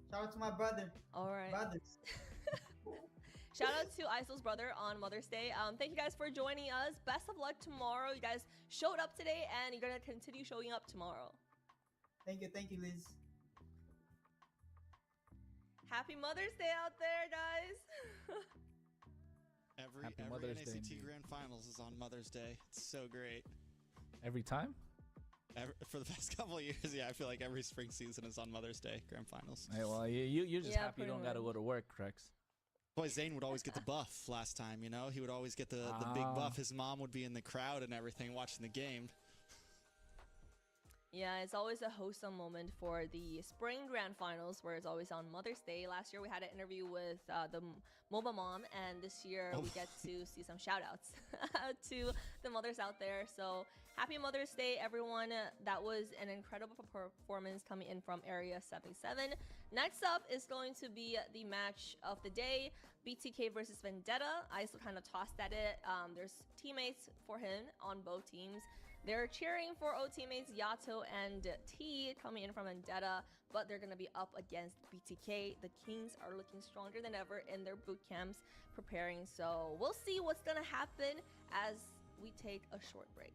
Shout out to my brother. All right. Brothers. Shout out to Isol's brother on Mother's Day. Thank you guys for joining us. Best of luck tomorrow. You guys showed up today, and you're gonna continue showing up tomorrow. Thank you, Liz. Happy Mother's Day out there, guys. Happy Every Mother's Day, NACT indeed. Grand Finals is on Mother's Day. It's so great. Every time? For the past couple of years, yeah, I feel like every spring season is on Mother's Day Grand Finals. Hey, well, you're just Yeah, happy you pretty don't got to much. go to work, Rex. Boy, Zane would always get the buff last time, you know? He would always get the big Ah. buff. His mom would be in the crowd and everything watching the game. Yeah, it's always a wholesome moment for the spring grand finals, where it's always on Mother's Day. Last year we had an interview with the MOBA mom, and this year we get to see some shout outs to the mothers out there. So happy Mother's Day, everyone. That was an incredible performance coming in from Area 77. Next up is going to be the match of the day, BTK versus Vendetta. I still kind of tossed at it. There's teammates for him on both teams. They're cheering for O teammates Yato and T coming in from Vendetta, but they're going to be up against BTK. The Kings are looking stronger than ever in their boot camps preparing. So we'll see what's going to happen as we take a short break.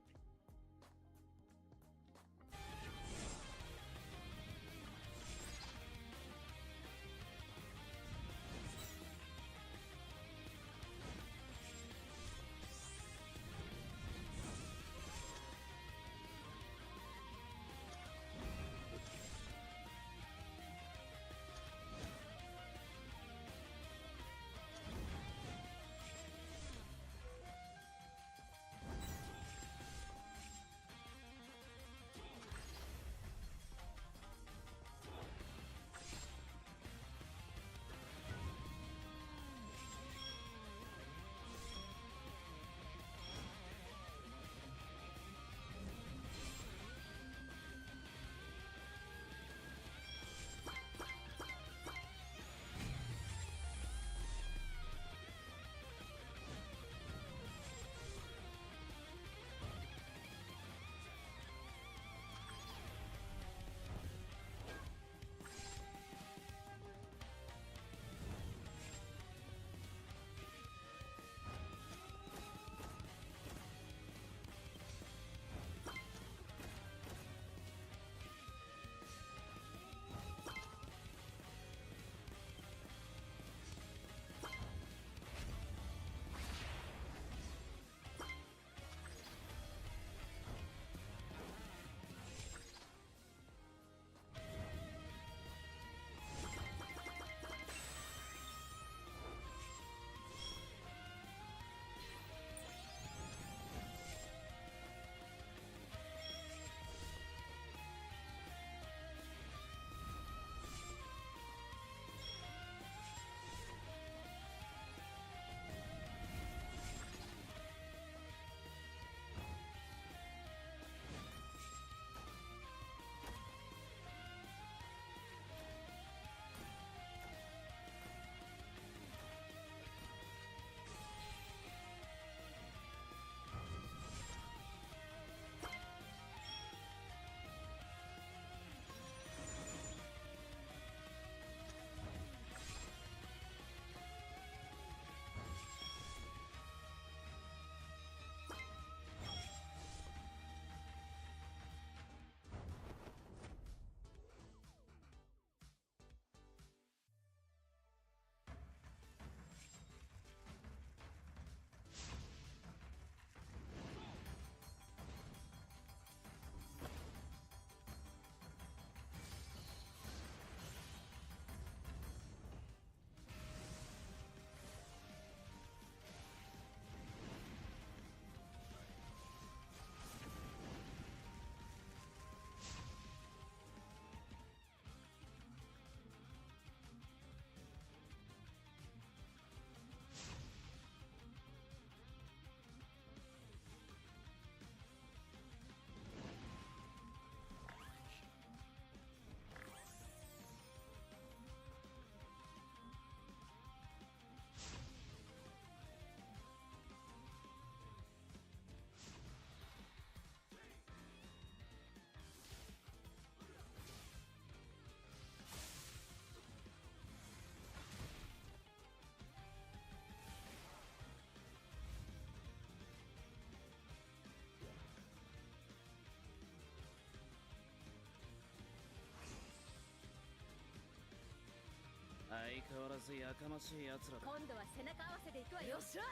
変わらずやかましい奴らだ。今度は背中合わせでいくわよ。よっしゃ、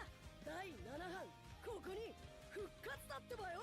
第7班ここに復活だってばよ。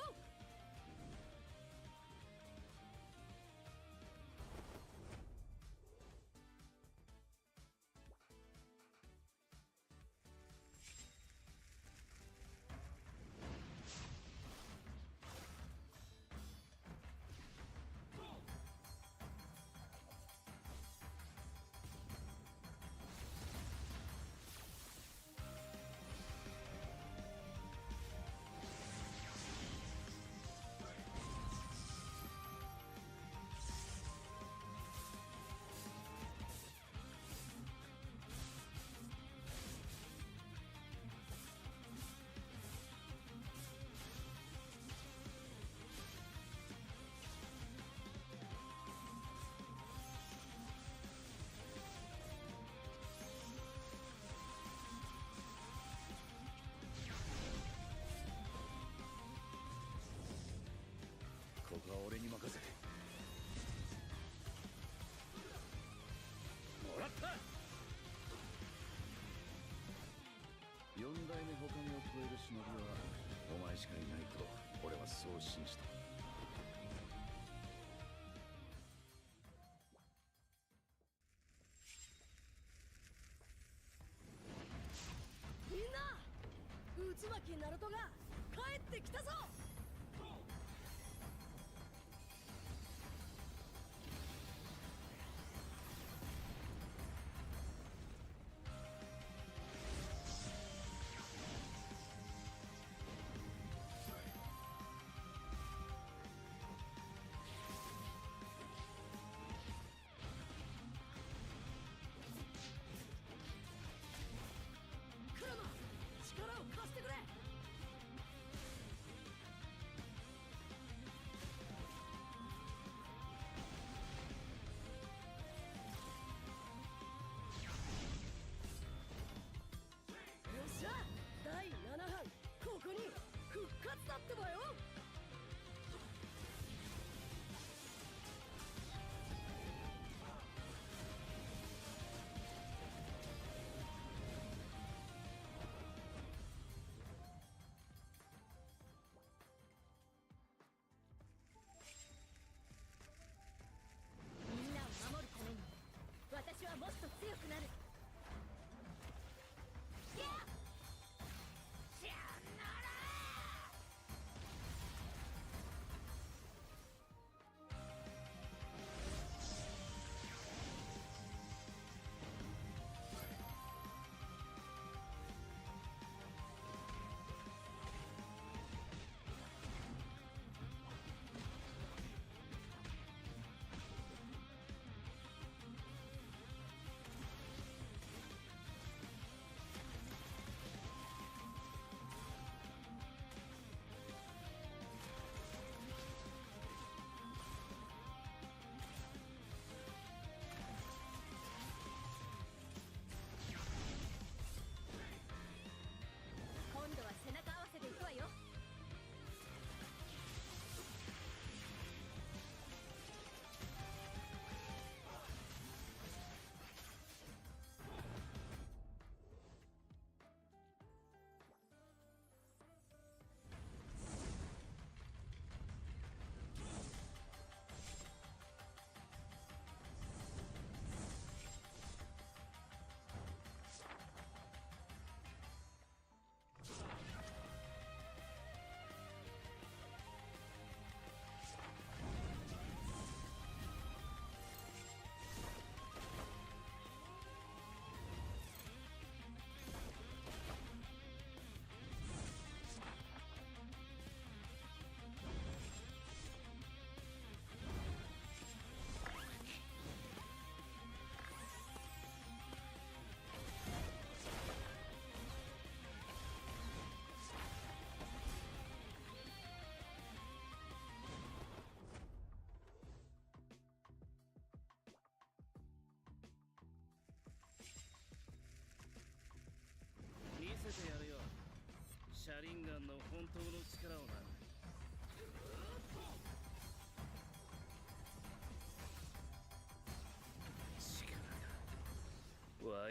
ここは俺に任せてもらった。4代目他を超える忍びはお前しかいないと俺はそう信じた。みんな、渦巻きナルトが帰ってきたぞ。力を貸してくれ。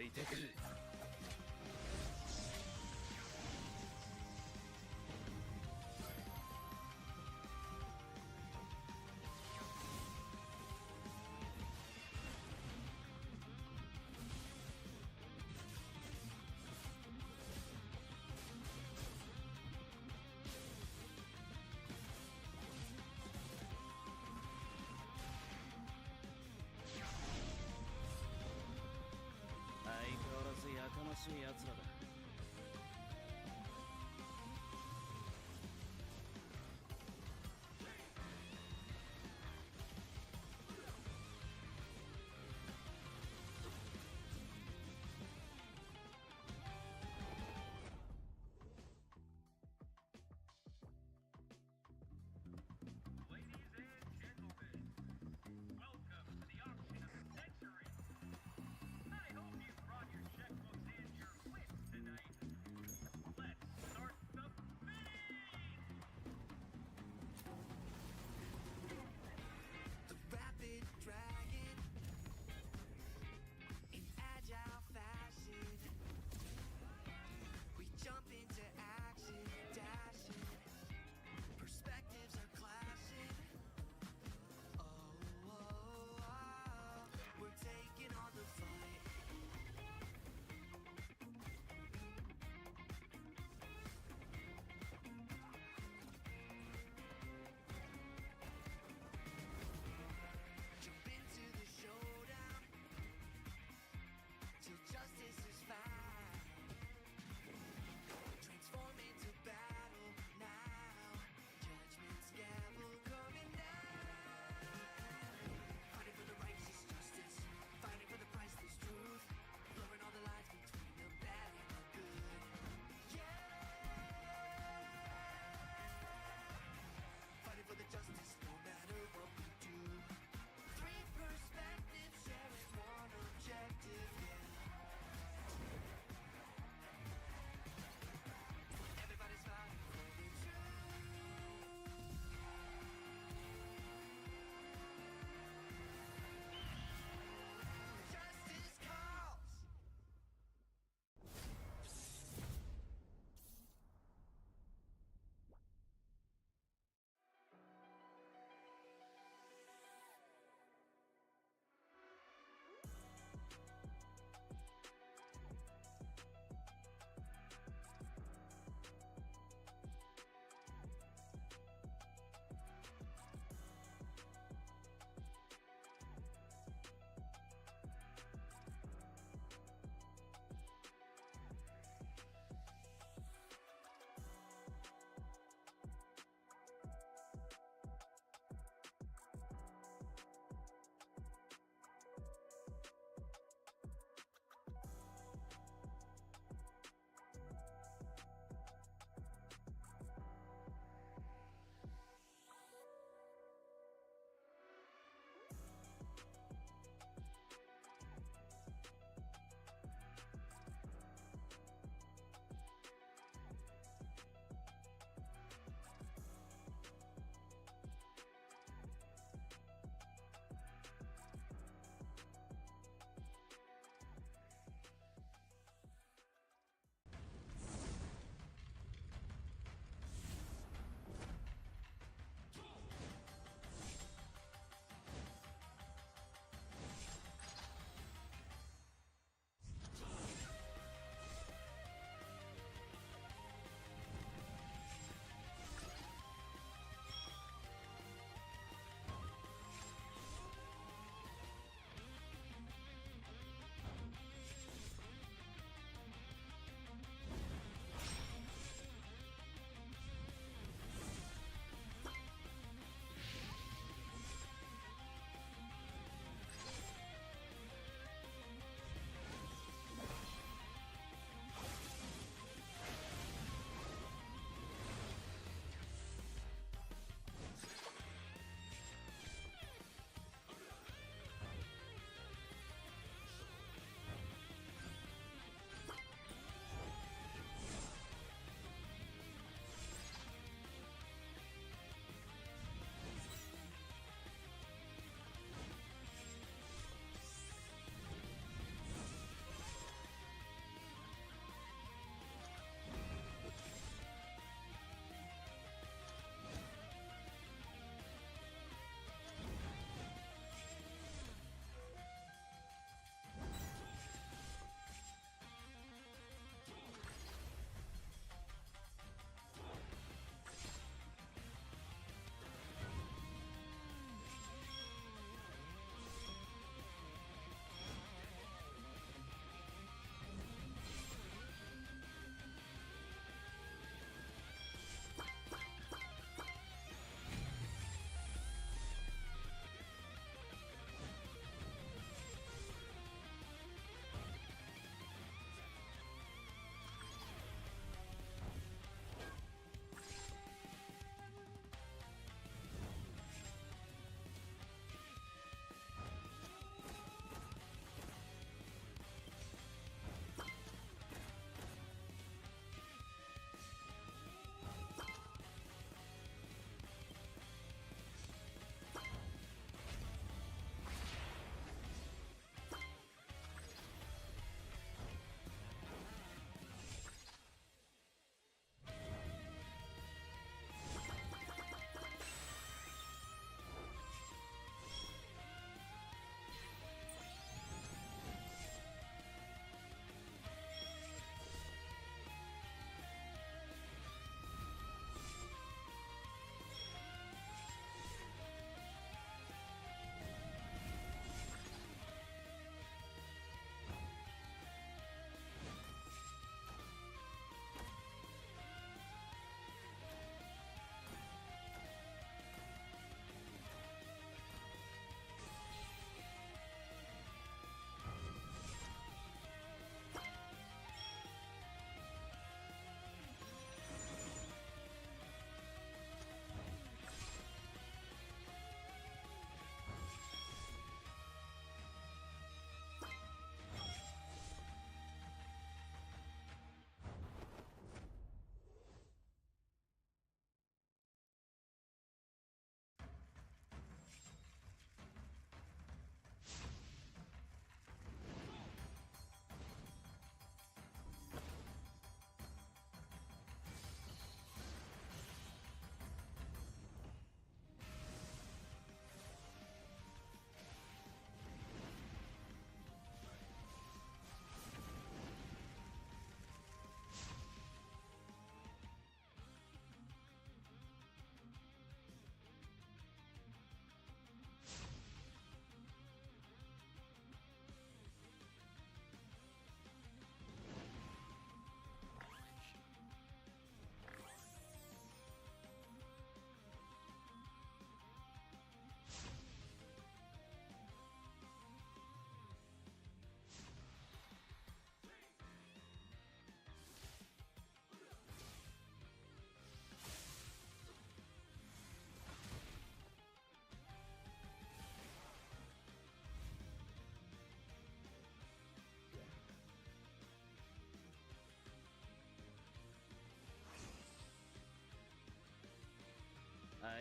いてくる。相変わらずやかましい奴らだ。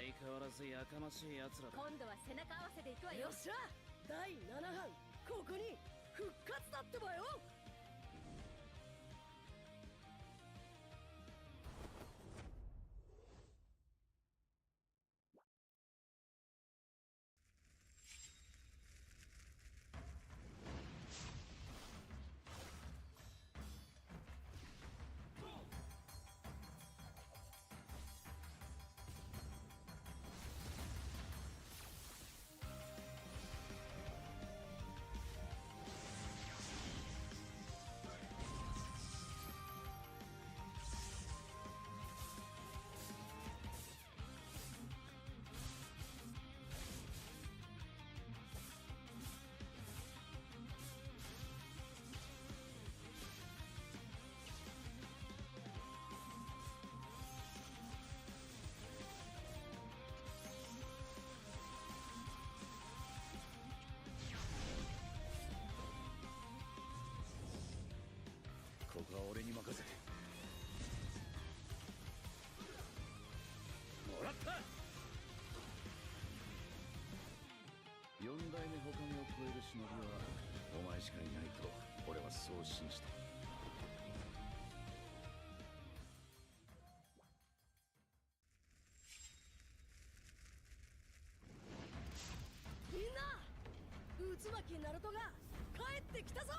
相変わらずやかましい奴らだ。今度は背中合わせでいくわよ。よっしゃ、第7班ここに復活だってばよ。ここは俺に任せて。もらった。4代目他を超える忍びはお前しかいないと俺はそう信じて。みんな、渦巻きナルトが帰ってきたぞ。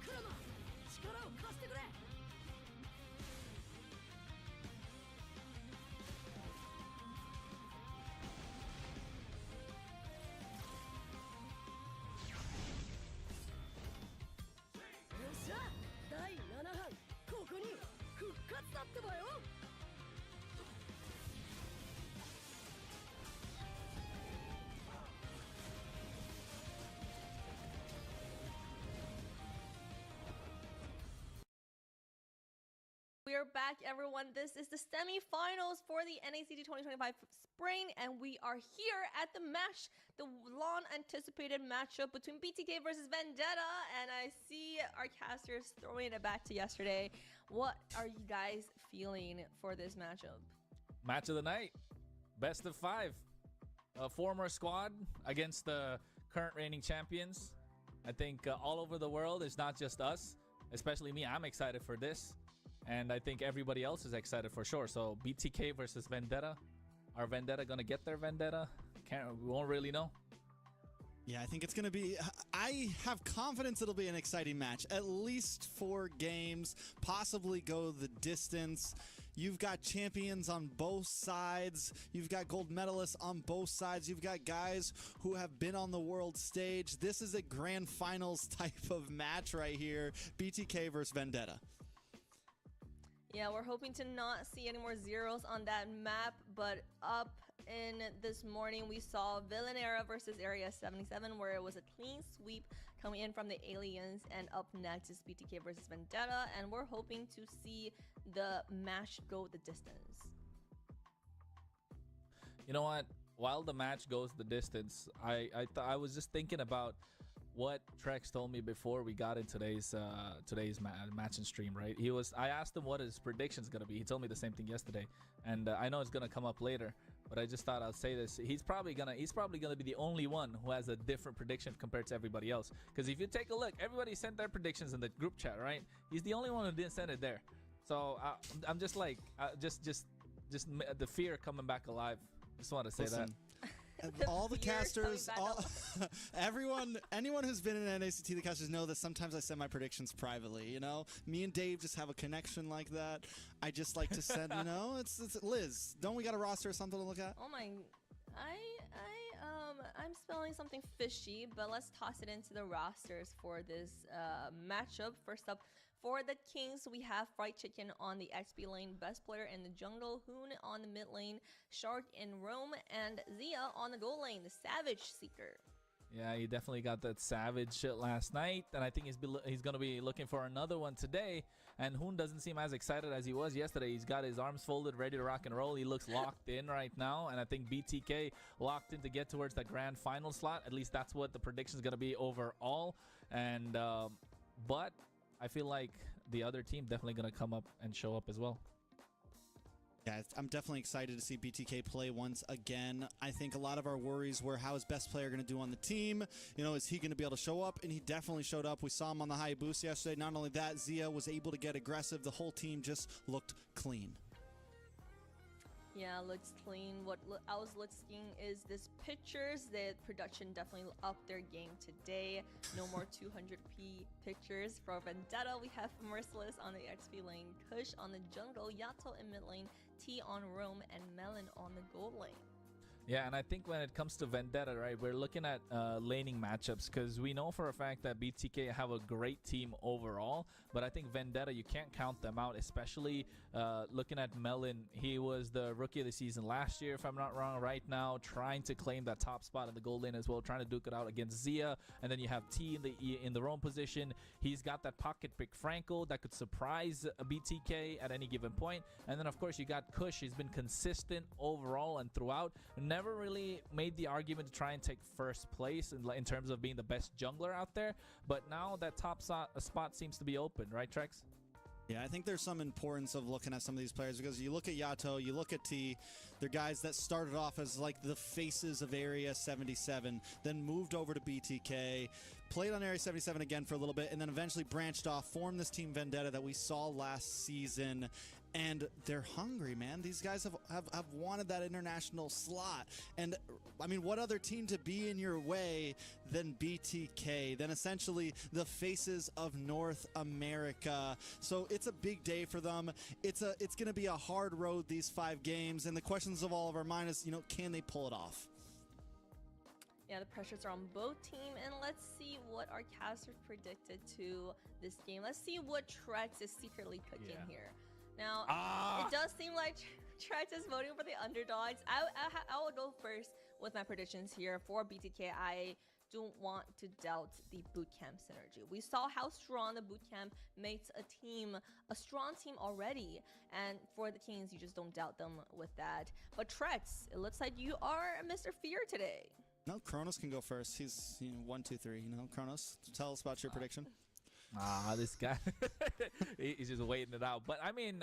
クラマ、力を貸してくれ。よっしゃ、第7班ここに復活だってばよ。We are back, everyone. This is the semifinals for the NACT 2025 Spring, and we are here at the match, the long-anticipated matchup between BTK versus Vendetta. And I see our casters throwing it back to yesterday. What are you guys feeling for this matchup? Match of the night, best of 5. A former squad against the current reigning champions. I think all over the world, it's not just us, especially me. I'm excited for this. And I think everybody else is excited for sure. So BTK versus Vendetta. Are Vendetta gonna get their Vendetta? We won't really know. Yeah, I think it's going to be... I have confidence it'll be an exciting match. At least 4 games, possibly go the distance. You've got champions on both sides. You've got gold medalists on both sides. You've got guys who have been on the world stage. This is a grand finals type of match right here. BTK versus Vendetta. Yeah, we're hoping to not see any more zeros on that map, but up in this morning we saw Villanera versus Area 77, where it was a clean sweep coming in from the aliens, and up next is BTK versus Vendetta, and we're hoping to see the match go the distance. You know what? While the match goes the distance, I was just thinking about what Trex told me before we got in today's match and stream, right? I asked him what his prediction's gonna be. He told me the same thing yesterday, and I know it's gonna come up later, but I just thought I'll say this. He's probably gonna be the only one who has a different prediction compared to everybody else. Because if you take a look, everybody sent their predictions in the group chat, right? He's the only one who didn't send it there. So I'm just like, just the fear coming back alive. Just want to say that. All the casters, anyone who's been in NACT, the casters know that sometimes I send my predictions privately. You know, me and Dave just have a connection like that. I just like to send, you know, it's Liz. Don't we got a roster or something to look at? Oh my, I'm spelling something fishy, but let's toss it into the rosters for this matchup. First up, for the Kings, we have Fried Chicken on the XP lane, Best Player in the jungle, Hoon on the mid lane, Shark in Rome, and Zia on the gold lane, the Savage Seeker. Yeah, he definitely got that savage shit last night, and I think he's gonna be looking for another one today. And Hoon doesn't seem as excited as he was yesterday. He's got his arms folded, ready to rock and roll. He looks locked in right now, and I think BTK locked in to get towards that grand final slot. At least that's what the prediction is gonna be overall. And but I feel like the other team definitely gonna come up and show up as well. Yeah, I'm definitely excited to see BTK play once again. I think a lot of our worries were how is best player going to do on the team? You know, is he going to be able to show up? And he definitely showed up. We saw him on the high boost yesterday. Not only that, Zia was able to get aggressive. The whole team just looked clean. Yeah, looks clean. What I was looking is this pictures. The production definitely upped their game today. No more 200p pictures. For Vendetta, we have Merciless on the XP lane, Kush on the jungle, Yato in mid lane, T on Roam, and Melon on the gold lane. Yeah, and I think when it comes to Vendetta, right, we're looking at laning matchups because we know for a fact that BTK have a great team overall, but I think Vendetta, you can't count them out, especially looking at Melon. He was the rookie of the season last year, if I'm not wrong, right now, trying to claim that top spot in the gold lane as well, trying to duke it out against Zia, and then you have T in the roam position. He's got that pocket pick Franco that could surprise BTK at any given point, and then of course you got Kush. He's been consistent overall and throughout. Never really made the argument to try and take first place in terms of being the best jungler out there, but now that top spot seems to be open, right, Trex? Yeah, I think there's some importance of looking at some of these players because you look at Yato, you look at T, they're guys that started off as like the faces of Area 77, then moved over to BTK, played on Area 77 again for a little bit, and then eventually branched off, formed this team Vendetta that we saw last season. And they're hungry, man. These guys have wanted that international slot. And, I mean, what other team to be in your way than BTK, than essentially the faces of North America? So it's a big day for them. It's going to be a hard road, these 5 games. And the questions of all of our mind is, you know, can they pull it off? Yeah, the pressures are on both teams, and let's see what our casters predicted to this game. Let's see what Trex is secretly cooking here. Now, it does seem like Trex is voting for the underdogs. I will go first with my predictions here for BTK. I don't want to doubt the bootcamp synergy. We saw how strong the bootcamp makes a team, a strong team already. And for the Kings, you just don't doubt them with that. But Trex, it looks like you are Mr. Fear today. No, Kronos can go first. He's 1, 2, 3. You know, Kronos, tell us about your prediction. This guy, he's just waiting it out. But I mean,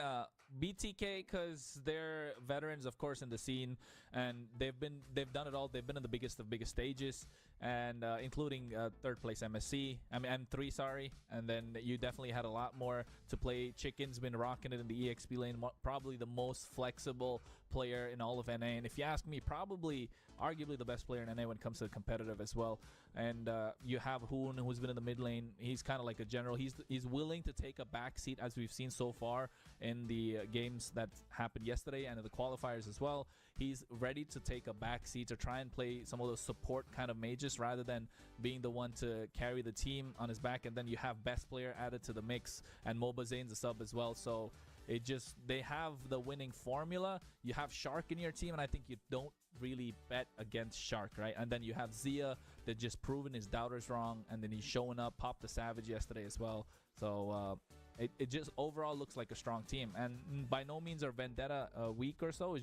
BTK, because they're veterans, of course, in the scene, and they've done it all. They've been in the biggest of biggest stages, and including third place MSC. I mean, M3, sorry. And then you definitely had a lot more to play. Chicken's been rocking it in the EXP lane, probably the most flexible player in all of NA. And if you ask me, probably arguably the best player in NA when it comes to competitive as well. And you have Hoon, who's been in the mid lane. He's kind of like a general. He's willing to take a back seat, as we've seen so far in the games that happened yesterday and in the qualifiers as well. He's ready to take a back seat to try and play some of those support kind of mages rather than being the one to carry the team on his back. And then you have best player added to the mix, and Moba Zane's a sub as well. So they have the winning formula. You have Shark in your team, and I think you don't really bet against Shark, right? And then you have Zia that just proven his doubters wrong, and then he's showing up, popped the Savage yesterday as well. So it just overall looks like a strong team, and by no means are Vendetta a week or so.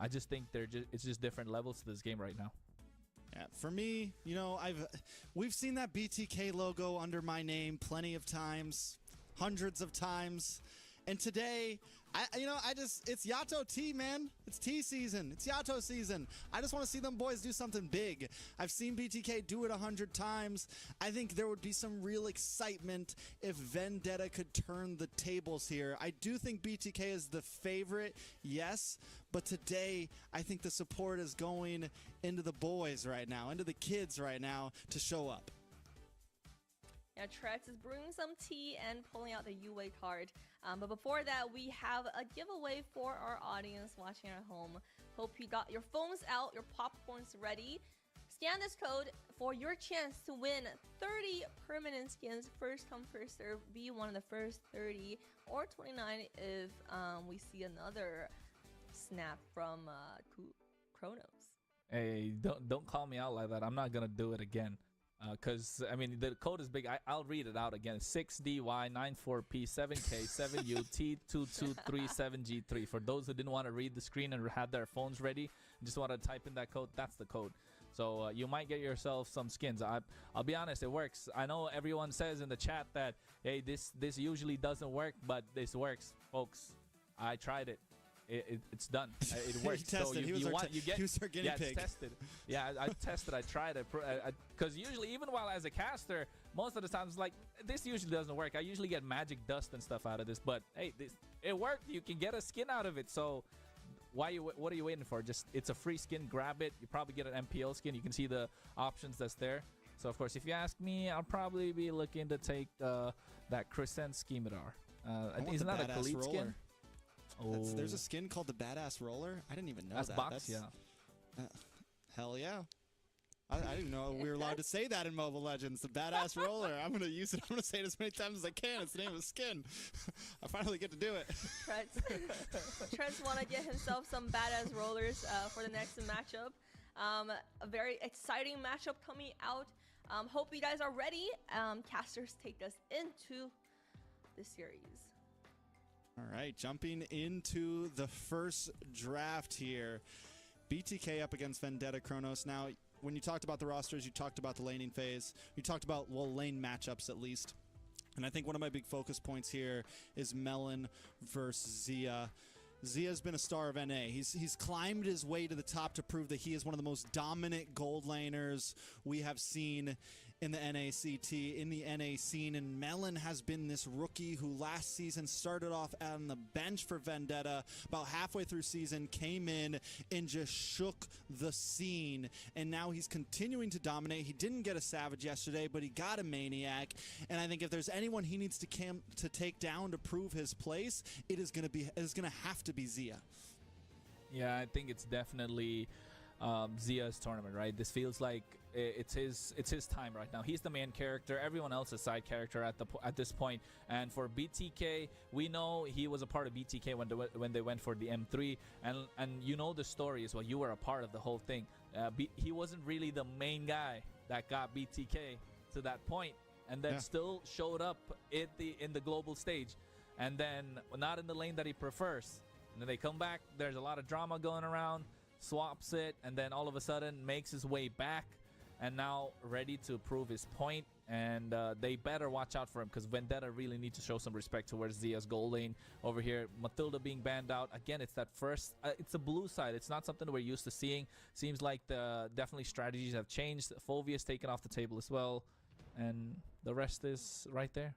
I just think it's just different levels to this game right now. Yeah, for me, you know, we've seen that BTK logo under my name plenty of times, hundreds of times. And today, it's Yato T, man. It's T season. It's Yato season. I just want to see them boys do something big. I've seen BTK do it 100 times. I think there would be some real excitement if Vendetta could turn the tables here. I do think BTK is the favorite, yes. But today, I think the support is going into the boys right now, into the kids right now to show up. Yeah, Trex is brewing some tea and pulling out the UA card. But before that, we have a giveaway for our audience watching at home. Hope you got your phones out, your popcorns ready. Scan this code for your chance to win 30 permanent skins. First come, first serve. Be one of the first 30 or 29 if we see another snap from Kronos. Hey, don't call me out like that. I'm not gonna do it again. Cause I mean the code is big. I'll read it out again. 6DY94P7K7UT2237G3. For those who didn't want to read the screen and had their phones ready, and just want to type in that code, that's the code. So you might get yourself some skins. I'll be honest, it works. I know everyone says in the chat that hey, this usually doesn't work, but this works, folks. I tried it. It's done. It works. So you get. He was our guinea pig. It's tested. Yeah, I tested. I tried it. Because usually, even while as a caster, most of the times, like this usually doesn't work. I usually get magic dust and stuff out of this. But hey, it worked. You can get a skin out of it. So what are you waiting for? Just it's a free skin. Grab it. You probably get an MPO skin. You can see the options that's there. So of course, if you ask me, I'll probably be looking to take that Crescent Schemidar. Isn't that a Khalid skin? Oh. There's a skin called the Badass Roller. I didn't even know that's that. Box, yeah. Hell yeah. I didn't know we were allowed to say that in Mobile Legends. The Badass Roller. I'm going to use it. I'm going to say it as many times as I can. It's the name of the skin. I finally get to do it. Trent's want to get himself some Badass Rollers for the next matchup. A very exciting matchup coming out. Hope you guys are ready. Casters, take us into the series. All right, jumping into the first draft here. BTK up against Vendetta Kronos. Now, when you talked about the rosters, you talked about the laning phase. You talked about, well, lane matchups at least. And I think one of my big focus points here is Melon versus Zia. Zia's been a star of NA. He's climbed his way to the top to prove that he is one of the most dominant gold laners we have seen in the NACT, in the NA scene. And Melon has been this rookie who last season started off on the bench for Vendetta. About halfway through season, came in and just shook the scene. And now he's continuing to dominate. He didn't get a Savage yesterday, but he got a Maniac. And I think if there's anyone he needs to take down to prove his place, it is gonna have to be Zia. Yeah, I think it's definitely Zia's tournament, right? This feels like it's his time right now. He's the main character. Everyone else is side character at this point. And for BTK, we know he was a part of BTK when they went for the M3, and you know the story as well. You were a part of the whole thing. He wasn't really the main guy that got BTK to that point, and then still showed up in the global stage, and then not in the lane that he prefers. And then they come back. There's a lot of drama going around. Swaps it, and then all of a sudden makes his way back, and now ready to prove his point. And they better watch out for him, because Vendetta really need to show some respect towards Zia's gold lane over here. Matilda being banned out again. It's that first. It's a blue side. It's not something we're used to seeing. Seems like definitely strategies have changed. Fovia's taken off the table as well, and the rest is right there.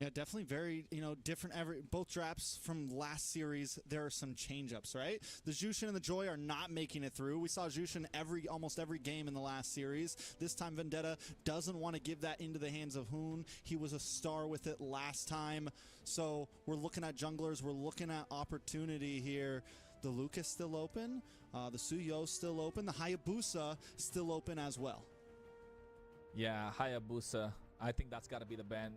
Yeah, definitely very, different. Both drafts from last series, there are some change-ups, right? The Jushin and the Joy are not making it through. We saw Jushin almost every game in the last series. This time, Vendetta doesn't want to give that into the hands of Hoon. He was a star with it last time. So we're looking at junglers. We're looking at opportunity here. The Luke is still open. The Suyo still open. The Hayabusa still open as well. Yeah, Hayabusa. I think that's got to be the ban.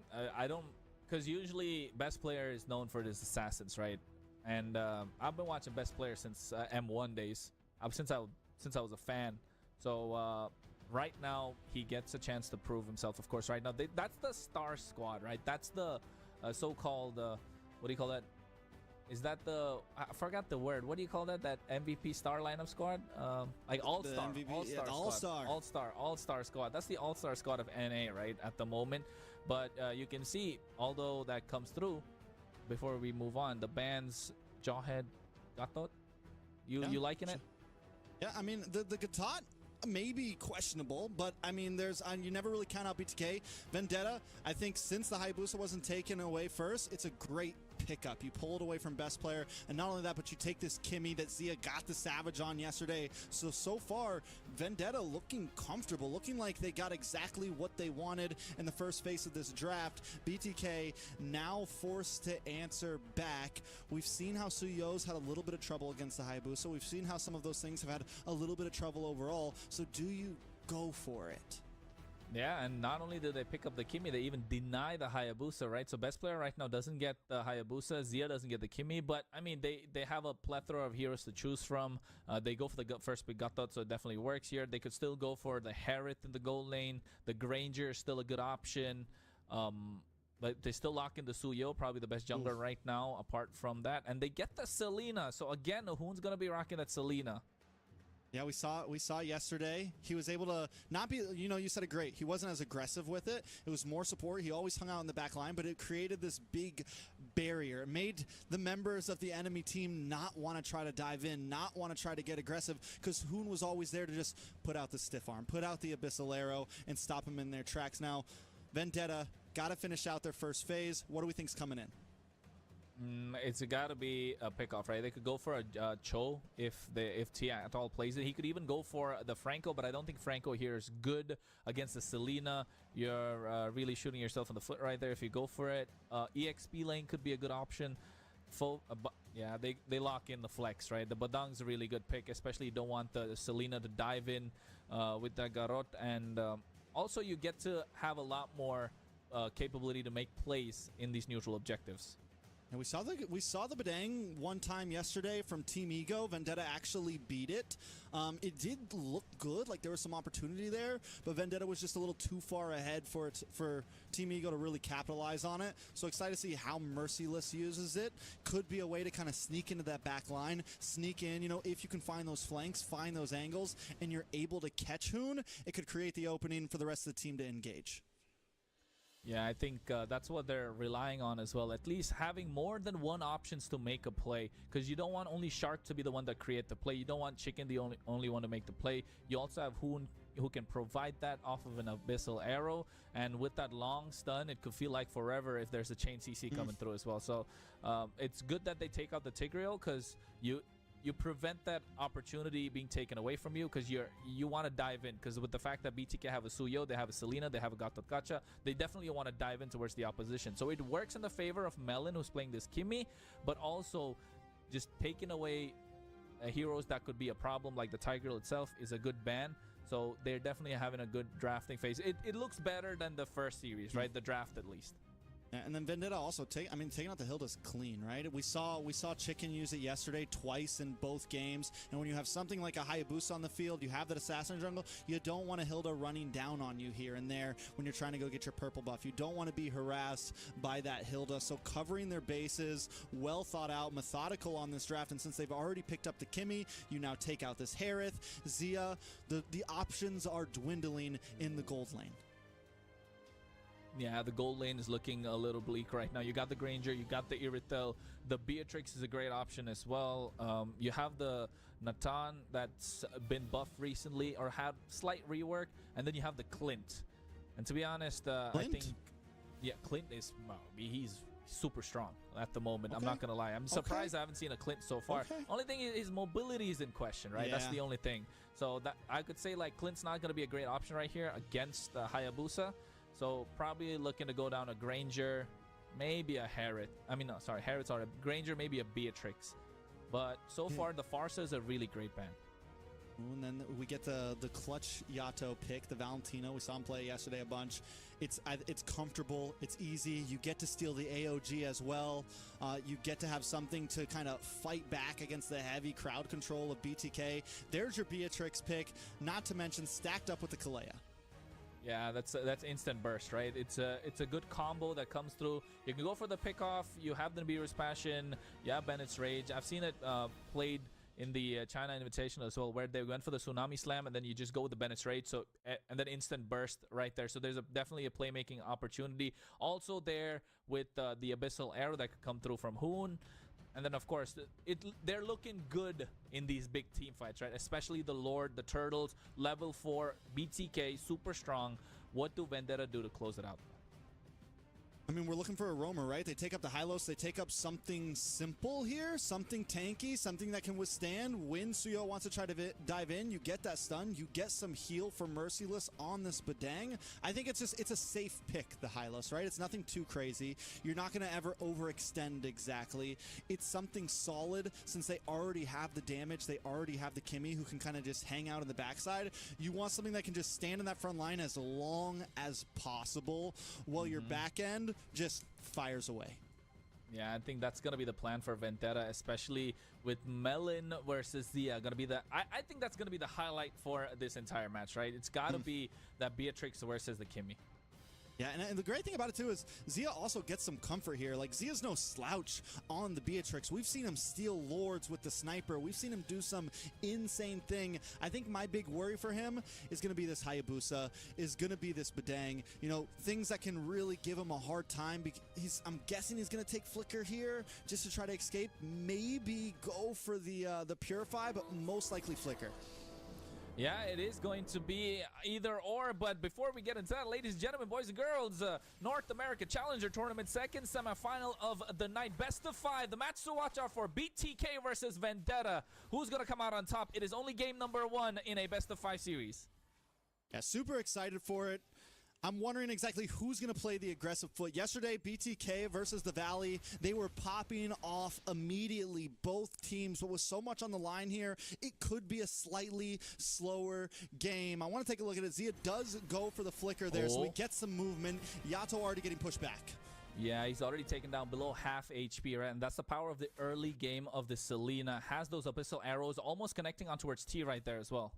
Because usually best player is known for his assassins, right? And I've been watching best player since M1 days, since I was a fan. So right now he gets a chance to prove himself. Of course, right now that's the star squad, right? That's the so-called what do you call that? Is that I forgot the word. What do you call that? That MVP star lineup squad? Like all-star squad. That's the all-star squad of NA, right? At the moment. But you can see, although that comes through, before we move on, the band's Jawhead Gatot. You liking it? Yeah, I mean, the Gatot may be questionable, but I mean, you never really count out BTK. Vendetta, I think since the Hayabusa wasn't taken away first, it's a great pickup. You pull it away from best player, and not only that, but you take this Kimmy that Zia got the Savage on yesterday. So far, Vendetta looking comfortable, looking like they got exactly what they wanted in the first phase of this draft. BTK now forced to answer back. We've seen how Suyo's had a little bit of trouble against the Hayabusa. We've seen how some of those things have had a little bit of trouble overall. So do you go for it? Yeah, and not only did they pick up the Kimi, they even deny the Hayabusa, right? So best player right now doesn't get the Hayabusa, Zia doesn't get the Kimi, but I mean, they have a plethora of heroes to choose from. They go for the first pick Gatot, so it definitely works here. They could still go for the Harriet in the gold lane. The Granger is still a good option. But they still lock in the Suyo, probably the best jungler right now, apart from that. And they get the Selena. So again, Hoon's going to be rocking that Selena. Yeah, we saw yesterday. He was able to not be, you said it great. He wasn't as aggressive with it. It was more support. He always hung out in the back line, but it created this big barrier. It made the members of the enemy team not want to try to dive in, not want to try to get aggressive, because Hoon was always there to just put out the stiff arm, put out the Abyssal Arrow, and stop them in their tracks. Now, Vendetta got to finish out their first phase. What do we think's coming in? It's got to be a pick-off, right? They could go for a Cho if Tia at all plays it. He could even go for the Franco, but I don't think Franco here is good against the Selena. You're really shooting yourself in the foot right there if you go for it. EXP lane could be a good option. Yeah, they lock in the flex, right? The Badang's a really good pick, especially you don't want the Selena to dive in with that Garot. And also you get to have a lot more capability to make plays in these neutral objectives. And we saw the Badang one time yesterday from Team Ego. Vendetta actually beat it. It did look good, like there was some opportunity there, but Vendetta was just a little too far ahead for Team Ego to really capitalize on it. So excited to see how Merciless uses it. Could be a way to kind of sneak into that back line, sneak in, if you can find those flanks, find those angles, and you're able to catch Hoon, it could create the opening for the rest of the team to engage. Yeah, I think that's what they're relying on as well. At least having more than one options to make a play, because you don't want only Shark to be the one that create the play. You don't want Chicken the only one to make the play. You also have Hoon who can provide that off of an Abyssal Arrow, and with that long stun, it could feel like forever if there's a chain CC coming through as well. So it's good that they take out the Tigreal, because you prevent that opportunity being taken away from you, because you want to dive in, because with the fact that BTK have a Suyo, they have a Selena, they have a Gatot Kacha, they definitely want to dive in towards the opposition. So it works in the favor of Melon, who's playing this Kimi, but also just taking away heroes that could be a problem, like the Tigreal itself is a good ban. So they're definitely having a good drafting phase. It looks better than the first series, right? The draft at least. And then Vendetta also taking out the Hilda's clean, right? We saw Chicken use it yesterday twice in both games. And when you have something like a Hayabusa on the field, you have that assassin jungle, you don't want a Hilda running down on you here and there when you're trying to go get your purple buff. You don't want to be harassed by that Hilda. So covering their bases, well thought out, methodical on this draft. And since they've already picked up the Kimi, you now take out this Harith, Zia. The options are dwindling in the gold lane. Yeah, the gold lane is looking a little bleak right now. You got the Granger, you got the Iritel. The Beatrix is a great option as well. You have the Natan that's been buffed recently or had slight rework. And then you have the Clint. And to be honest, I think... Yeah, Clint is... Well, he's super strong at the moment. Okay. I'm not going to lie. I'm surprised I haven't seen a Clint so far. Okay. Only thing is his mobility is in question, right? Yeah. That's the only thing. So that I could say, like, Clint's not going to be a great option right here against Hayabusa. So probably looking to go down a Granger, maybe a Harriet. Harriet's already Granger, maybe a Beatrix. But so far, the Farsa is a really great ban. And then we get the clutch Yato pick, the Valentino. We saw him play yesterday a bunch. It's comfortable. It's easy. You get to steal the AOG as well. You get to have something to kind of fight back against the heavy crowd control of BTK. There's your Beatrix pick, not to mention stacked up with the Kalea. Yeah, that's instant burst, right? It's a good combo that comes through. You can go for the pick off. You have the Nibiru's Passion. You have Bennett's Rage. I've seen it played in the China Invitational as well, where they went for the Tsunami Slam and then you just go with the Bennett's Rage. So and then instant burst right there. So there's definitely a playmaking opportunity. Also there with the Abyssal Arrow that could come through from Hoon. And then, of course, they're looking good in these big team fights, right? Especially the Lord, the Turtles, level 4, BTK, super strong. What do Vendetta do to close it out? I mean, we're looking for a roamer, right? They take up the Hylos. They take up something simple here, something tanky, something that can withstand. When Suyo wants to try to dive in, you get that stun. You get some heal for Merciless on this Badang. I think it's a safe pick, the Hylos, right? It's nothing too crazy. You're not going to ever overextend exactly. It's something solid since they already have the damage. They already have the Kimmy who can kind of just hang out in the backside. You want something that can just stand in that front line as long as possible while your back end just fires away. Yeah, I think that's going to be the plan for Vendetta, especially with Melon versus Zia. Going to be I think that's going to be the highlight for this entire match, right? It's got to be that Beatrix versus the Kimmy. Yeah, and the great thing about it, too, is Zia also gets some comfort here. Like, Zia's no slouch on the Beatrix. We've seen him steal Lords with the Sniper. We've seen him do some insane thing. I think my big worry for him is going to be this Hayabusa, is going to be this Badang. You know, things that can really give him a hard time. I'm guessing he's going to take Flicker here just to try to escape. Maybe go for the Purify, but most likely Flicker. Yeah, it is going to be either or, but before we get into that, ladies and gentlemen, boys and girls, North America Challenger Tournament, second semifinal of the night, best of 5. The match to watch out for, BTK versus Vendetta. Who's going to come out on top? It is only game number 1 in a best of 5 series. Yeah, super excited for it. I'm wondering exactly who's going to play the aggressive foot. Yesterday, BTK versus the Valley, they were popping off immediately, both teams. But with so much on the line here, it could be a slightly slower game. I want to take a look at it. Zia does go for the flicker there, so we get some movement. Yato already getting pushed back. Yeah, he's already taken down below half HP, right? And that's the power of the early game of the Selena. Has those abyssal arrows almost connecting on towards T right there as well.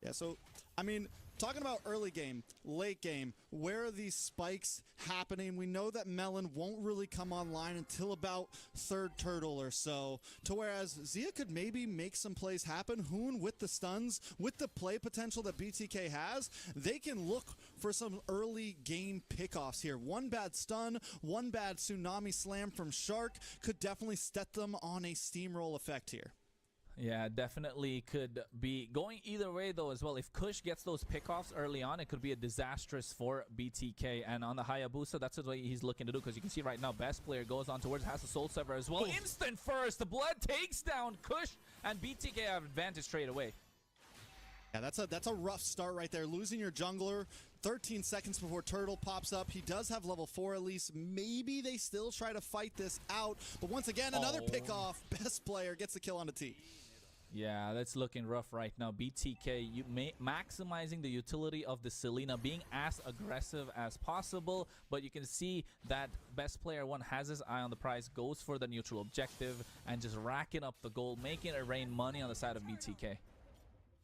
Yeah, so, I mean, talking about early game, late game, where are these spikes happening? We know that Melon won't really come online until about third turtle or so, to whereas Zia could maybe make some plays happen. Hoon with the stuns, with the play potential that BTK has, they can look for some early game pickoffs here. One bad stun, one bad Tsunami Slam from Shark could definitely set them on a steamroll effect here. Yeah, definitely could be going either way, though, as well. If Kush gets those pickoffs early on, it could be a disastrous for BTK. And on the Hayabusa, that's what he's looking to do, because you can see right now, best player goes on towards, has the Soul Sever as well. Instant first, the Blood takes down Kush, and BTK have advantage straight away. Yeah, that's a rough start right there. Losing your jungler 13 seconds before Turtle pops up. He does have level 4 at least. Maybe they still try to fight this out. But once again, another pickoff. Best player gets the kill on the T. Yeah, that's looking rough right now. BTK maximizing the utility of the Selena, being as aggressive as possible, but you can see that best player one has his eye on the prize, goes for the neutral objective, and just racking up the gold, making it rain money on the side of BTK.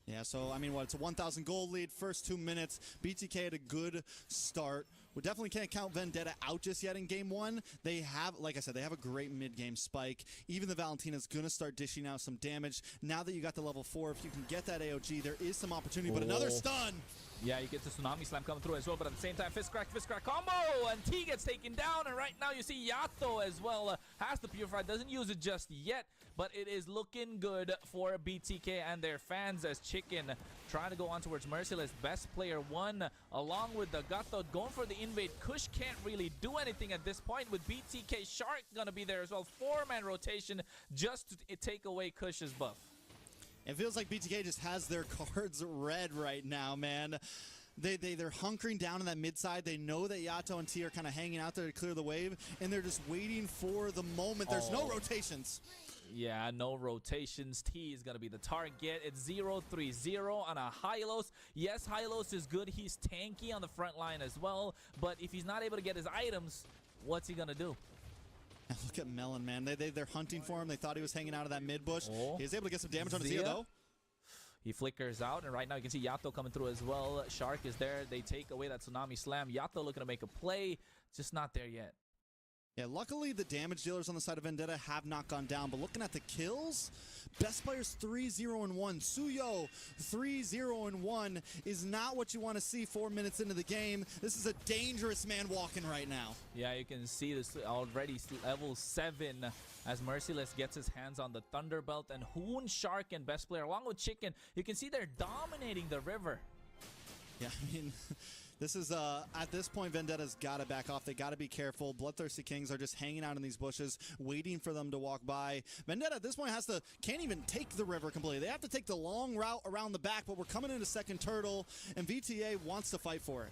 Yeah, so, I mean, it's a 1,000 gold lead, first 2 minutes. BTK had a good start. We definitely can't count Vendetta out just yet in game 1. They have, like I said, they have a great mid-game spike. Even the Valentina's going to start dishing out some damage. Now that you got the level 4, if you can get that AOG, there is some opportunity, but another stun! Yeah, you get the Tsunami Slam coming through as well, but at the same time, fist crack combo, and T gets taken down, and right now you see Yato as well has the Purify, doesn't use it just yet, but it is looking good for BTK and their fans as Chicken trying to go on towards Merciless. Best player one, along with the Gato going for the invade. Kush can't really do anything at this point with BTK. Shark gonna be there as well. 4-man rotation just to take away Kush's buff. It feels like BTK just has their cards read right now, man. They're hunkering down in that mid side. They know that Yato and T are kind of hanging out there to clear the wave, and they're just waiting for the moment. There's no rotations. Yeah, no rotations. T is going to be the target. It's 0-3-0 on a Hylos. Yes, Hylos is good. He's tanky on the front line as well, but if he's not able to get his items, what's he going to do? And look at Melon, man. They're hunting for him. They thought he was hanging out of that mid bush. He was able to get some damage on Zia, though. He flickers out, and right now you can see Yato coming through as well. Shark is there. They take away that Tsunami Slam. Yato looking to make a play, just not there yet. Yeah, luckily the damage dealers on the side of Vendetta have not gone down, but looking at the kills, best players 3-0-1. Suyo 3-0-1 is not what you want to see 4 minutes into the game. This is a dangerous man walking right now. Yeah, you can see this already level 7 as Merciless gets his hands on the Thunderbelt, and Hoon, Shark, and best player along with Chicken, you can see they're dominating the river. Yeah, I mean, This is, at this point, Vendetta's got to back off. They got to be careful. Bloodthirsty Kings are just hanging out in these bushes, waiting for them to walk by. Vendetta, at this point, can't even take the river completely. They have to take the long route around the back, but we're coming into second turtle, and VTA wants to fight for it.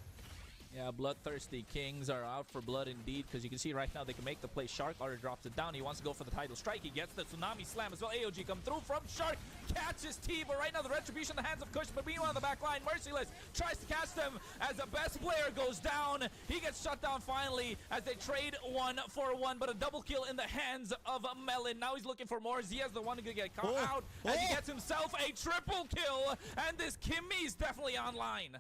Yeah, Bloodthirsty Kings are out for blood indeed, because you can see right now they can make the play. Shark already drops it down. He wants to go for the title strike. He gets the Tsunami Slam as well. AOG come through from Shark, catches T, but right now the Retribution in the hands of Kush, but meanwhile on the back line, Merciless tries to catch them as the best player goes down. He gets shut down finally as they trade 1 for 1, but a double kill in the hands of Melon. Now he's looking for more. Zia's the one who can get caught out as he gets himself a triple kill, and this Kimmy's definitely online.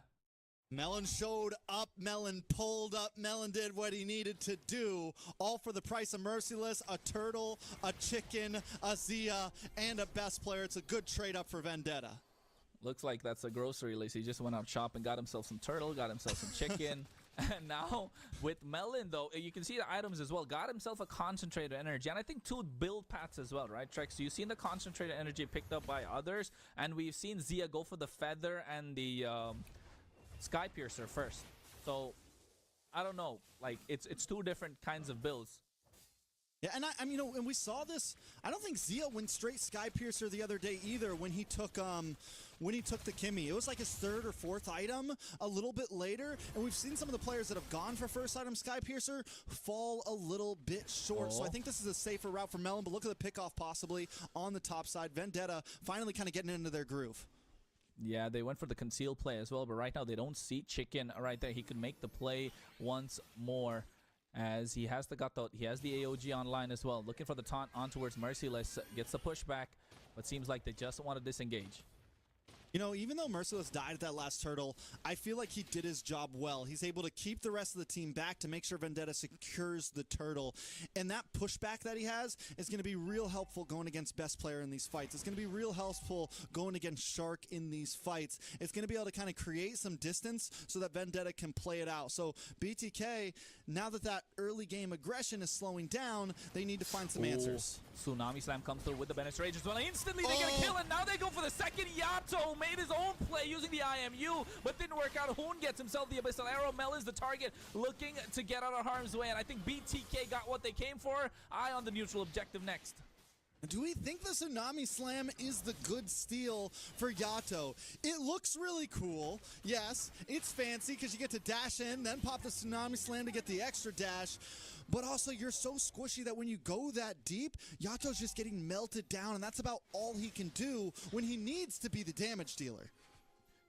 Melon showed up, Melon pulled up, Melon did what he needed to do, all for the price of Merciless, a turtle, a chicken, a Zia, and a best player. It's a good trade up for Vendetta. Looks like that's a grocery list. He just went out shopping, got himself some turtle, got himself some chicken. And now with Melon, though, you can see the items as well. Got himself a concentrated energy, and I think 2 build paths as well, right, Trex? So you've seen the concentrated energy picked up by others, and we've seen Zia go for the feather and the Sky Piercer first. So I don't know, like it's 2 different kinds of builds. Yeah, and I mean, and we saw this. I don't think Zia went straight Sky Piercer the other day either when he took the Kimmy. It was like his 3rd or 4th item a little bit later, and we've seen some of the players that have gone for first item Sky Piercer fall a little bit short. So I think this is a safer route for Melon, but look at the pickoff possibly on the top side. Vendetta finally kind of getting into their groove. Yeah, they went for the conceal play as well, but right now they don't see Chicken right there. He could make the play once more as he has the AOG online as well. Looking for the taunt on towards Merciless, gets the pushback, but seems like they just want to disengage. You know, even though Merciless died at that last turtle, I feel like he did his job well. He's able to keep the rest of the team back to make sure Vendetta secures the turtle. And that pushback that he has is going to be real helpful going against best player in these fights. It's going to be real helpful going against Shark in these fights. It's going to be able to kind of create some distance so that Vendetta can play it out. So BTK, now that early game aggression is slowing down, they need to find some answers. Tsunami Slam comes through with the Menace Rage as well. Instantly they get a kill, and now they go for the second. Yato made his own play using the IMU, but didn't work out. Hoon gets himself the Abyssal Arrow. Mel is the target, looking to get out of harm's way, and I think BTK got what they came for. Eye on the neutral objective next. Do we think the Tsunami Slam is the good steal for Yato? It looks really cool. Yes, it's fancy because you get to dash in, then pop the Tsunami Slam to get the extra dash. But also, you're so squishy that when you go that deep, Yato's just getting melted down, and that's about all he can do when he needs to be the damage dealer.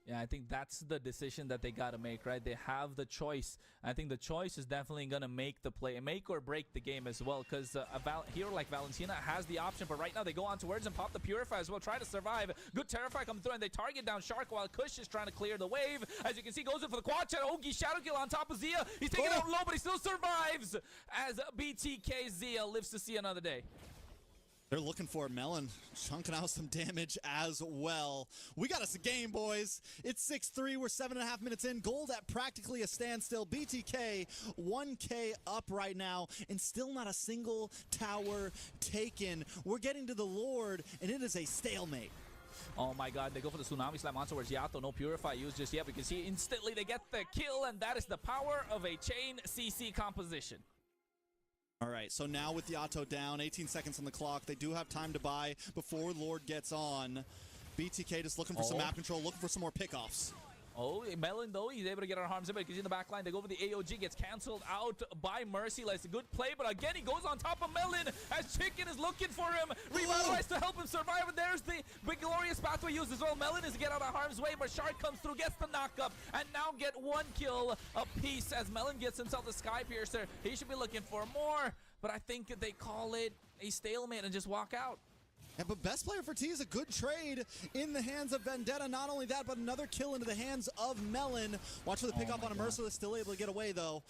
Yeah, I think that's the decision that they got to make, right? They have the choice. I think the choice is definitely going to make the play, make or break the game as well, because a hero like Valentina has the option, but right now they go on towards and pop the Purify as well, try to survive. Good Terrify come through, and they target down Shark while Kush is trying to clear the wave. As you can see, goes in for the quad shot. Ogi Shadow Kill on top of Zia. He's taking out low, but he still survives as BTK Zia lives to see another day. They're looking for Melon, chunking out some damage as well. We got us a game, boys. It's 6-3. We're 7.5 minutes in. Gold at practically a standstill. BTK 1K up right now, and still not a single tower taken. We're getting to the Lord, and it is a stalemate. Oh my god, they go for the Tsunami Slam on towards Yato. No Purify used just yet. We can see instantly they get the kill, and that is the power of a chain CC composition. All right, so now with Yato down, 18 seconds on the clock, they do have time to buy before Lord gets on. BTK just looking for some map control, looking for some more pickoffs. Oh, Melon, though, he's able to get out of harm's way, but he's in the back line. They go for the AOG, gets canceled out by Merciless. A good play, but again, he goes on top of Melon as Chicken is looking for him. Revitalize to help him survive, and there's the big glorious pathway used as well. Melon is to get out of harm's way, but Shark comes through, gets the knock-up, and now get 1 kill apiece as Melon gets himself the Sky Piercer. He should be looking for more, but I think they call it a stalemate and just walk out. Yeah, but best player for T is a good trade in the hands of Vendetta. Not only that, but another kill into the hands of Melon. Watch for the pick up on a Merciless, still able to get away though.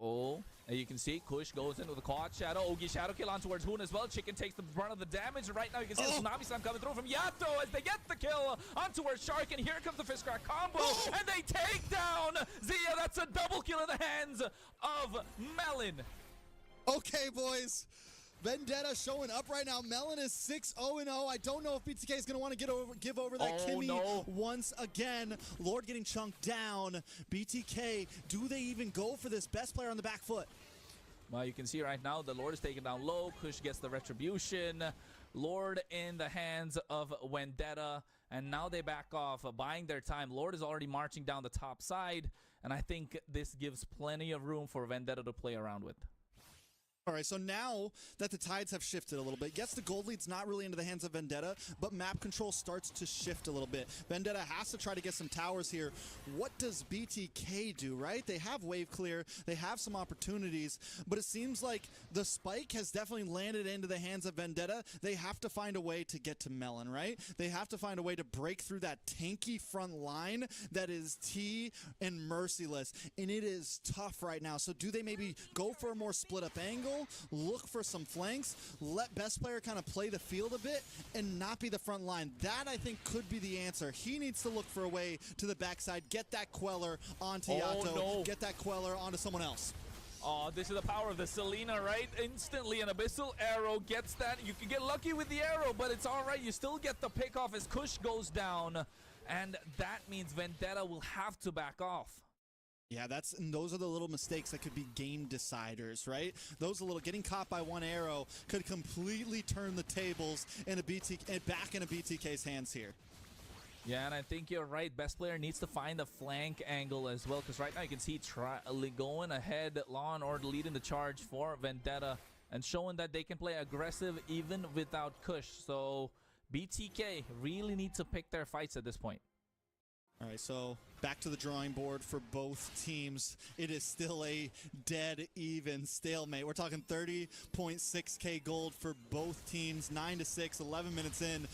Oh, and you can see Kush goes in with a quad shadow. Ogi shadow kill on towards Hoon as well. Chicken takes the brunt of the damage. Right now you can see the Tsunami Slam coming through from Yato as they get the kill on towards Shark. And here comes the fist crack combo. And they take down Zia. That's a double kill in the hands of Melon. Okay, boys. Vendetta showing up right now. Melon is 6-0-0. I don't know if BTK is going to want to give over that Kimmy once again. Lord getting chunked down. BTK, do they even go for this? Best player on the back foot. Well, you can see right now the Lord is taken down low. Kush gets the retribution. Lord in the hands of Vendetta. And now they back off, buying their time. Lord is already marching down the top side. And I think this gives plenty of room for Vendetta to play around with. All right, so now that the tides have shifted a little bit, yes, the gold lead's not really into the hands of Vendetta, but map control starts to shift a little bit. Vendetta has to try to get some towers here. What does BTK do, right? They have wave clear, they have some opportunities, but it seems like the spike has definitely landed into the hands of Vendetta. They have to find a way to get to Melon, right? They have to find a way to break through that tanky front line that is T and Merciless, and it is tough right now. So do they maybe go for a more split up angle? Look for some flanks, let best player kind of play the field a bit and not be the front line. That, I think, could be the answer. He needs to look for a way to the backside, get that Queller onto Yato, get that Queller onto someone else. Oh, this is the power of the Selena, right? Instantly, an Abyssal Arrow gets that. You can get lucky with the arrow, but it's all right. You still get the pick off as Kush goes down, and that means Vendetta will have to back off. Yeah, those are the little mistakes that could be game deciders, right? Those getting caught by one arrow could completely turn the tables in back in a BTK's hands here. Yeah, and I think you're right. Best player needs to find a flank angle as well, because right now you can see going ahead, Law and Order leading the charge for Vendetta and showing that they can play aggressive even without Kush. So BTK really need to pick their fights at this point. All right, so back to the drawing board for both teams. It is still a dead even stalemate. We're talking 30.6k gold for both teams, 9-6, 11 minutes in.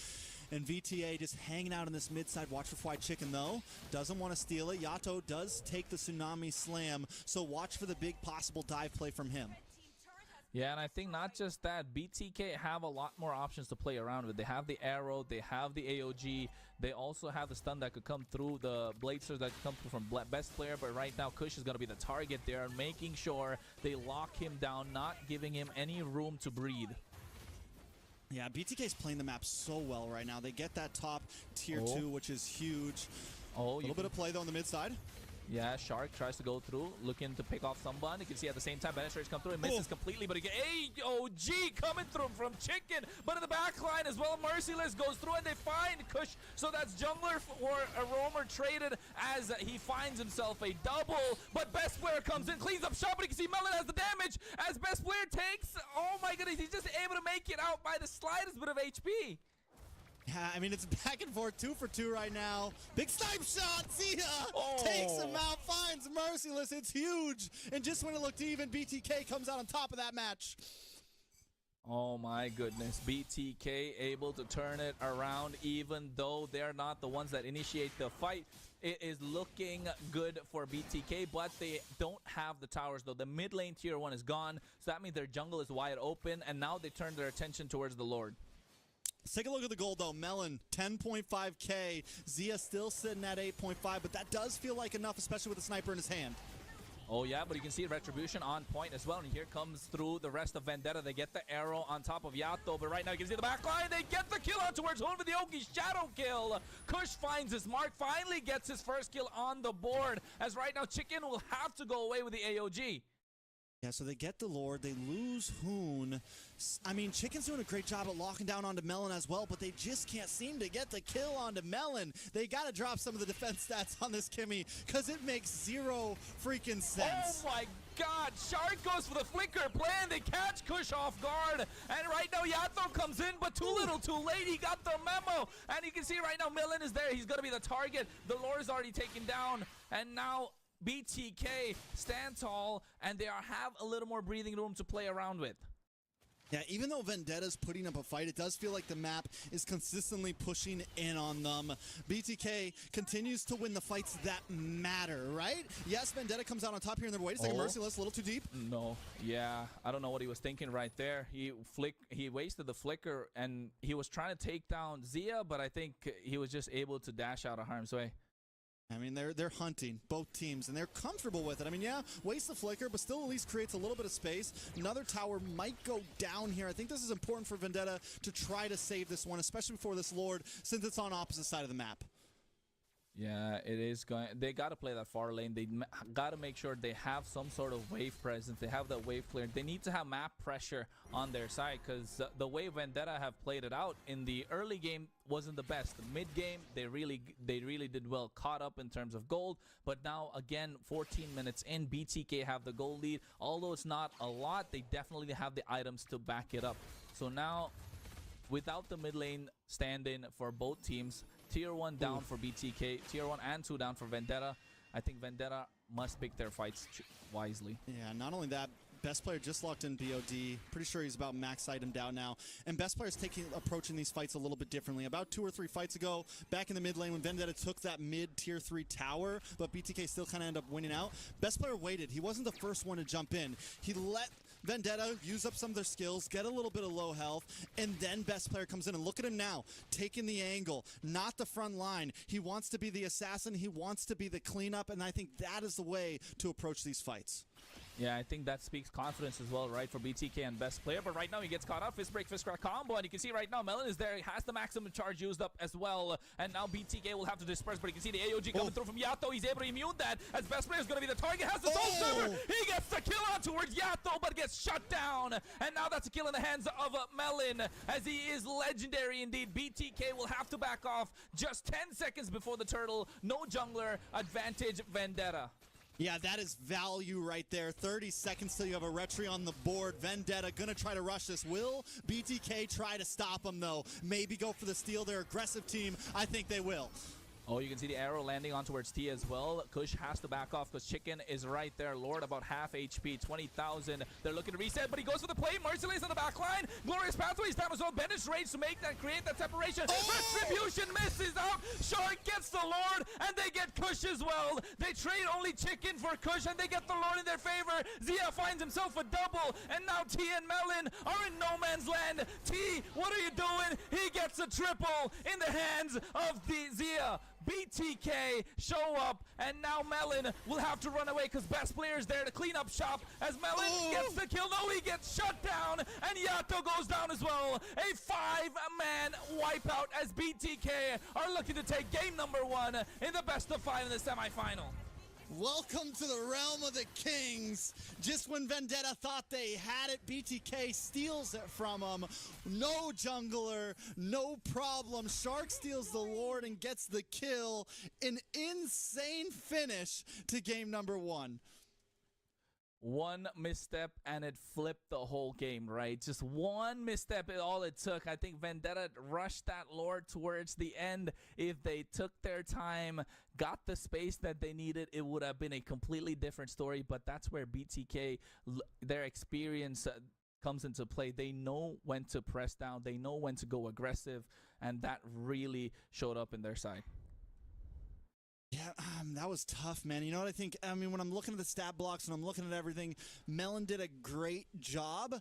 And VTA just hanging out in this mid side. Watch for Fried Chicken, though. Doesn't want to steal it. Yato does take the Tsunami Slam, so watch for the big possible dive play from him. Yeah, and I think not just that, BTK have a lot more options to play around with. They have the arrow, they have the AOG, they also have the stun that could come through, the Bladesters that could come through from best player, but right now Kush is going to be the target there, making sure they lock him down, not giving him any room to breathe. Yeah, BTK is playing the map so well right now. They get that top tier 2, which is huge. A little bit of play, though, on the mid side. Yeah, Shark tries to go through, looking to pick off someone. You can see at the same time, Penetrates come through and misses completely, but again, AOG coming through from Chicken, but in the back line as well, Merciless goes through and they find Kush, so that's Jungler or a Roamer traded as he finds himself a double, but Best Player comes in, cleans up shop, but you can see Melon has the damage as Best Player takes, oh my goodness, he's just able to make it out by the slightest bit of HP. Yeah, I mean, it's back and forth, 2 for 2 right now. Big snipe shot, Zia takes him out, finds Merciless, it's huge. And just when it looked even, BTK comes out on top of that match. Oh my goodness, BTK able to turn it around even though they're not the ones that initiate the fight. It is looking good for BTK, but they don't have the towers though. The mid lane tier 1 is gone, so that means their jungle is wide open, and now they turn their attention towards the Lord. Let's take a look at the gold, though. Melon, 10.5k. Zia still sitting at 8.5, but that does feel like enough, especially with the sniper in his hand. Oh, yeah, but you can see Retribution on point as well. And here comes through the rest of Vendetta. They get the arrow on top of Yato, but right now you can see the back line. They get the kill out towards home with the Oki shadow kill. Kush finds his mark, finally gets his first kill on the board, as right now Chicken will have to go away with the AOG. Yeah, so they get the Lord, they lose Hoon. I mean, Chicken's doing a great job at locking down onto Melon as well, but they just can't seem to get the kill onto Melon. They got to drop some of the defense stats on this Kimmy, because it makes zero freaking sense. Oh my god, Shark goes for the flicker plan, they catch Kush off guard, and right now Yato comes in, but too little, too late, he got the memo, and you can see right now Melon is there, he's going to be the target, the Lord is already taken down, and now BTK stand tall, and they have a little more breathing room to play around with. Yeah, even though Vendetta's putting up a fight, it does feel like the map is consistently pushing in on them. BTK continues to win the fights that matter, right? Yes, Vendetta comes out on top here, and then wait a second, Merciless, a little too deep. No, yeah, I don't know what he was thinking right there. He wasted the flicker, and he was trying to take down Zia, but I think he was just able to dash out of harm's way. I mean, they're hunting, both teams, and they're comfortable with it. I mean, yeah, waste the flicker, but still at least creates a little bit of space. Another tower might go down here. I think this is important for Vendetta to try to save this one, especially before this Lord, since it's on opposite side of the map. Yeah, it is going. They got to play that far lane. They got to make sure they have some sort of wave presence. They have that wave clear. They need to have map pressure on their side, because the way Vendetta have played it out in the early game wasn't the best. The mid game, they really did well, caught up in terms of gold. But now again, 14 minutes in, BTK have the gold lead. Although it's not a lot, they definitely have the items to back it up. So now, without the mid lane stand-in for both teams, Tier 1 down for BTK, Tier 1 and 2 down for Vendetta. I think Vendetta must pick their fights wisely. Yeah, not only that, Best Player just locked in BOD. Pretty sure he's about max item down now. And Best Player is approaching these fights a little bit differently. About 2 or 3 fights ago, back in the mid lane when Vendetta took that mid Tier 3 tower, but BTK still kind of ended up winning out. Best Player waited. He wasn't the first one to jump in. He let Vendetta use up some of their skills, get a little bit of low health, and then Best Player comes in. And look at him now, taking the angle, not the front line. He wants to be the assassin. He wants to be the cleanup, and I think that is the way to approach these fights. Yeah, I think that speaks confidence as well, right, for BTK and Best Player. But right now, he gets caught up. Fist break, fist crack combo. And you can see right now, Melon is there. He has the maximum charge used up as well. And now BTK will have to disperse. But you can see the AOG coming through from Yato. He's able to immune that, as Best Player is going to be the target. Has the soul server. He gets the kill on towards Yato, but gets shut down. And now that's a kill in the hands of Melon, as he is legendary indeed. BTK will have to back off just 10 seconds before the turtle. No jungler. Advantage Vendetta. Yeah, that is value right there. 30 seconds till you have a retry on the board. Vendetta gonna try to rush this. Will BTK try to stop him, though? Maybe go for the steal. They're aggressive team. I think they will. Oh, you can see the arrow landing on towards T as well. Kush has to back off because Chicken is right there. Lord about half HP, 20,000. They're looking to reset, but he goes for the play. Merciless on the back line. Glorious Pathways time as well. Bennett range to make that, create that separation. Retribution misses out. Shark gets the Lord, and they get Kush as well. They trade only Chicken for Kush, and they get the Lord in their favor. Zia finds himself a double, and now T and Melon are in no man's land. T, what are you doing? He gets a triple in the hands of the Zia. BTK show up, and now Melon will have to run away because Best Player is there to clean up shop, as Melon gets the kill. No, he gets shut down, and Yato goes down as well. A 5-man wipeout as BTK are looking to take game number 1 in the best of 5 in the semifinal. Welcome to the realm of the kings. Just when Vendetta thought they had it, BTK steals it from them. No jungler, no problem. Shark steals the Lord and gets the kill. An insane finish to game number 1. One misstep and it flipped the whole game, right? Just one misstep, all it took. I think Vendetta rushed that Lord towards the end. If they took their time, got the space that they needed, it would have been a completely different story. But that's where BTK, their experience comes into play. They know when to press down. They know when to go aggressive. And that really showed up in their side. Yeah, that was tough, man. You know what I think? I mean, when I'm looking at the stat blocks and I'm looking at everything, Melon did a great job,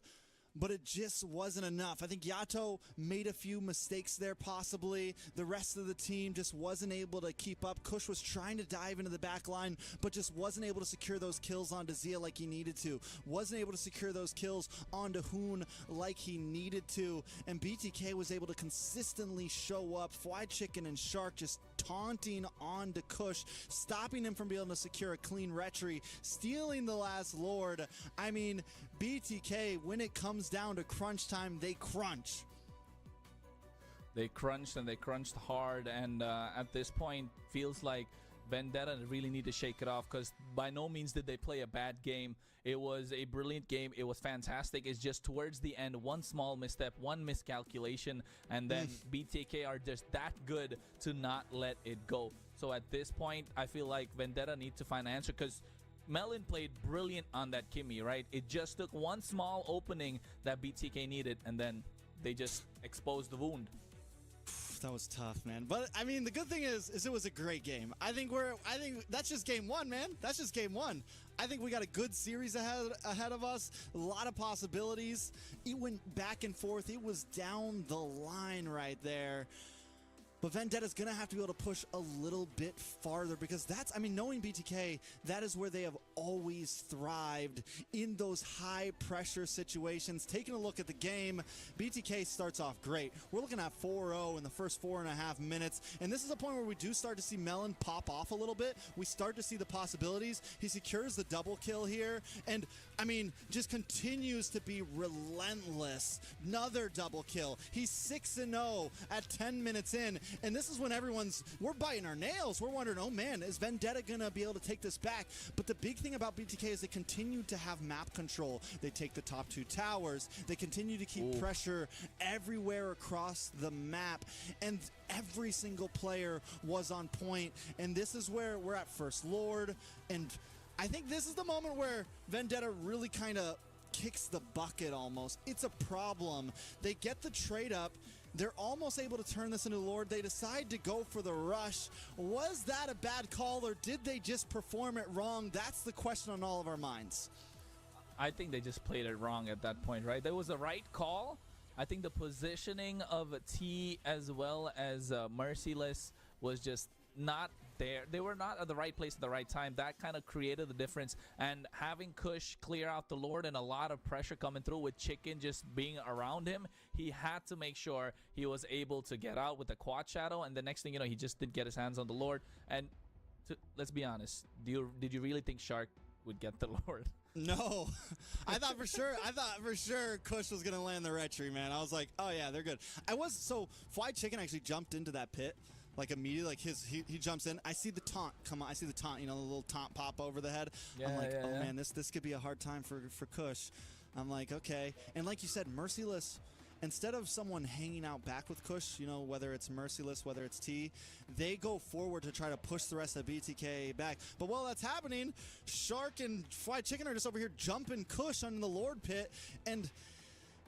but it just wasn't enough. I think Yato made a few mistakes there, possibly. The rest of the team just wasn't able to keep up. Kush was trying to dive into the back line, but just wasn't able to secure those kills onto Zia like he needed to. Wasn't able to secure those kills onto Hoon like he needed to. And BTK was able to consistently show up. Fly Chicken and Shark just taunting onto Kush, stopping him from being able to secure a clean retry, stealing the last Lord. I mean, BTK, when it comes down to crunch time, they crunch. They crunched, and they crunched hard, and at this point, feels like Vendetta really need to shake it off, because by no means did they play a bad game. It was a brilliant game. It was fantastic. It's just towards the end, one small misstep, one miscalculation, and then BTK are just that good to not let it go. So at this point, I feel like Vendetta need to find an answer, because Melon played brilliant on that Kimmy, right? It just took one small opening that BTK needed, and then they just exposed the wound. That was tough, man. But I mean, the good thing is it was a great game. I think that's just game 1, man. That's just game 1. I think we got a good series ahead of us. A lot of possibilities. It went back and forth. It was down the line right there. But Vendetta's going to have to be able to push a little bit farther because that's, I mean, knowing BTK, that is where they have always thrived in those high pressure situations. Taking a look at the game, BTK starts off great. We're looking at 4-0 in the first 4.5 minutes. And this is a point where we do start to see Melon pop off a little bit. We start to see the possibilities. He secures the double kill here. And I mean, just continues to be relentless. Another double kill. He's 6-0 at 10 minutes in. And this is when we're biting our nails. We're wondering, oh man, is Vendetta gonna be able to take this back? But the big thing about BTK is they continue to have map control. They take the top 2 towers. They continue to keep pressure everywhere across the map. And every single player was on point. And this is where we're at First Lord. And I think this is the moment where Vendetta really kind of kicks the bucket almost. It's a problem. They get the trade up. They're almost able to turn this into Lord. They decide to go for the rush. Was that a bad call or did they just perform it wrong? That's the question on all of our minds. I think they just played it wrong at that point, right? There was a right call. I think the positioning of T as well as Merciless was just not there. They were not at the right place at the right time. That kind of created the difference. And having Kush clear out the Lord and a lot of pressure coming through with Chicken just being around him, he had to make sure he was able to get out with the quad shadow. And the next thing you know, he just didn't get his hands on the Lord. And let's be honest, did you really think Shark would get the Lord? No, I thought for sure Kush was gonna land the retry, man. I was like, oh yeah, they're good. Fly Chicken actually jumped into that pit. Like immediately, like he jumps in. I see the taunt come on. I see the taunt, the little taunt pop over the head. Yeah, I'm like, yeah, oh yeah. man, this could be a hard time for Kush. I'm like, okay. And like you said, Merciless, instead of someone hanging out back with Kush, whether it's Merciless, whether it's T, they go forward to try to push the rest of BTK back. But while that's happening, Shark and Fly Chicken are just over here jumping Kush on the Lord pit, and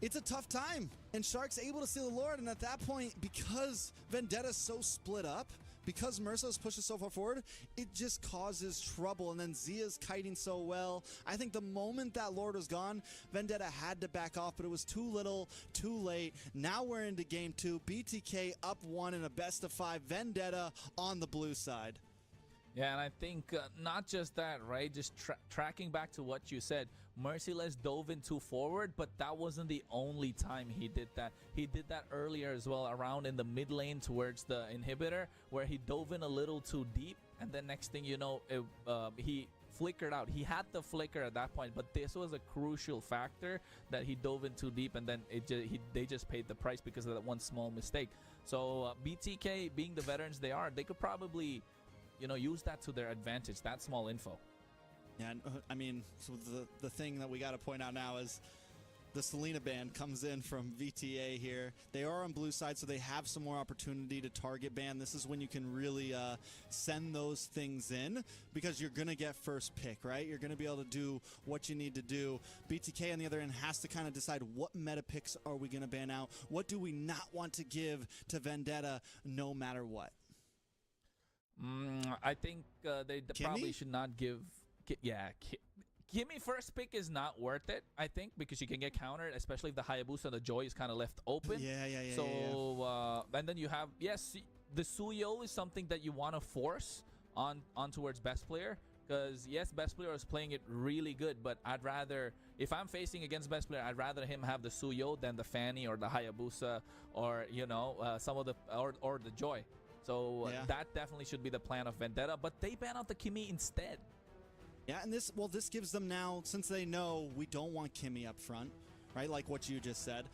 it's a tough time, and Shark's able to steal the Lord, and at that point, because Vendetta's so split up, because Merciless pushes so far forward, it just causes trouble, and then Zia's kiting so well. I think the moment that Lord was gone, Vendetta had to back off, but it was too little, too late. Now we're into game 2, BTK up 1 in a best of 5, Vendetta on the blue side. Yeah, and I think not just that, right? Just tracking back to what you said, Merciless dove in too forward, but that wasn't the only time he did that. He did that earlier as well, around in the mid lane towards the inhibitor, where he dove in a little too deep, and then next thing you know, he flickered out. He had the flicker at that point, but this was a crucial factor that he dove in too deep, and then they just paid the price because of that one small mistake. So BTK, being the veterans they are, they could probably use that to their advantage, that small info. Yeah, I mean, so the thing that we got to point out now is the Selena ban comes in from VTA here. They are on blue side, so they have some more opportunity to target ban. This is when you can really send those things in, because you're going to get first pick, right? You're going to be able to do what you need to do. BTK, on the other end, has to kind of decide what meta picks are we going to ban out? What do we not want to give to Vendetta no matter what? I think they probably should not give... Kimmy first pick is not worth it, I think, because you can get countered, especially if the Hayabusa, the Joy is kind of left open. Yeah. So, and then you have, yes, the Suyo is something that you want to force on towards best player, because, yes, best player is playing it really good, but I'd rather, if I'm facing against best player, I'd rather him have the Suyo than the Fanny or the Hayabusa or, some of the, or the Joy. So that definitely should be the plan of Vendetta, but they ban out the Kimmy instead. Yeah, and this gives them now, since they know we don't want Kimmy up front, right? Like what you just said.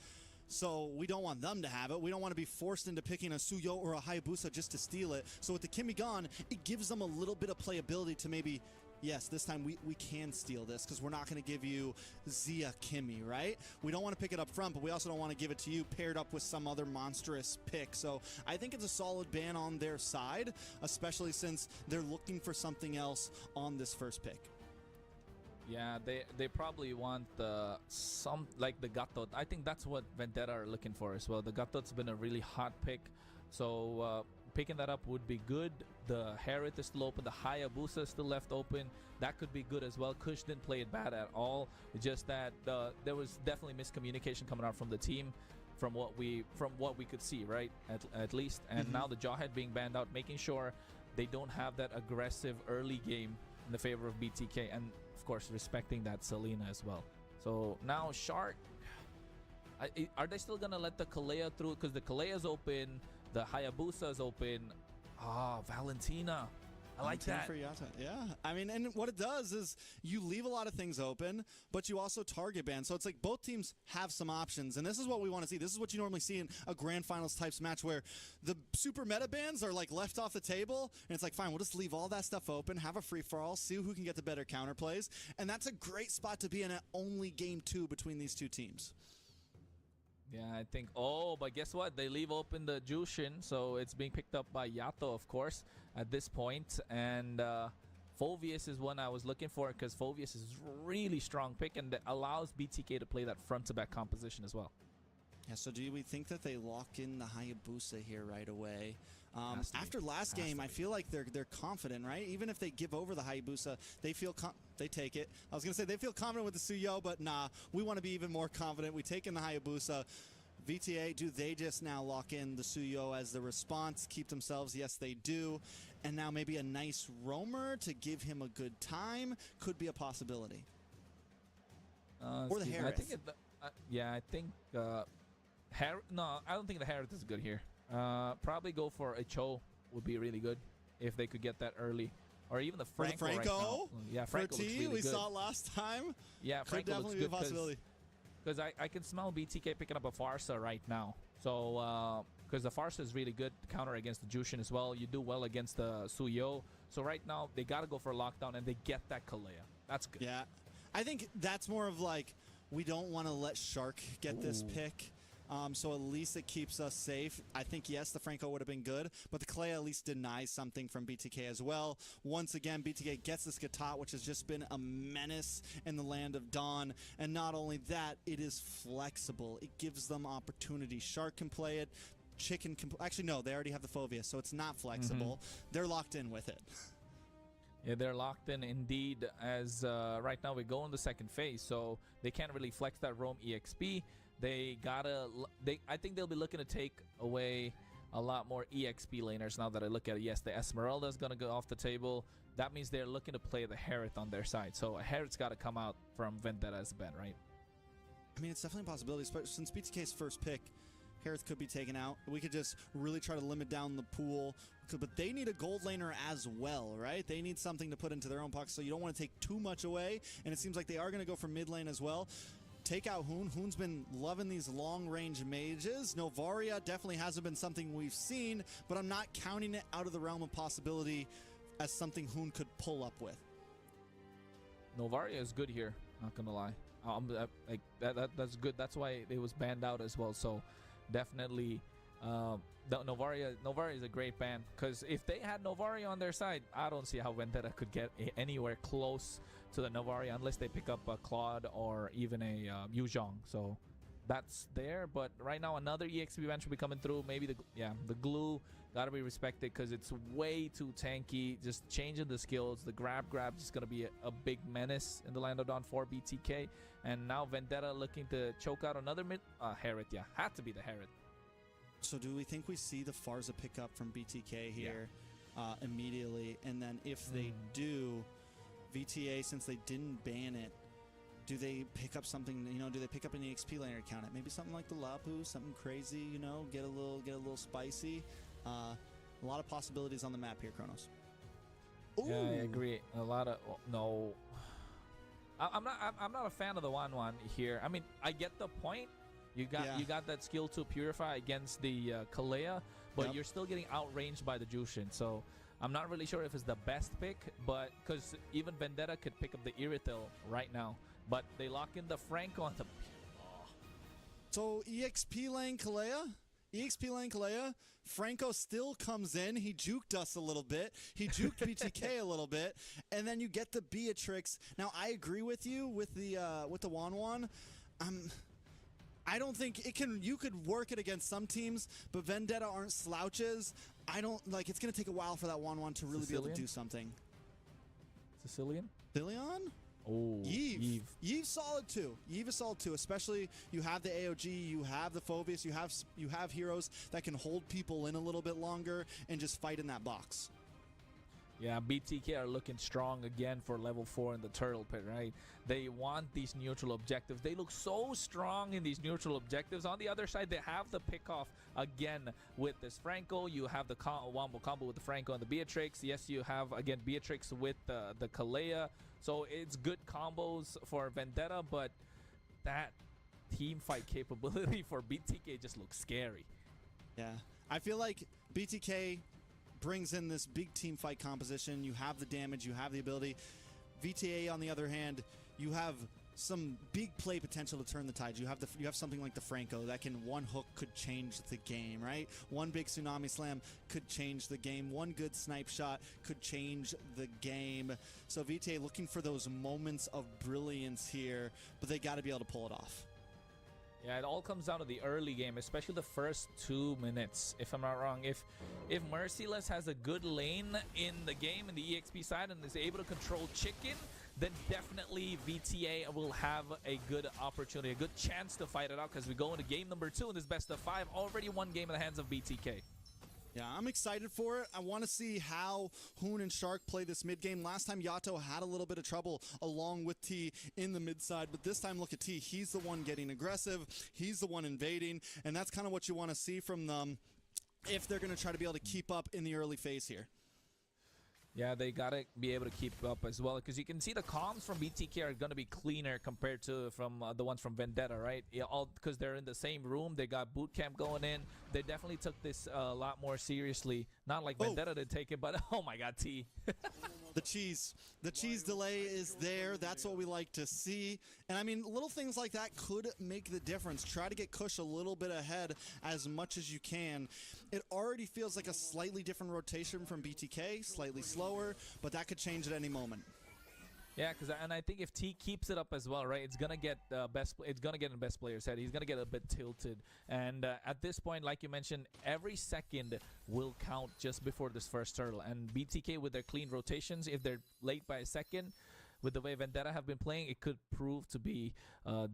So we don't want them to have it. We don't want to be forced into picking a Suyo or a Hayabusa just to steal it. So with the Kimmy gone, it gives them a little bit of playability to maybe, yes, this time we can steal this because we're not going to give you Zia Kimmy, right? We don't want to pick it up front, but we also don't want to give it to you paired up with some other monstrous pick. So I think it's a solid ban on their side, especially since they're looking for something else on this first pick. Yeah, they probably want like the Gatot. I think that's what Vendetta are looking for as well. The Gatot's been a really hot pick. So picking that up would be good. The Harriet is still open. The Hayabusa is still left open. That could be good as well. Kush didn't play it bad at all. It's just that there was definitely miscommunication coming out from the team, from what we could see, right? At least. And now the Jawhead being banned out, making sure they don't have that aggressive early game in the favor of BTK, and of course respecting that Selena as well. So now Shark, are they still gonna let the Kalea through? Because the Kalea is open, the Hayabusa is open. Valentina, I like that. For Yata. Yeah, I mean, and what it does is you leave a lot of things open, but you also target ban. So it's like both teams have some options, and this is what we want to see. This is what you normally see in a grand finals types match, where the super meta bans are like left off the table, and it's like, fine, we'll just leave all that stuff open, have a free for all, see who can get the better counterplays, and that's a great spot to be in at only game 2 between these two teams. Yeah, I think. Oh, but guess what? They leave open the Jushin, so it's being picked up by Yato, of course, at this point. And Phoveus is one I was looking for, because Phoveus is really strong pick and that allows BTK to play that front-to-back composition as well. Yeah, so do we think that they lock in the Hayabusa here right away? After last game, I feel like they're confident, right? Even if they give over the Hayabusa, they feel they take it. I was going to say they feel confident with the Suyo, but nah, we want to be even more confident. We take in the Hayabusa. VTA, do they just now lock in the Suyo as the response, keep themselves? Yes, they do. And now maybe a nice roamer to give him a good time could be a possibility. Or the Harith. I think no, I don't think the Harith is good here. Probably go for a Cho would be really good if they could get that early. Or even the Franco, right now. Yeah, Franco looks really we good. saw last time. Yeah, could Franco definitely looks be a possibility. Because I can smell BTK picking up a Farsa right now. So, because the Farsa is really good to counter against the Jushin as well. You do well against the Suyo. So right now, they got to go for a lockdown, and they get that Kalea. That's good. Yeah. I think that's more of like, we don't want to let Shark get this pick. So at least it keeps us safe. I think, yes, the Franco would have been good, but the Kalea at least denies something from BTK as well. Once again, BTK gets this Gatot, which has just been a menace in the land of Dawn. And not only that, it is flexible. It gives them opportunity. Shark can play it. Chicken can... Actually, no, they already have the Phoveus, so it's not flexible. They're locked in with it. Yeah, they're locked in indeed, as right now we go in the second phase, so they can't really flex that roam EXP. I think they'll be looking to take away a lot more EXP laners now that I look at it. Yes, the Esmeralda is going to go off the table. That means they're looking to play the Harith on their side. So a Harith's got to come out from Vendetta as a ban, right? I mean, it's definitely a possibility, especially since BTK's first pick, Harith could be taken out. We could just really try to limit down the pool. But they need a gold laner as well, right? They need something to put into their own pocket, so you don't want to take too much away. And it seems like they are going to go for mid lane as well. Take out Hoon. Hoon's been loving these long-range mages. Novaria definitely hasn't been something we've seen, but I'm not counting it out of the realm of possibility as something Hoon could pull up with. Novaria is good here, not gonna lie. That's good. That's why it was banned out as well. So definitely, Novaria is a great ban, because if they had Novaria on their side, I don't see how Vendetta could get anywhere close to the Novaria unless they pick up a Claude or even a Yuzhong. So that's there. But right now, another EXP ban should be coming through. Maybe the glue gotta be respected, because it's way too tanky. Just changing the skills. The grab is gonna be a big menace in the land of Dawn for BTK. And now Vendetta looking to choke out another mid Harith. Yeah, had to be the Harith. So do we think we see the Farza pick up from BTK here immediately? And then if they do, VTA, since they didn't ban it, do they pick up something, do they pick up an EXP laner to count it? Maybe something like the Lapu, something crazy, get a little spicy. A lot of possibilities on the map here, Kronos. Ooh. Yeah, I agree. A lot of no. I'm not a fan of the 1-1 here. I mean, I get the point. You got that skill to purify against the Kalea, but you're still getting outranged by the Jushin. So I'm not really sure if it's the best pick, but because even Vendetta could pick up the Irithil right now, but they lock in the Franco on the. So EXP lane Kalea, Franco still comes in. He juked us a little bit. He juked BTK a little bit, and then you get the Beatrix. Now I agree with you with the Wanwan. I don't think it can. You could work it against some teams, but Vendetta aren't slouches. I don't like. It's gonna take a while for that 1-1 to really be able to do something. Sicilian? Sicilian? Oh, Yves. Yves solid too. Yves is solid too. Especially you have the AOG, you have the Phobius, you have heroes that can hold people in a little bit longer and just fight in that box. Yeah, BTK are looking strong again for level 4 in the turtle pit, right? They want these neutral objectives. They look so strong in these neutral objectives. On the other side, they have the pick-off again with this Franco. You have the wombo combo with the Franco and the Beatrix. Yes, you have, again, Beatrix with the Kalea. So it's good combos for Vendetta, but that team fight capability for BTK just looks scary. Yeah, I feel like BTK brings in this big team fight composition. You have the damage, you have the ability. VTA, on the other hand, you have some big play potential to turn the tides. You have something like the Franco that can one hook could change the game, right? One big tsunami slam could change the game. One good snipe shot could change the game. So VTA looking for those moments of brilliance here, but they got to be able to pull it off. Yeah, it all comes down to the early game, especially the first 2 minutes. If I'm not wrong, if Merciless has a good lane in the game in the EXP side and is able to control Chicken, then definitely VTA will have a good opportunity, a good chance to fight it out, because we go into game number 2 in this best of 5. Already one game in the hands of BTK. Yeah, I'm excited for it. I want to see how Hoon and Shark play this mid game. Last time Yato had a little bit of trouble along with T in the mid side, but this time look at T. He's the one getting aggressive. He's the one invading, and that's kind of what you want to see from them if they're going to try to be able to keep up in the early phase here. Yeah, they gotta be able to keep up as well, because you can see the comms from BTK are gonna be cleaner compared to from the ones from Vendetta, right? Yeah, all because they're in the same room. They got boot camp going in. They definitely took this a lot more seriously. Not like Vendetta did take it, but oh my God, T. The cheese delay is there. That's what we like to see. And I mean, little things like that could make the difference. Try to get Kush a little bit ahead as much as you can. It already feels like a slightly different rotation from BTK, slightly slower, but that could change at any moment. Yeah, and I think if T keeps it up as well, right, it's gonna get it's gonna get in best player's head. He's gonna get a bit tilted, and at this point, like you mentioned, every second will count just before this first turtle. And BTK with their clean rotations, if they're late by a second, with the way Vendetta have been playing, it could prove to be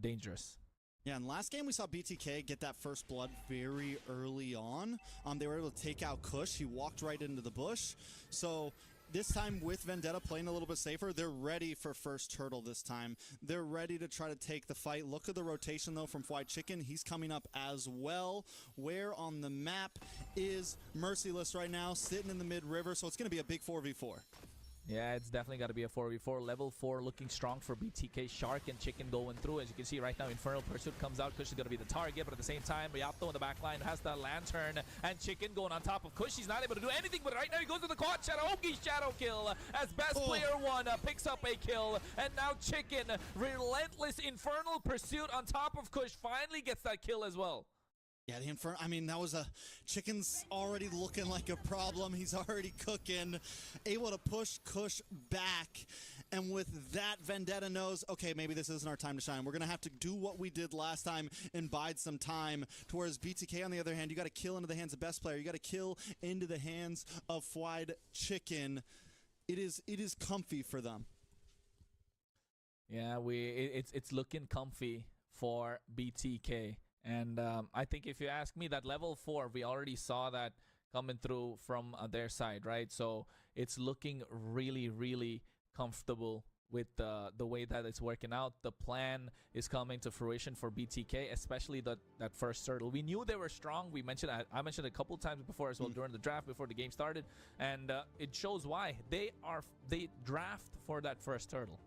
dangerous. Yeah, and last game we saw BTK get that first blood very early on. They were able to take out Kush. He walked right into the bush. So this time with Vendetta playing a little bit safer, they're ready for first turtle this time. They're ready to try to take the fight. Look at the rotation though from Fried Chicken. He's coming up as well. Where on the map is Merciless right now, sitting in the mid river, so it's going to be a big 4v4. Yeah, it's definitely got to be a 4v4. Level 4 looking strong for BTK. Shark and Chicken going through. As you can see right now, Infernal Pursuit comes out. Kush is going to be the target, but at the same time, Yato in the back line has the Lantern, and Chicken going on top of Kush. He's not able to do anything, but right now he goes to the quad shadow. Shadow kill as best player 1 picks up a kill, and now Chicken, relentless Infernal Pursuit on top of Kush, finally gets that kill as well. Yeah, the Inferno, I mean, that was a... Chicken's already looking like a problem. He's already cooking. Able to push Kush back. And with that, Vendetta knows, okay, maybe this isn't our time to shine. We're going to have to do what we did last time and bide some time. Whereas BTK, on the other hand, you got to kill into the hands of best player. You got to kill into the hands of Fried Chicken. It is comfy for them. Yeah, it's looking comfy for BTK. And I think if you ask me, that level 4, we already saw that coming through from their side, right? So it's looking really, really comfortable with the way that it's working out. The plan is coming to fruition for BTK, especially that first turtle. We knew they were strong. I mentioned it a couple times before as well during the draft, before the game started, and it shows why they draft for that first turtle.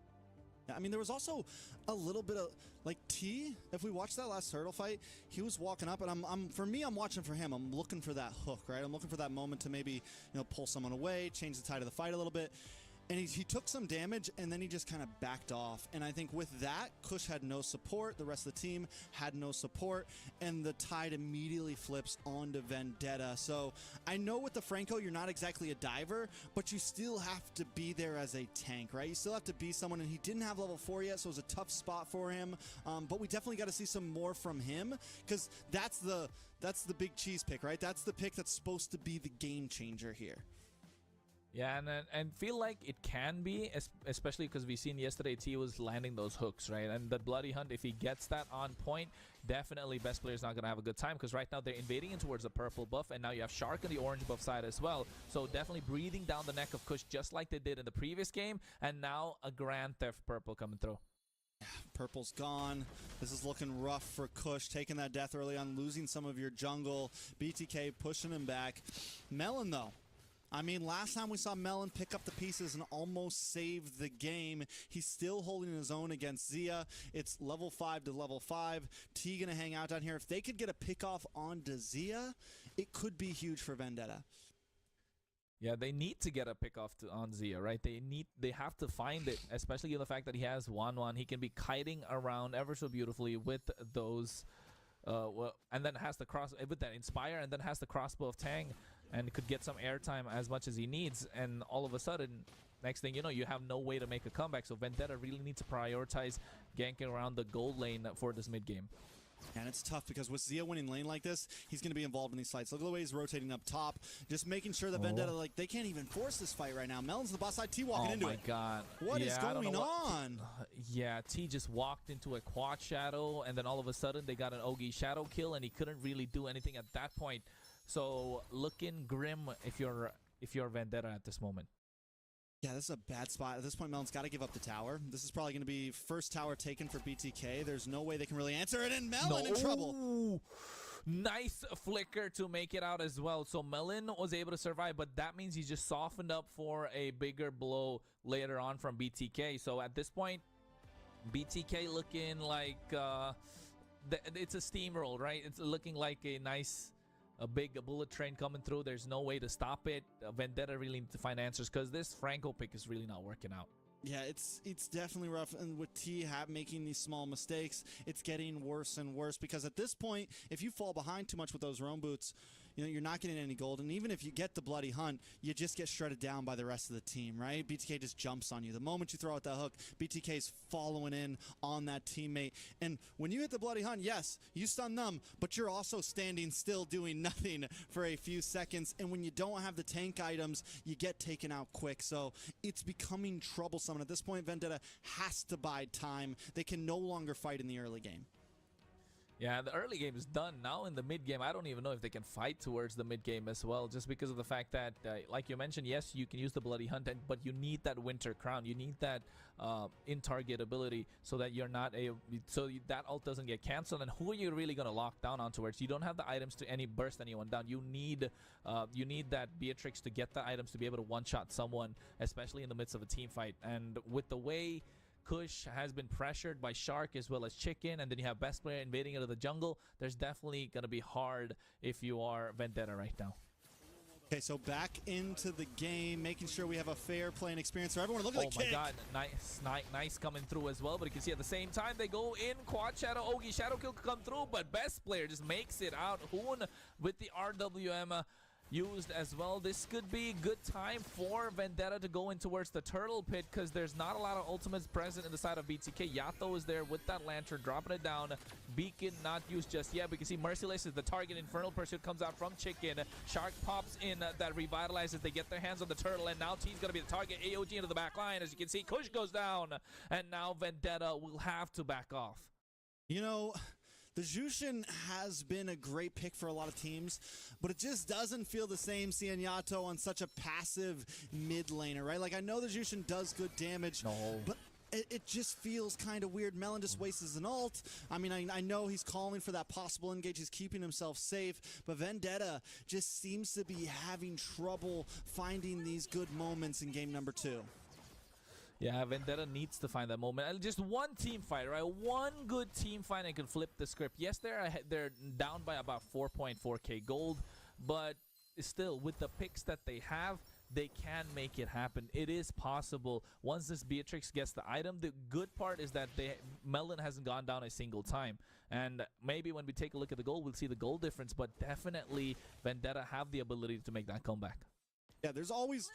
Yeah, I mean, there was also a little bit of, like, T, if we watched that last turtle fight, he was walking up, and for me, I'm watching for him. I'm looking for that hook, right? I'm looking for that moment to maybe, pull someone away, change the tide of the fight a little bit. and he took some damage, and then he just kind of backed off. And I think with that, Kush had no support. The rest of the team had no support, and the tide immediately flips onto Vendetta. So I know with the Franco, you're not exactly a diver, but you still have to be there as a tank, right? You still have to be someone, and he didn't have level 4 yet, so it was a tough spot for him. But we definitely got to see some more from him, because that's the big cheese pick, right? That's the pick that's supposed to be the game changer here. Yeah, and feel like it can be, especially because we seen yesterday T was landing those hooks, right? And the Bloody Hunt, if he gets that on point, definitely best player's not going to have a good time, because right now they're invading in towards the purple buff, and now you have Shark on the orange buff side as well. So definitely breathing down the neck of Kush just like they did in the previous game, and now a Grand Theft purple coming through. Purple's gone. This is looking rough for Kush, taking that death early on, losing some of your jungle. BTK pushing him back. Melon, though. I mean, last time we saw Melon pick up the pieces and almost save the game. He's still holding his own against Zia. It's level 5 to level 5. T gonna hang out down here. If they could get a pick off onto Zia, it could be huge for Vendetta. Yeah, they need to get a pick off on Zia, right? They have to find it, especially given the fact that he has 1-1. He can be kiting around ever so beautifully with those, and then has the cross with that Inspire, and then has the crossbow of Tang, and could get some airtime as much as he needs. And all of a sudden, next thing you know, you have no way to make a comeback. So Vendetta really needs to prioritize ganking around the gold lane for this mid game. And it's tough because with Zia winning lane like this, he's going to be involved in these fights. Look at the way he's rotating up top, just making sure that Vendetta, like, they can't even force this fight right now. Melon's the boss side, T walking into it. Oh my god. What is going on? Yeah, T just walked into a quad shadow, and then all of a sudden they got an Ogi shadow kill, and he couldn't really do anything at that point. So looking grim if you're Vendetta at this moment. Yeah, this is a bad spot. At this point, Melon's got to give up the tower. This is probably going to be first tower taken for BTK. There's no way they can really answer it, and Melon in trouble. Nice flicker to make it out as well. So Melon was able to survive, but that means he just softened up for a bigger blow later on from BTK. So at this point, BTK looking like it's a steamroll, right? It's looking like a big bullet train coming through. There's no way to stop it. Vendetta really need to find answers, because this Franco pick is really not working out. Yeah, it's definitely rough, and with T making these small mistakes, it's getting worse and worse, because at this point, if you fall behind too much with those roam boots, you know, you're not getting any gold, and even if you get the Bloody Hunt, you just get shredded down by the rest of the team, right? BTK just jumps on you. The moment you throw out that hook, BTK's following in on that teammate, and when you hit the Bloody Hunt, yes, you stun them, but you're also standing still doing nothing for a few seconds, and when you don't have the tank items, you get taken out quick, so it's becoming troublesome, and at this point, Vendetta has to bide time. They can no longer fight in the early game. Yeah, the early game is done. Now in the mid game, I don't even know if they can fight towards the mid game as well, just because of the fact that, like you mentioned, yes, you can use the Bloody Hunt, but you need that Winter Crown. You need that in-target ability so that you're not that ult doesn't get canceled. And who are you really going to lock down on towards? You don't have the items to burst anyone down. You need that Beatrix to get the items to be able to one-shot someone, especially in the midst of a team fight. And with the way Kush has been pressured by Shark as well as Chicken, and then you have best player invading into the jungle, there's definitely going to be hard if you are Vendetta right now. Okay, so back into the game, making sure we have a fair playing experience for everyone. Look at the kick. Oh my god, nice coming through as well, but you can see at the same time they go in, quad shadow, Ogi shadow kill come through, but best player just makes it out. Hoon with the RWM used as well. This could be a good time for Vendetta to go in towards the turtle pit, because there's not a lot of ultimates present in the side of BTK. Yato is there with that lantern, dropping it down. Beacon not used just yet. We can see Merciless is the target. Infernal Pursuit comes out from Chicken. Shark pops in, that revitalizes. They get their hands on the turtle, and now T's going to be the target. AOG into the back line. As you can see, Kush goes down, and now Vendetta will have to back off. You know, the Jushin has been a great pick for a lot of teams, but it just doesn't feel the same seeing Yato on such a passive mid laner, right? Like, I know the Jushin does good damage, but it just feels kind of weird. Melon just wastes an ult. I mean, I know he's calling for that possible engage. He's keeping himself safe, but Vendetta just seems to be having trouble finding these good moments in game number 2. Yeah, Vendetta needs to find that moment. Just one team fight, right? One good team fight and can flip the script. Yes, they're down by about 4.4k gold, but still, with the picks that they have, they can make it happen. It is possible. Once this Beatrix gets the item, the good part is that Melon hasn't gone down a single time. And maybe when we take a look at the goal, we'll see the goal difference. But definitely, Vendetta have the ability to make that comeback. Yeah, there's always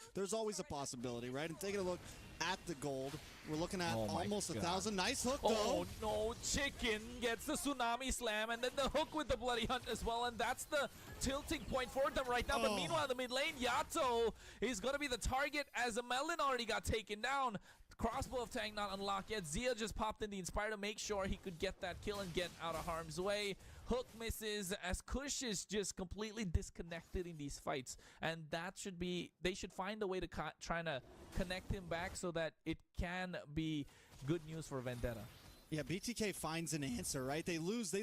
a possibility, right? And taking a look at the gold, we're looking at almost 1,000. Nice hook, though. Oh, no. Chicken gets the tsunami slam, and then the hook with the bloody hunt as well. And that's the tilting point for them right now. But meanwhile, the mid lane, Yato is going to be the target as a Melon already got taken down. Crossbow of Tang not unlocked yet. Zia just popped in the Inspire to make sure he could get that kill and get out of harm's way. Hook misses as Kush is just completely disconnected in these fights. And that should be, they should find a way to try to connect him back so that it can be good news for Vendetta. Yeah, BTK finds an answer, right? They lose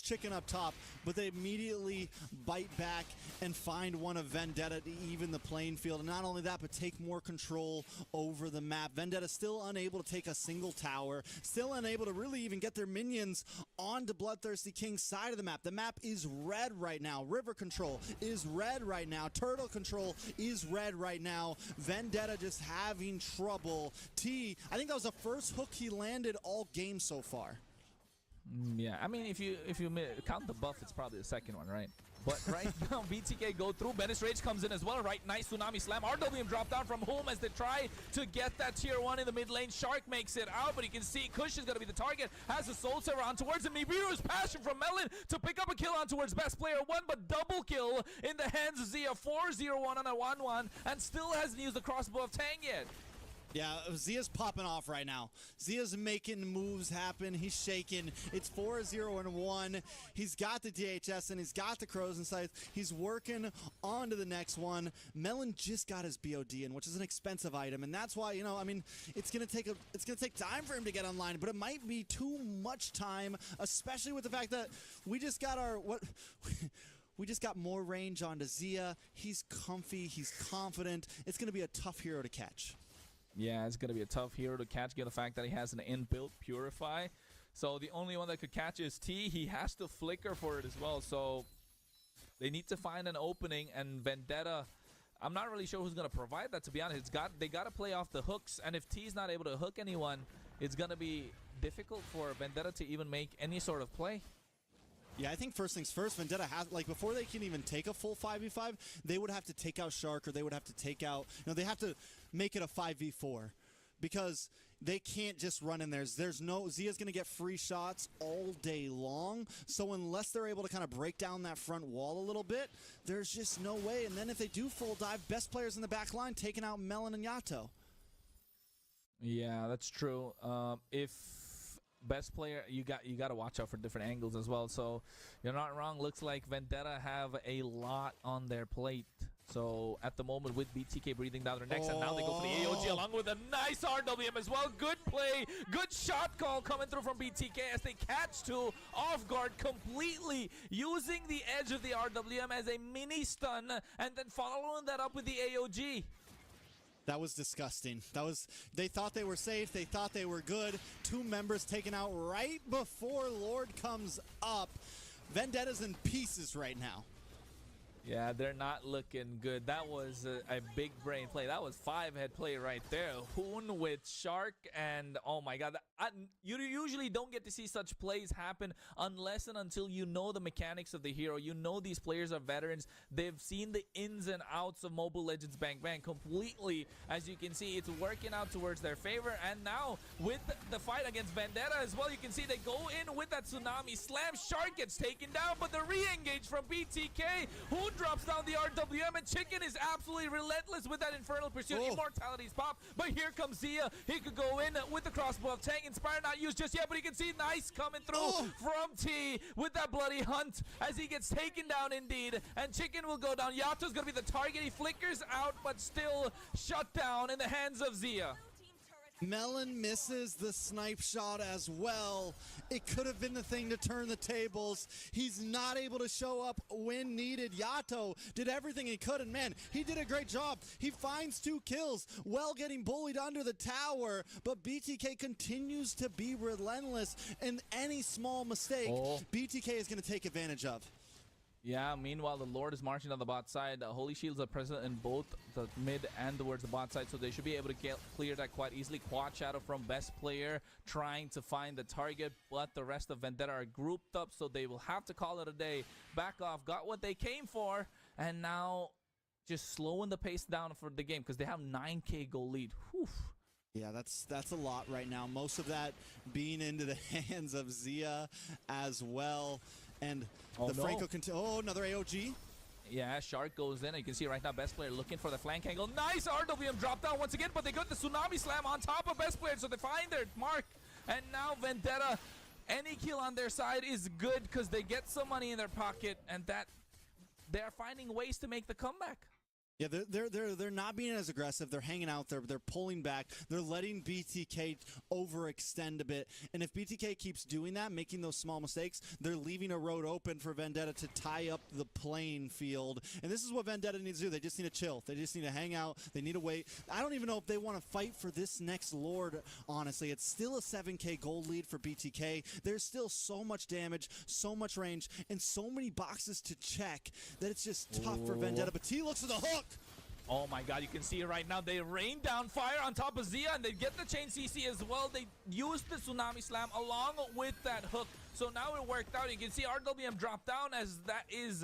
Chicken up top, but they immediately bite back and find one of Vendetta to even the playing field. And not only that, but take more control over the map. Vendetta still unable to take a single tower, still unable to really even get their minions onto Bloodthirsty King's side of the map. The map is red right now. River control is red right now. Turtle control is red right now. Vendetta just having trouble. T, I think that was the first hook he landed all game so far. Yeah, I mean, if you count the buff, it's probably the second one, right? But right now, BTK go through. Menace Rage comes in as well, right? Nice Tsunami Slam. RWM dropped down from home as they try to get that tier 1 in the mid lane. Shark makes it out, but you can see Kush is going to be the target. Has a Soul Saver on towards him. Nibiru's passion from Melon to pick up a kill on towards best player 1, but double kill in the hands of Zia. 4-0-1 on a 1-1, and still hasn't used the Crossbow of Tang yet. Yeah, Zia's popping off right now. Zia's making moves happen. He's shaking. It's 4-0-1. He's got the DHS and he's got the Crows and Scythe. He's working on to the next one. Melon just got his BOD in, which is an expensive item, and that's why, you know, I mean, it's gonna take time for him to get online, but it might be too much time, especially with the fact that we just got we just got more range onto Zia. He's comfy. He's confident. It's gonna be a tough hero to catch. Yeah, it's going to be a tough hero to catch, given the fact that he has an inbuilt Purify. So the only one that could catch is T. He has to flicker for it as well. So they need to find an opening, and Vendetta, I'm not really sure who's going to provide that, to be honest. They got to play off the hooks, and if T's not able to hook anyone, it's going to be difficult for Vendetta to even make any sort of play. Yeah, I think first things first, Vendetta has, like, before they can even take a full 5v5, they would have to take out Shark, or they would have to take out, you know, they have to make it a 5v4 because they can't just run in there. There's no, Zia's going to get free shots all day long, so unless they're able to kind of break down that front wall a little bit, there's just no way. And then if they do full dive, best players in the back line taking out Melon and Yato. Yeah, that's true. If best player, you got to watch out for different angles as well. So you're not wrong. Looks like Vendetta have a lot on their plate. So at the moment, with BTK breathing down their necks, and now they go for the AOG along with a nice RWM as well. Good play, good shot call coming through from BTK as they catch two off guard completely, using the edge of the RWM as a mini stun, and then following that up with the AOG. That was disgusting. They thought they were safe. They thought they were good. Two members taken out right before Lord comes up. Vendetta's in pieces right now. Yeah, they're not looking good. That was a big brain play. That was 5-head play right there. Hoon with Shark, and oh my god. You usually don't get to see such plays happen unless and until you know the mechanics of the hero. You know these players are veterans. They've seen the ins and outs of Mobile Legends Bang Bang completely. As you can see, it's working out towards their favor. And now with the fight against Vendetta as well, you can see they go in with that Tsunami Slam. Shark gets taken down, but the re-engage from BTK. Hoon drops down the RWM, and Chicken is absolutely relentless with that Infernal Pursuit. Immortality's pop, but here comes Zia. He could go in with the Crossbow of Tang. Inspire not used just yet, but you can see nice coming through from T with that bloody hunt as he gets taken down indeed, and Chicken will go down. Yato's gonna be the target. He flickers out, but still shut down in the hands of Zia. Melon misses the snipe shot as well. It could have been the thing to turn the tables. He's not able to show up when needed. Yato did everything he could, and man, he did a great job. He finds 2 kills while getting bullied under the tower, but BTK continues to be relentless, and any small mistake, BTK is going to take advantage of. Yeah, meanwhile, the Lord is marching on the bot side. Holy Shields are present in both the mid and towards the bot side, so they should be able to clear that quite easily. Quad Shadow from best player trying to find the target, but the rest of Vendetta are grouped up, so they will have to call it a day. Back off, got what they came for, and now just slowing the pace down for the game because they have 9K goal lead. Whew. Yeah, that's a lot right now. Most of that being into the hands of Zia as well. And Franco another AOG. Yeah, Shark goes in. You can see right now best player looking for the flank angle. Nice RWM drop down once again, but they got the Tsunami Slam on top of best player, so they find their mark. And now Vendetta, any kill on their side is good because they get some money in their pocket, and that they're finding ways to make the comeback. Yeah, they're not being as aggressive. They're hanging out there. They're pulling back. They're letting BTK overextend a bit. And if BTK keeps doing that, making those small mistakes, they're leaving a road open for Vendetta to tie up the playing field. And this is what Vendetta needs to do. They just need to chill. They just need to hang out. They need to wait. I don't even know if they want to fight for this next Lord, honestly. It's still a 7K gold lead for BTK. There's still so much damage, so much range, and so many boxes to check that it's just tough for Vendetta. But T looks for the hook. Oh my god, you can see it right now. They rain down fire on top of Zia, and they get the chain CC as well. They use the Tsunami Slam along with that hook. So now it worked out. You can see RWM drop down as that is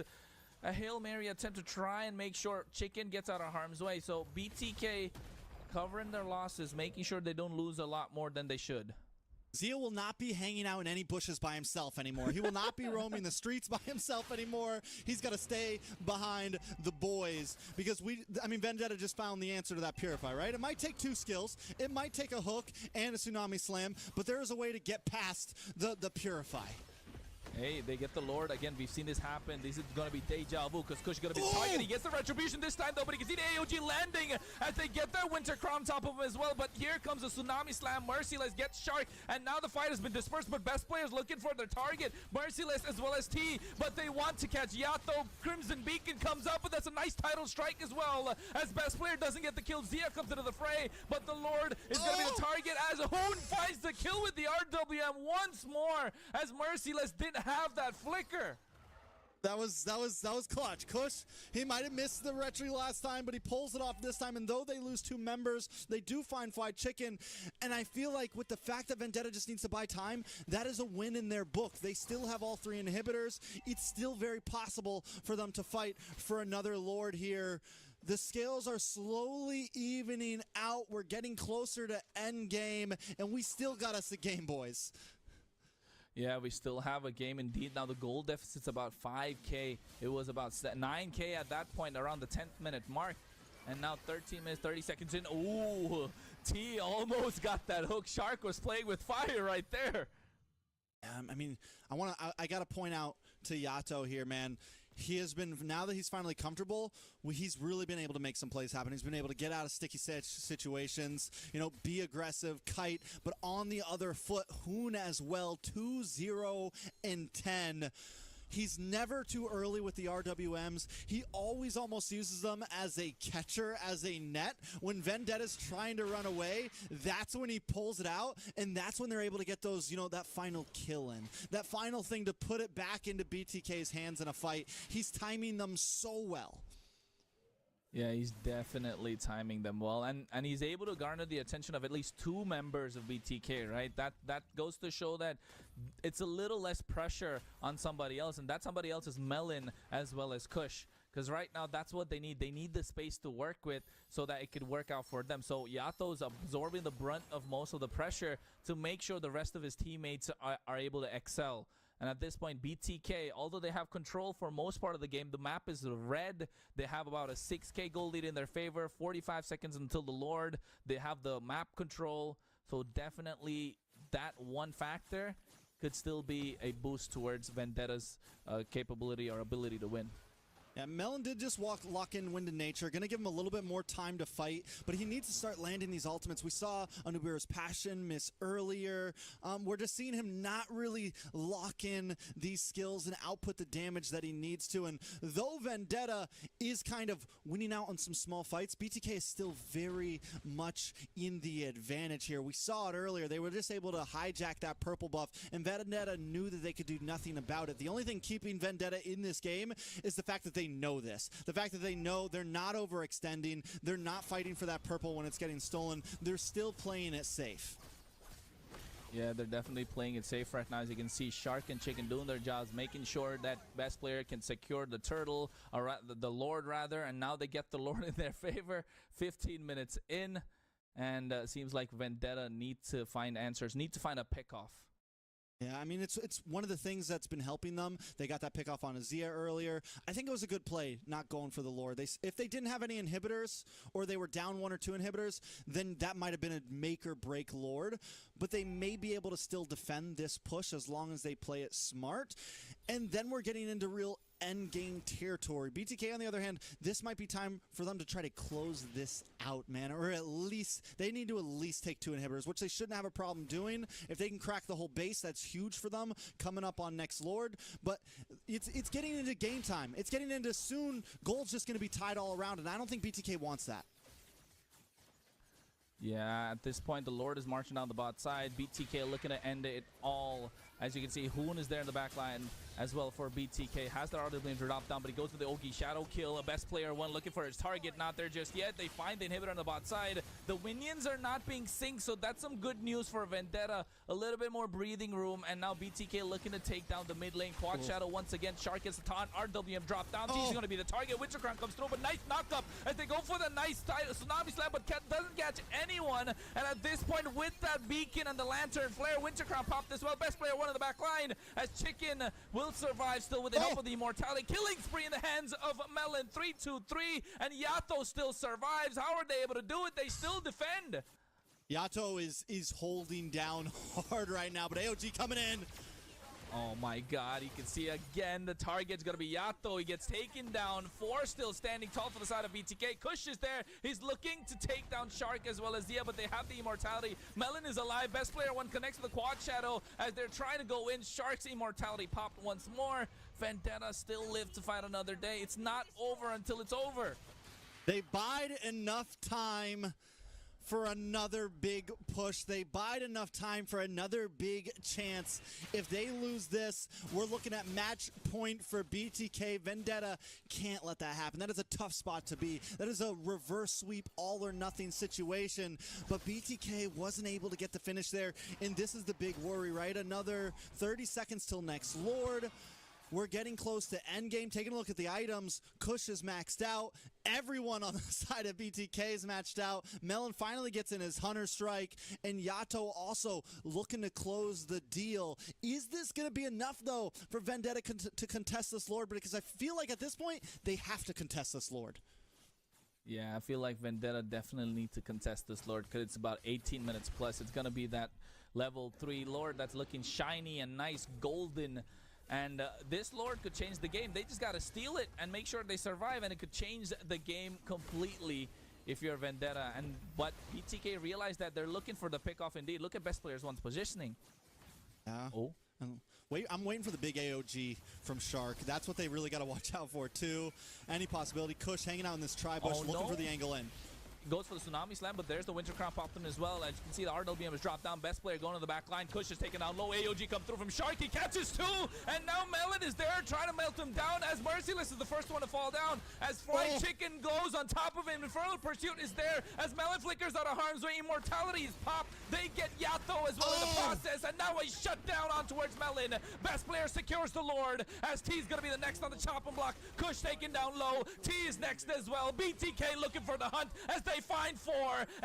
a Hail Mary attempt to try and make sure Chicken gets out of harm's way. So BTK covering their losses, making sure they don't lose a lot more than they should. Zia will not be hanging out in any bushes by himself anymore. He will not be roaming the streets by himself anymore. He's got to stay behind the boys because Vendetta just found the answer to that Purify, right? It might take 2 skills. It might take a hook and a Tsunami Slam, but there is a way to get past the Purify. Hey, they get the Lord. Again, we've seen this happen. This is going to be deja vu because Kush is going to be the target. He gets the Retribution this time, though, but you can see the AOG landing as they get their Winter Crown on top of him as well. But here comes a Tsunami Slam. Merciless gets Shark, and now the fight has been dispersed, but best players looking for their target. Merciless as well as T, but they want to catch Yato. Crimson Beacon comes up, but that's a nice title strike as well. As best player doesn't get the kill, Zia comes into the fray, but the Lord is going to be the target as Hoon finds the kill with the RWM once more, as Merciless didn't have that flicker. That was clutch. Kush, he might have missed the retry last time, but he pulls it off this time. And though they lose 2 members, they do find Fried Chicken. And I feel like with the fact that Vendetta just needs to buy time, that is a win in their book. They still have all 3 inhibitors. It's still very possible for them to fight for another Lord here. The scales are slowly evening out. We're getting closer to endgame, and we still got us a game, boys. Yeah, we still have a game indeed. Now the goal deficit's about 5K. It was about 9K at that point around the 10th minute mark. And now 13 minutes, 30 seconds in. Ooh, T almost got that hook. Shark was playing with fire right there. I got to point out to Yato here, man. He has been, now that he's finally comfortable, he's really been able to make some plays happen. He's been able to get out of sticky situations, be aggressive, kite, but on the other foot, Hoon as well, 2-0 and 10. He's never too early with the RWMs. He always almost uses them as a catcher, as a net. When Vendetta's trying to run away, that's when he pulls it out, and that's when they're able to get those, that final kill in. That final thing to put it back into BTK's hands in a fight. He's timing them so well. Yeah, he's definitely timing them well, and he's able to garner the attention of at least 2 members of BTK, right? That goes to show that it's a little less pressure on somebody else, and that somebody else is Melon as well as Kush. Because right now, that's what they need. They need the space to work with so that it could work out for them. So Yato's absorbing the brunt of most of the pressure to make sure the rest of his teammates are able to excel. And at this point, BTK, although they have control for most part of the game, the map is red. They have about a 6K goal lead in their favor, 45 seconds until the Lord. They have the map control. So definitely that one factor could still be a boost towards Vendetta's capability or ability to win. And Melon did just lock in Wind and Nature. Going to give him a little bit more time to fight, but he needs to start landing these ultimates. We saw Anubira's Passion miss earlier. We're just seeing him not really lock in these skills and output the damage that he needs to. And though Vendetta is kind of winning out on some small fights, BTK is still very much in the advantage here. We saw it earlier. They were just able to hijack that purple buff, and Vendetta knew that they could do nothing about it. The only thing keeping Vendetta in this game is the fact that they know this. The fact that they know they're not overextending. They're not fighting for that purple when it's getting stolen. They're still playing it safe. Yeah, they're definitely playing it safe right now. As you can see, Shark and Chicken doing their jobs, making sure that best player can secure the turtle, or the Lord rather, and now they get the Lord in their favor. 15 minutes in, and seems like Vendetta need to find answers, need to find a pickoff. Yeah, I mean, it's one of the things that's been helping them. They got that pick off on Azia earlier. I think it was a good play not going for the Lord. If they didn't have any inhibitors, or they were down 1 or 2 inhibitors, then that might have been a make or break Lord. But they may be able to still defend this push as long as they play it smart. And then we're getting into real end game territory. BTK, on the other hand, this might be time for them to try to close this out, man. Or at least, they need to at least take 2 inhibitors, which they shouldn't have a problem doing. If they can crack the whole base, that's huge for them coming up on next Lord. But it's getting into game time. It's getting into soon. Gold's just going to be tied all around, and I don't think BTK wants that. Yeah, at this point, the Lord is marching down the bot side. BTK looking to end it all. As you can see, Hoon is there in the back line as well for BTK. Has the RW drop down, but he goes for the Ogi Shadow kill. A best player one looking for his target. Not there just yet. They find the inhibitor on the bot side. The minions are not being synced, so that's some good news for Vendetta. A little bit more breathing room, and now BTK looking to take down the mid lane. Quad Shadow once again. Shark gets the taunt. RWM drop down. He's going to be the target. Winter Crown comes through, but nice knock up as they go for the nice Tsunami Slam, but doesn't catch anyone. And at this point, with that beacon and the lantern flare, Winter Crown popped as well. Best player one in the back line, as Chicken will survive still with the help of the immortality. Killing spree in the hands of Melon. 3-2-3, and Yato still survives. How are they able to do it? They still defend. Yato is holding down hard right now, but AOG coming in. Oh my god, you can see again the target's gonna be Yato. He gets taken down. 4 still standing tall for the side of BTK. Kush is there. He's looking to take down Shark as well as Zia, but they have the immortality. Melon is alive. Best player one connects to the Quad Shadow as they're trying to go in. Shark's immortality popped once more. Vendetta still live to fight another day. It's not over until it's over. They bide enough time for another big push. They bide enough time for another big chance. If they lose this, we're looking at match point for BTK. Vendetta can't let that happen. That is a tough spot to be. That is a reverse sweep, all or nothing situation. But BTK wasn't able to get the finish there, and this is the big worry, right? Another 30 seconds till next Lord. We're getting close to endgame. Taking a look at the items, Kush is maxed out. Everyone on the side of BTK is matched out. Melon finally gets in his Hunter Strike, and Yato also looking to close the deal. Is this going to be enough, though, for Vendetta to contest this Lord? Because I feel like at this point, they have to contest this Lord. Yeah, I feel like Vendetta definitely need to contest this Lord because it's about 18 minutes plus. It's going to be that level 3 Lord that's looking shiny and nice, golden. And this Lord could change the game. They just got to steal it and make sure they survive, and it could change the game completely if you're Vendetta. But BTK realized that they're looking for the pickoff indeed. Look at best players one's positioning. Yeah. Oh. Wait, I'm waiting for the big AOG from Shark. That's what they really got to watch out for, too. Any possibility. Kush hanging out in this tri-bush, looking for the angle in. Goes for the Tsunami Slam, but there's the Winter Crown popped in as well. As you can see, the RWM has dropped down. Best player going to the back line. Kush is taken down low. AOG come through from Shark. He catches 2, and now Melon is there trying to melt him down as Merciless is the first one to fall down. As Fried Chicken goes on top of him. Infernal Pursuit is there as Melon flickers out of harm's way. Immortality is popped. They get Yato as well in the process, and now a shutdown on towards Melon. Best player secures the Lord as T's going to be the next on the chopping block. Kush taken down low. T is next as well. BTK looking for the hunt as they find 4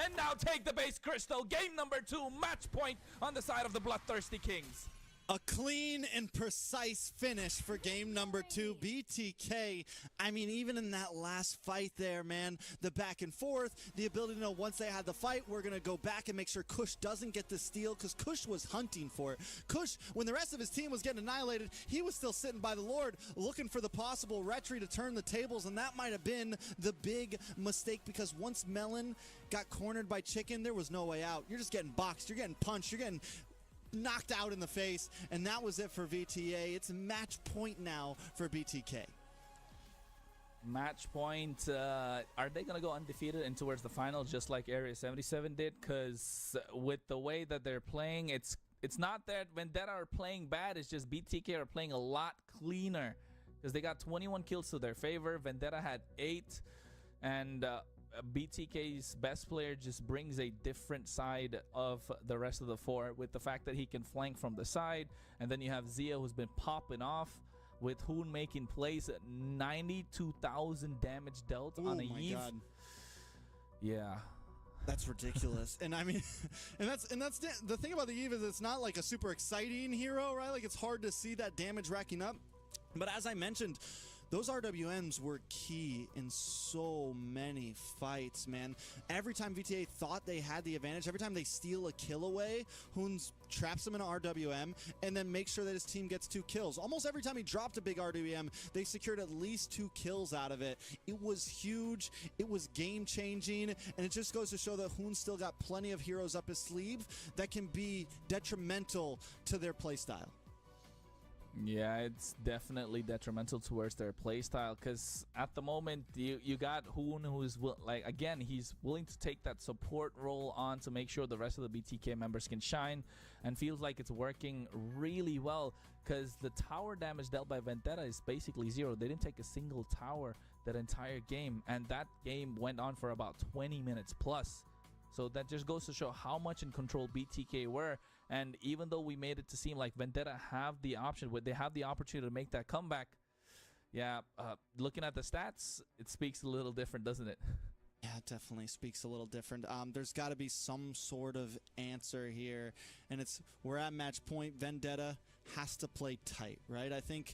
and now take the base crystal. Game number 2, match point on the side of the Bloodthirsty Kings. A clean and precise finish for game number 2. BTK, I mean, even in that last fight there, man, the back and forth, the ability to know once they had the fight, we're going to go back and make sure Kush doesn't get the steal, because Kush was hunting for it. Kush, when the rest of his team was getting annihilated, he was still sitting by the Lord looking for the possible retry to turn the tables, and that might have been the big mistake, because once Melon got cornered by Chicken, there was no way out. You're just getting boxed, you're getting punched, you're getting knocked out in the face, and that was it for VTA. It's match point now for BTK. Match point. Are they going to go undefeated and towards the final just like Area 77 did? Because with the way that they're playing, it's not that Vendetta are playing bad, it's just BTK are playing a lot cleaner, because they got 21 kills to their favor. Vendetta had 8, and BTK's best player just brings a different side of the rest of the 4, with the fact that he can flank from the side, and then you have Zia, who's been popping off, with Hoon making plays at 92,000 damage dealt on a Eve. God. Yeah. That's ridiculous. And I mean, and that's the thing about the Eve, is it's not like a super exciting hero, right? Like, it's hard to see that damage racking up. But as I mentioned, those RWMs were key in so many fights, man. Every time VTA thought they had the advantage, every time they steal a kill away, Hoons traps him in an RWM and then makes sure that his team gets 2 kills. Almost every time he dropped a big RWM, they secured at least 2 kills out of it. It was huge, it was game-changing, and it just goes to show that Hoon still got plenty of heroes up his sleeve that can be detrimental to their playstyle. Yeah, it's definitely detrimental towards their playstyle, because at the moment you got Hoon, who's again, he's willing to take that support role on to make sure the rest of the BTK members can shine, and feels like it's working really well, because the tower damage dealt by Vendetta is basically 0. They didn't take a single tower that entire game, and that game went on for about 20 minutes plus. So that just goes to show how much in control BTK were. And even though we made it to seem like Vendetta have the option, they have the opportunity to make that comeback, yeah, looking at the stats, it speaks a little different, doesn't it? Yeah, it definitely speaks a little different. There's got to be some sort of answer here, and we're at match point. Vendetta has to play tight, right? I think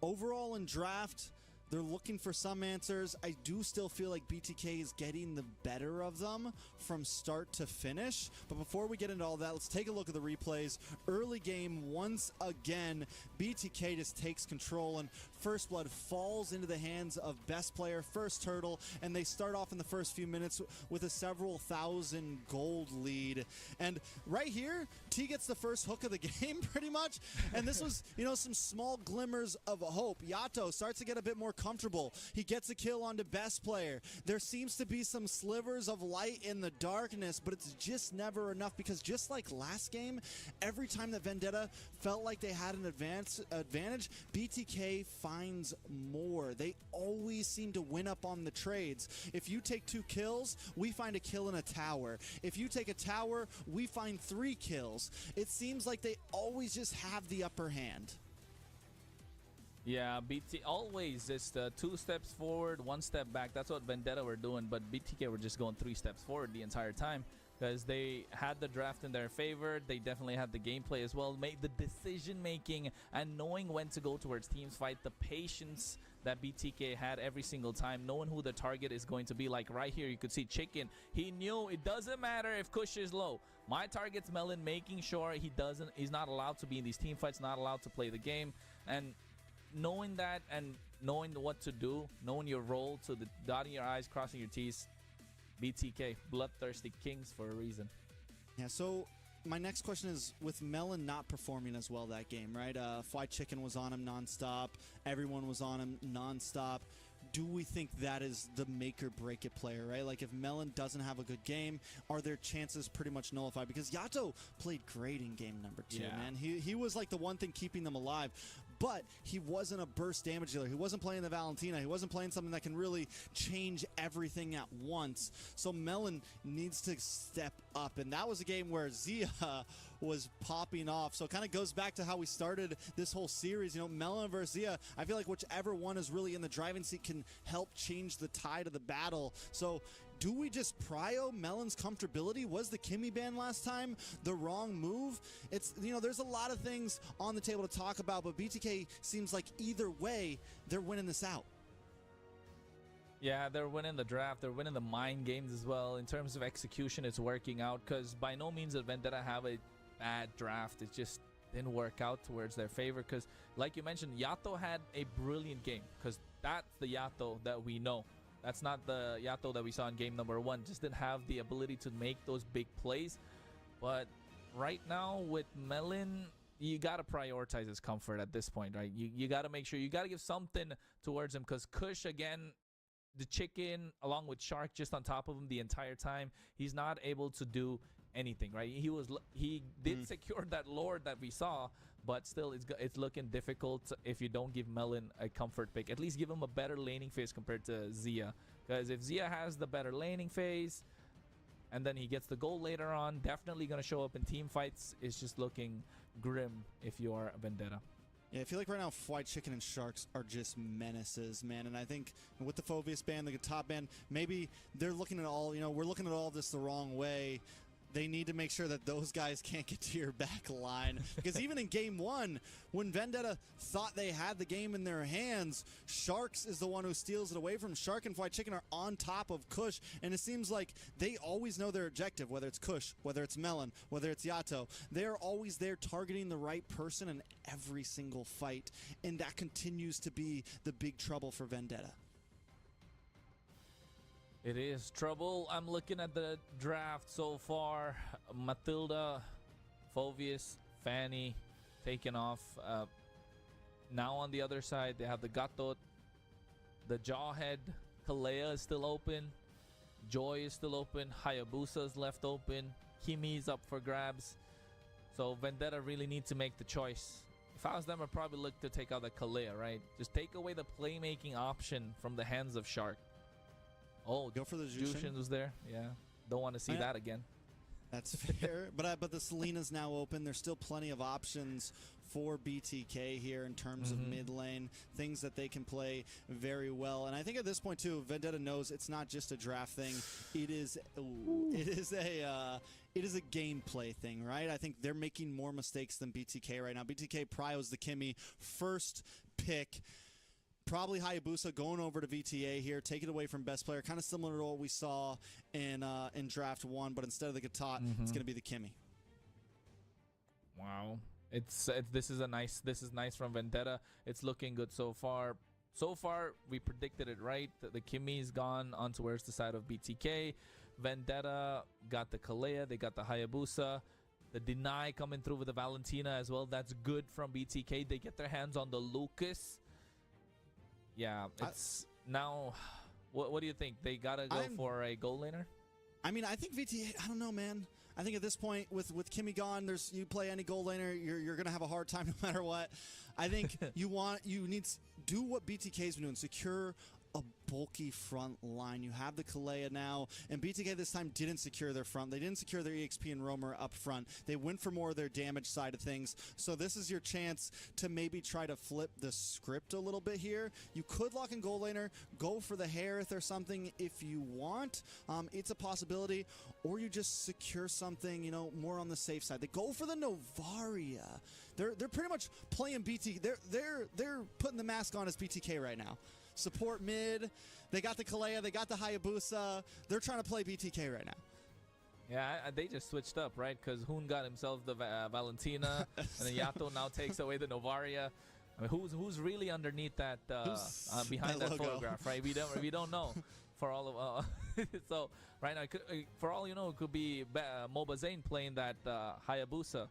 overall in draft, they're looking for some answers. I do still feel like BTK is getting the better of them from start to finish. But before we get into all that, let's take a look at the replays. Early game, once again, BTK just takes control, and First Blood falls into the hands of best player, First Turtle, and they start off in the first few minutes with a several thousand gold lead. And right here, T gets the first hook of the game, pretty much. And this was, some small glimmers of hope. Yato starts to get a bit more comfortable. He gets a kill onto best player. There seems to be some slivers of light in the darkness, but it's just never enough, because just like last game, every time that Vendetta felt like they had an advantage, BTK finds more. They always seem to win up on the trades. If you take 2 kills, we find a kill in a tower. If you take a tower, we find 3 kills. It seems like they always just have the upper hand. Yeah, BT always just 2 steps forward, 1 step back. That's what Vendetta were doing, but BTK were just going 3 steps forward the entire time, because they had the draft in their favor. They definitely had the gameplay as well, made the decision making and knowing when to go towards teams fight, the patience that BTK had every single time, knowing who the target is going to be. Like right here, you could see Chicken. He knew it doesn't matter if Kush is low. My target's Melon, making sure he's not allowed to be in these team fights, not allowed to play the game. And knowing that and knowing what to do, knowing your role, to the dotting your I's, crossing your T's, BTK, bloodthirsty kings for a reason. Yeah, so my next question is, with Melon not performing as well that game, right? Fly Chicken was on him nonstop. Everyone was on him nonstop. Do we think that is the make or break it player, right? Like, if Melon doesn't have a good game, are their chances pretty much nullified? Because Yato played great in game number 2, man. He was like the one thing keeping them alive. But he wasn't a burst damage dealer. He wasn't playing the Valentina. He wasn't playing something that can really change everything at once. So Melon needs to step up. And that was a game where Zia was popping off. So it kind of goes back to how we started this whole series. You know, Melon versus Zia, I feel like whichever one is really in the driving seat can help change the tide of the battle. So do we just prio Melon's comfortability? Was the Kimmy ban last time the wrong move? It's, you know, there's a lot of things on the table to talk about, but BTK seems like either way, they're winning this out. Yeah, they're winning the draft. They're winning the mind games as well. In terms of execution, it's working out because by no means did Vendetta have a bad draft. It just didn't work out towards their favor because, like you mentioned, Yato had a brilliant game because that's the Yato that we know. That's not the Yato that we saw in game number 1. Just didn't have the ability to make those big plays. But right now with Melon, you got to prioritize his comfort at this point, right? You got to make sure, you got to give something towards him because Kush, again, the chicken along with Shark just on top of him the entire time. He's not able to do anything, right? He did secure that Lord that we saw, but still it's looking difficult if you don't give Melon a comfort pick. At least give him a better laning phase compared to Zia, because if Zia has the better laning phase and then he gets the gold later on, definitely going to show up in team fights. It's just looking grim if you are Vendetta. Yeah, I feel like right now White Chicken and Sharks are just menaces, man. And I think with the Phobius ban, the top ban, maybe they're looking at all, you know, we're looking at all this the wrong way. They need to make sure that those guys can't get to your back line. Because even in game 1, when Vendetta thought they had the game in their hands, Sharks is the one who steals it away from. Shark and White Chicken are on top of Kush, and it seems like they always know their objective, whether it's Kush, whether it's Melon, whether it's Yato. They're always there targeting the right person in every single fight, and that continues to be the big trouble for Vendetta. It is trouble. I'm looking at the draft so far. Matilda, Phobius, Fanny taken off. Now on the other side, they have the Gatot, the Jawhead. Kalea is still open. Joy is still open. Hayabusa is left open. Kimi's up for grabs. So Vendetta really need to make the choice. If I was them, I'd probably look to take out the Kalea, right? Just take away the playmaking option from the hands of Shark. Oh, go for the Jushin was there. Yeah, don't want to see that again. That's fair. But the Selena's now open. There's still plenty of options for BTK here in terms of mid lane, things that they can play very well. And I think at this point too, Vendetta knows it's not just a draft thing. It is a gameplay thing, right? I think they're making more mistakes than BTK right now. BTK prios the Kimmy first pick. Probably Hayabusa going over to VTA here, take it away from best player, kind of similar to what we saw in draft 1, but instead of the Gatot, it's going to be the Kimmy. Wow, this is nice from Vendetta. It's looking good so far. So far, we predicted it right. The Kimmy's gone on towards the side of BTK. Vendetta got the Kalea, they got the Hayabusa. The Deny coming through with the Valentina as well. That's good from BTK. They get their hands on the Lucas. Yeah, it's now. What do you think? They gotta go for a goal laner? I mean, I think VTA. I don't know, man. I think at this point, with Kimmy gone, you play any goal laner, you're gonna have a hard time no matter what. I think you need to do what BTK's been doing, secure a bulky front line. You have the Kalea now, and BTK this time didn't secure their front. They didn't secure their EXP and roamer up front. They went for more of their damage side of things. So this is your chance to maybe try to flip the script a little bit here. You could lock in goal laner, go for the Harith or something if you want. It's a possibility, or you just secure something, you know, more on the safe side. They go for the Novaria. They're pretty much playing BT. They're putting the mask on as BTK right now. Support mid. They got the Kalea. They got the Hayabusa. They're trying to play BTK right now. Yeah, they just switched up, right? Because Hoon got himself the Valentina, and then Yato now takes away the Novaria. I mean, who's really underneath that behind that photograph, right? We don't know. For all of so right now, for all you know, it could be Moba Zane playing that Hayabusa.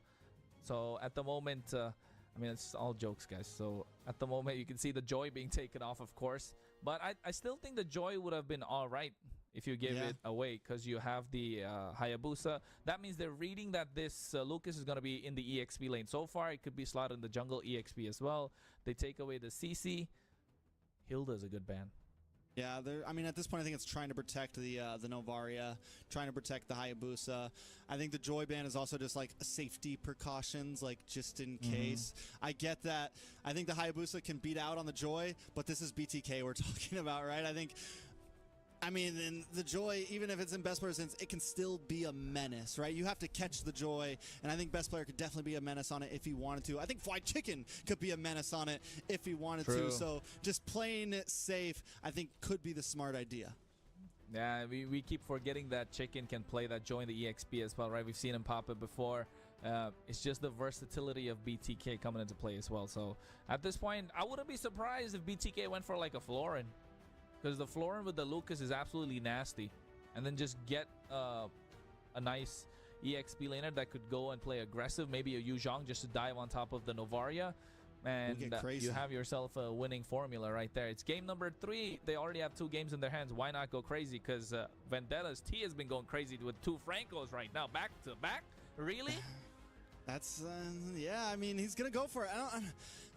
So at the moment. I mean, it's all jokes, guys. So at the moment, you can see the Joy being taken off, of course. But I still think the Joy would have been all right if you give it away, because you have the Hayabusa. That means they're reading that this Lucas is going to be in the EXP lane. So far, it could be slotted in the jungle EXP as well. They take away the CC. Hilda's a good ban. Yeah, I mean, at this point, I think it's trying to protect the Novaria, trying to protect the Hayabusa. I think the Joy Band is also just like safety precautions, like just in case. I get that. I think the Hayabusa can beat out on the Joy, but this is BTK we're talking about, right? I mean, in the Joy, even if it's in best player sense, it can still be a menace, right? You have to catch the Joy, and I think best player could definitely be a menace on it if he wanted to. I think Fried Chicken could be a menace on it if he wanted to. So just playing it safe, I think, could be the smart idea. Yeah, we keep forgetting that Chicken can play that Joy in the EXP as well, right? We've seen him pop it before. It's just the versatility of BTK coming into play as well. So at this point, I wouldn't be surprised if BTK went for like a Florin. Because the Florin with the Lucas is absolutely nasty. And then just get a nice EXP laner that could go and play aggressive. Maybe a Yu Zhang just to dive on top of the Novaria. And you have yourself a winning formula right there. It's game number 3. They already have 2 games in their hands. Why not go crazy? Because Vendetta's T has been going crazy with 2 Francos right now. Back to back? Really? That's, yeah, I mean, he's going to go for it.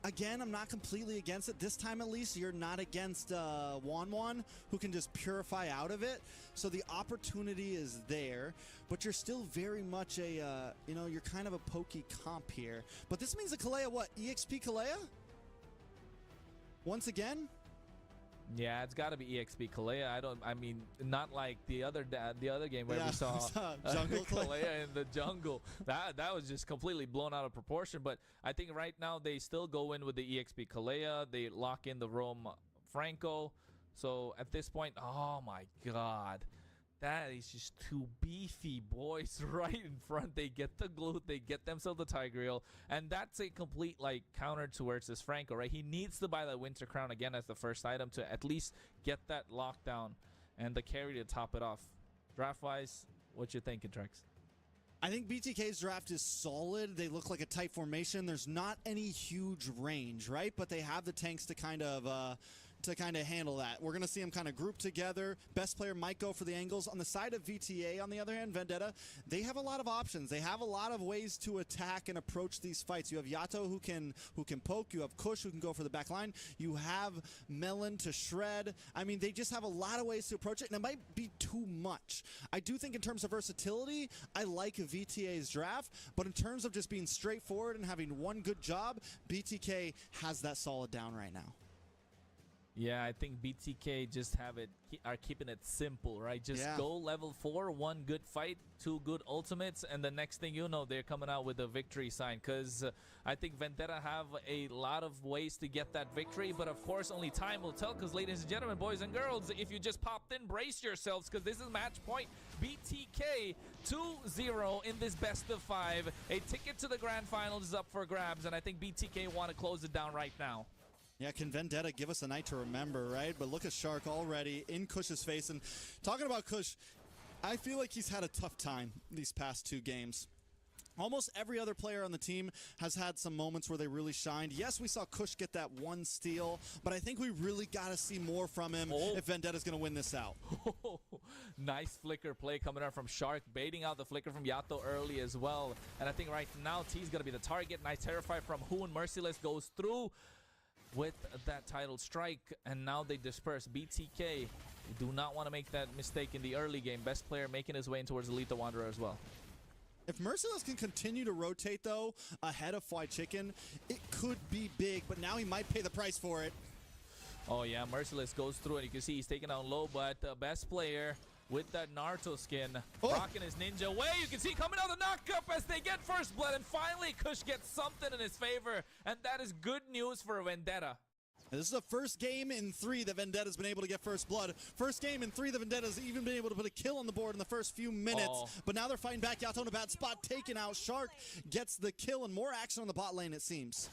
Again, I'm not completely against it. This time, at least, you're not against Wanwan, who can just purify out of it. So the opportunity is there, but you're still very much a, you're kind of a pokey comp here. But this means a Kalea, what, EXP Kalea? Once again? Yeah, it's got to be EXP Kalea. I mean, not like the other game where we saw Jungle Kalea in the jungle. That was just completely blown out of proportion. But I think right now they still go in with the EXP Kalea. They lock in the Rome Franco. So at this point, oh my God. That is just too beefy, boys. Right in front, they get the glute, they get themselves the Tigreal, and that's a complete like counter towards this Franco, right? He needs to buy that Winter Crown again as the first item to at least get that lockdown and the carry to top it off. Draft-wise, what you thinking, Trex? I think BTK's draft is solid. They look like a tight formation. There's not any huge range, right? But they have the tanks to kind of handle that. We're going to see them kind of group together. Best player might go for the angles. On the side of VTA, on the other hand, Vendetta, they have a lot of options. They have a lot of ways to attack and approach these fights. You have Yato who can poke. You have Kush who can go for the back line. You have Melon to shred. I mean, they just have a lot of ways to approach it, and it might be too much. I do think in terms of versatility, I like VTA's draft, but in terms of just being straightforward and having one good job, BTK has that solid down right now. Yeah, I think BTK just are keeping it simple, right? Just go level 4, 1 good fight, 2 good ultimates, and the next thing you know, they're coming out with a victory sign. Because I think Vendetta have a lot of ways to get that victory, but of course, only time will tell. Because ladies and gentlemen, boys and girls, if you just popped in, brace yourselves, because this is match point. BTK 2-0 in this best of 5. A ticket to the grand finals is up for grabs, and I think BTK want to close it down right now. Yeah, can Vendetta give us a night to remember, right? But look at Shark already in Kush's face. And talking about Kush, I feel like he's had a tough time these past 2 games. Almost every other player on the team has had some moments where they really shined. Yes, we saw Kush get that 1 steal, but I think we really got to see more from him if Vendetta's going to win this out. Nice flicker play coming out from Shark, baiting out the flicker from Yato early as well. And I think right now T's going to be the target. Nice Terrify from Hoon. Merciless goes through with that title strike, and now they disperse. BTK do not want to make that mistake in the early game. Best player making his way in towards Elite Wanderer as well. If Merciless can continue to rotate, though, ahead of Fried Chicken, it could be big, but now he might pay the price for it. Oh, yeah, Merciless goes through, and you can see he's taken out low, but best player with that Naruto skin, rocking his ninja way. You can see coming out the knockup as they get first blood, and finally Kush gets something in his favor, and that is good news for Vendetta. This is the first game in 3 that Vendetta's been able to get first blood. First game in 3 that Vendetta's even been able to put a kill on the board in the first few minutes. But now they're fighting back. Yato in a bad spot, taken out. Shark gets the kill, and more action on the bot lane, it seems.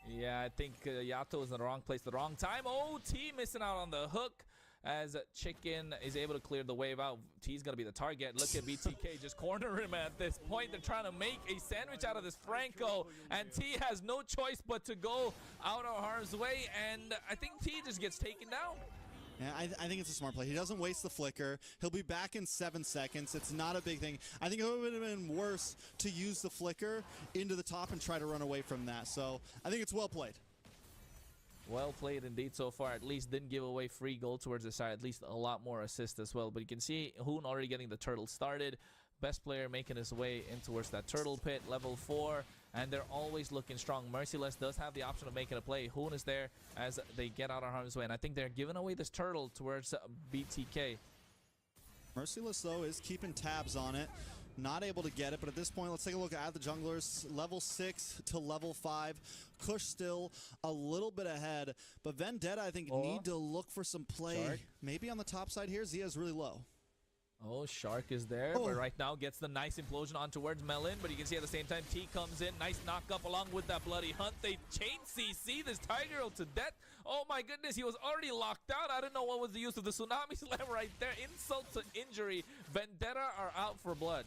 Yeah, I think Yato is in the wrong place, the wrong time. T missing out on the hook as Chicken is able to clear the wave out. T's going to be the target. Look at BTK just corner him at this point. They're trying to make a sandwich out of this Franco, and T has no choice but to go out of harm's way, and I think T just gets taken down. Yeah, I think it's a smart play. He doesn't waste the flicker. He'll be back in 7 seconds. It's not a big thing. I think it would have been worse to use the flicker into the top and try to run away from that. So I think it's well played. Well played indeed so far. At least didn't give away free goal towards the side. At least a lot more assists as well. But you can see Hoon already getting the turtle started. Best player making his way in towards that turtle pit, level 4. And they're always looking strong. Merciless does have the option of making a play. Hoon is there as they get out of harm's way. And I think they're giving away this turtle towards BTK. Merciless, though, is keeping tabs on it. Not able to get it, but at this point, let's take a look at the junglers. Level 6 to level 5. Kush still a little bit ahead, but Vendetta, I think, need to look for some play. Shark. Maybe on the top side here. Zia's really low. Oh, Shark is there, but right now gets the nice implosion on towards Melon. But you can see at the same time, T comes in. Nice knock up along with that bloody hunt. They chain CC this Tiger to death. Oh my goodness, he was already locked out. I didn't know what was the use of the Tsunami Slam right there. Insult to injury. Vendetta are out for blood.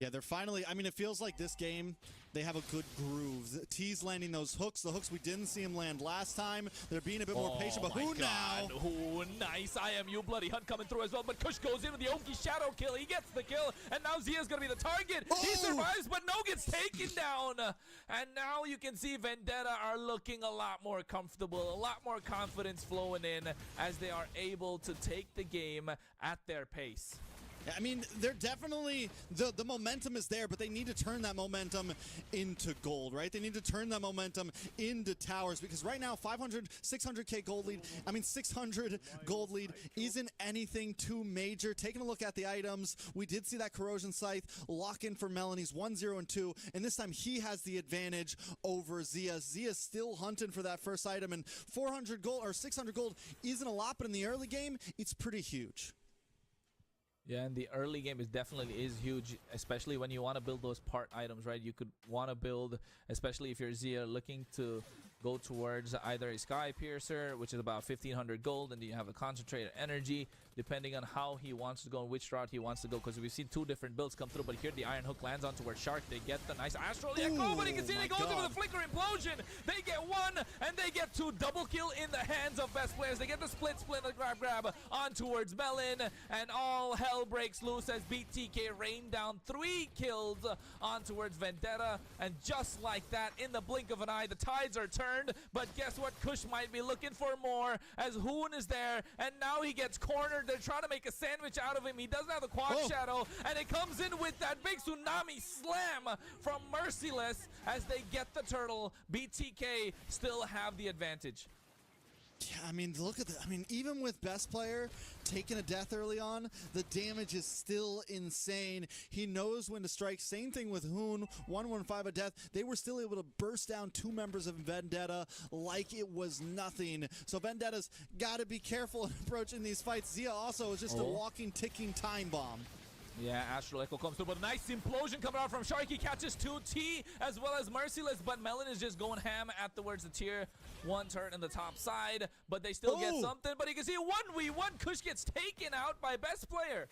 Yeah, they're finally, I mean, it feels like this game, they have a good groove. T's landing those hooks, the hooks we didn't see him land last time. They're being a bit more patient, but who now? Who nice. IMU bloody hunt coming through as well, but Kush goes in with the Oki shadow kill. He gets the kill, and now Zia's gonna be the target. He survives, but no gets taken down. And now you can see Vendetta are looking a lot more comfortable, a lot more confidence flowing in as they are able to take the game at their pace. I mean, they're definitely, the momentum is there, but they need to turn that momentum into gold, right? They need to turn that momentum into towers, because right now, 500, 600k gold lead, I mean, 600 gold lead isn't anything too major. Taking a look at the items, we did see that Corrosion Scythe lock in for Melanie's 1-0 and 2, and this time he has the advantage over Zia. Zia's still hunting for that first item, and 400 gold, or 600 gold isn't a lot, but in the early game, it's pretty huge. Yeah, and the early game is huge, especially when you want to build those part items, right? You could want to build, especially if you're Zia, looking to go towards either a Sky Piercer, which is about 1,500 gold, and then you have a Concentrated Energy, depending on how he wants to go and which route he wants to go, because we've seen 2 different builds come through, but here the Iron Hook lands on towards Shark. They get the nice Astral Echo, but you can see they go into the Flicker Implosion. They get 1, and they get 2. Double kill in the hands of best players. They get the split, and grab on towards Melon, and all hell breaks loose as BTK rain down 3 kills on towards Vendetta, and just like that, in the blink of an eye, the tides are turned. But guess what? Kush might be looking for more as Hoon is there, and now he gets cornered. They're trying to make a sandwich out of him. He doesn't have the quad shadow, and it comes in with that big Tsunami Slam from Merciless as they get the turtle. BTK still have the advantage. Yeah, I mean, look at that. I mean, even with best player taking a death early on, the damage is still insane. He knows when to strike. Same thing with Hoon, 115 a death. They were still able to burst down 2 members of Vendetta like it was nothing. So Vendetta's got to be careful in approaching these fights. Zia also is just a walking, ticking time bomb. Yeah, Astral Echo comes through, but a nice implosion coming out from Shark. He catches 2 T as well as Merciless, but Melon is just going ham at towards the tier 1 turret in the top side, but they still get something. But you can see 1v1. Kush gets taken out by best player.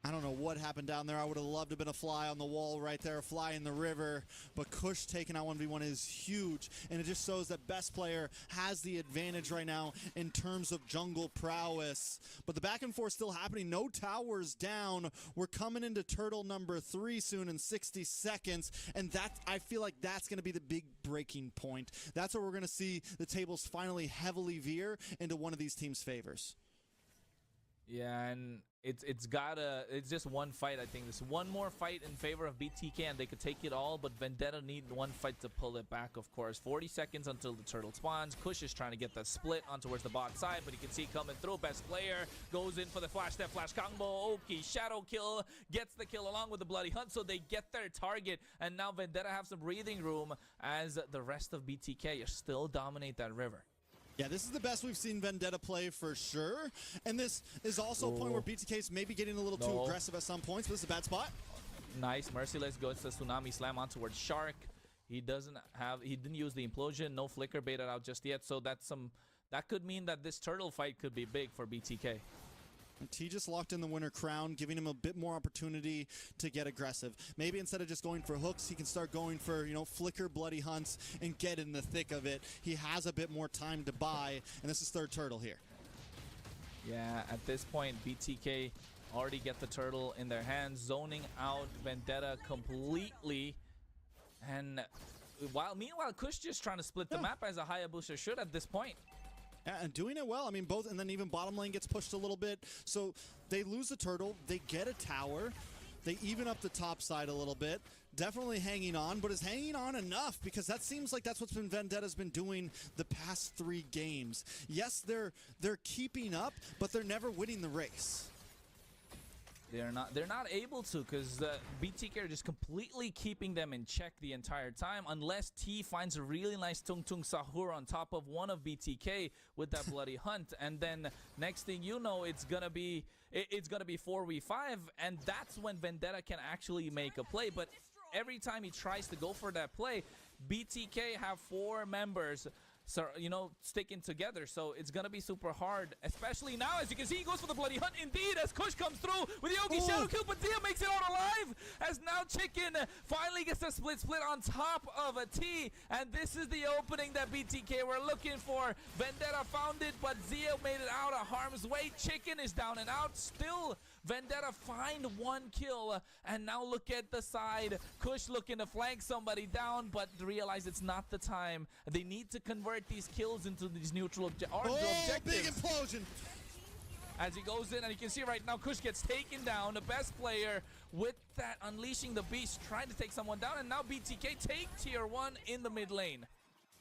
I don't know what happened down there. I would have loved to have been a fly on the wall right there, a fly in the river. But Kush taking out 1v1 is huge. And it just shows that best player has the advantage right now in terms of jungle prowess. But the back and forth still happening. No towers down. We're coming into turtle number 3 soon in 60 seconds. And that, I feel like that's going to be the big breaking point. That's where we're going to see the tables finally heavily veer into one of these teams' favors. Yeah, and it's just one fight. I think there's one more fight in favor of BTK and they could take it all, but Vendetta need one fight to pull it back, of course. 40 seconds until the turtle spawns. Kush is trying to get that split on towards the bot side, but you can see coming through. Best player goes in for the flash step flash combo. Oki shadow kill, gets the kill along with the bloody hunt, so they get their target, and now Vendetta have some breathing room as the rest of BTK still dominate that river. Yeah, this is the best we've seen Vendetta play for sure. And this is also a point where BTK's maybe getting a little too aggressive at some points, but this is a bad spot. Nice. Merciless goes to Tsunami Slam on towards Shark. He didn't use the implosion, no flicker baited out just yet, so that could mean that this turtle fight could be big for BTK. T just locked in the winner crown, giving him a bit more opportunity to get aggressive. Maybe instead of just going for hooks, he can start going for, you know, flicker bloody hunts and get in the thick of it. He has a bit more time to buy, and this is third turtle here. Yeah, at this point, BTK already get the turtle in their hands, zoning out Vendetta completely. And Meanwhile, Kush just trying to split the map as a Hayabusa should at this point. Yeah, and doing it well. I mean, both, and then even bottom lane gets pushed a little bit. So they lose the turtle, they get a tower, they even up the top side a little bit. Definitely hanging on, but is hanging on enough? Because that seems like that's what's been Vendetta's been doing the past 3 games. Yes, they're keeping up, but they're never winning the race. They're not able to, because BTK are just completely keeping them in check the entire time, unless T finds a really nice Tung Tung Sahur on top of one of BTK with that bloody hunt, and then next thing you know, it's gonna be 4v5, and that's when Vendetta can actually make a play. But every time he tries to go for that play, BTK have 4 members, so, you know, sticking together, so it's gonna be super hard, especially now. As you can see, he goes for the bloody hunt indeed, as Kush comes through with Yogi Shadow Kill, but Zia makes it out alive, as now Chicken finally gets the split on top of a T, and this is the opening that BTK were looking for. Vendetta found it, but Zia made it out of harm's way. Chicken is down and out. Still, Vendetta find 1 kill, and now look at the side. Kush looking to flank somebody down, but realize it's not the time. They need to convert these kills into these neutral objectives. Big implosion! As he goes in, and you can see right now, Kush gets taken down. The best player with that unleashing the beast, trying to take someone down, and now BTK take tier 1 in the mid lane.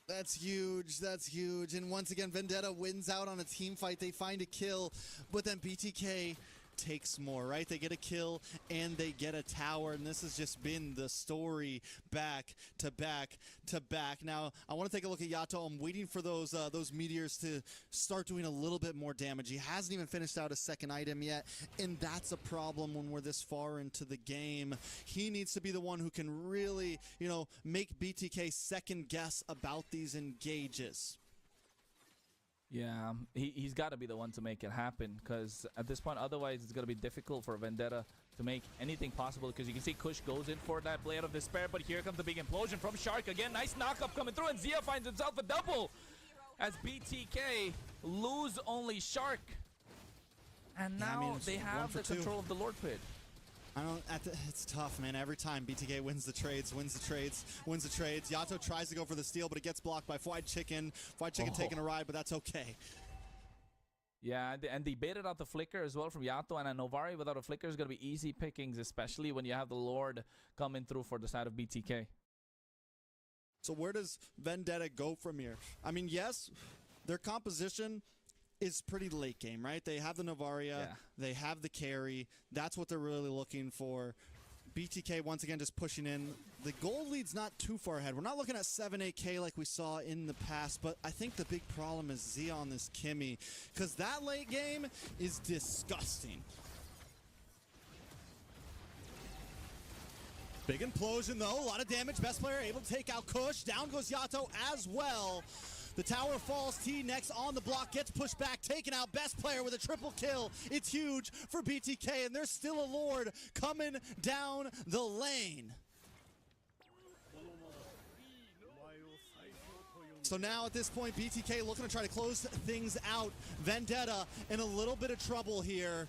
That's huge. That's huge. And once again, Vendetta wins out on a team fight. They find a kill, but then BTK takes more, right? They get a kill and they get a tower, and this has just been the story back to back to back. Now, I want to take a look at Yato. I'm waiting for those meteors to start doing a little bit more damage. He hasn't even finished out a second item yet, and that's a problem when we're this far into the game. He needs to be the one who can really, you know, make BTK second guess about these engages. Yeah, he's got to be the one to make it happen, because at this point, otherwise it's going to be difficult for Vendetta to make anything possible, because you can see Kush goes in for that Blade of Despair, but here comes the big implosion from Shark again. Nice knock-up coming through, and Zia finds himself a double as BTK lose only Shark. And now they have the control of the Lord Pit. It's tough, man. Every time BTK wins the trades. Yato tries to go for the steal, but it gets blocked by Fried Chicken. Fried Chicken taking a ride, but that's okay. Yeah, and they baited out the flicker as well from Yato, and a Novari without a flicker is going to be easy pickings, especially when you have the Lord coming through for the side of BTK. So where does Vendetta go from here? I mean, yes, their composition is pretty late game, right? They have the Novaria, they have the carry. That's what they're really looking for. BTK once again just pushing in. The gold lead's not too far ahead. We're not looking at 7-8K like we saw in the past, but I think the big problem is Zia on this Kimmy, because that late game is disgusting. Big implosion though, a lot of damage. Best player able to take out Kush. Down goes Yato as well. The tower falls. T next on the block, gets pushed back, taken out. Best player with a triple kill. It's huge for BTK, and there's still a Lord coming down the lane. So now at this point, BTK looking to try to close things out. Vendetta in a little bit of trouble here.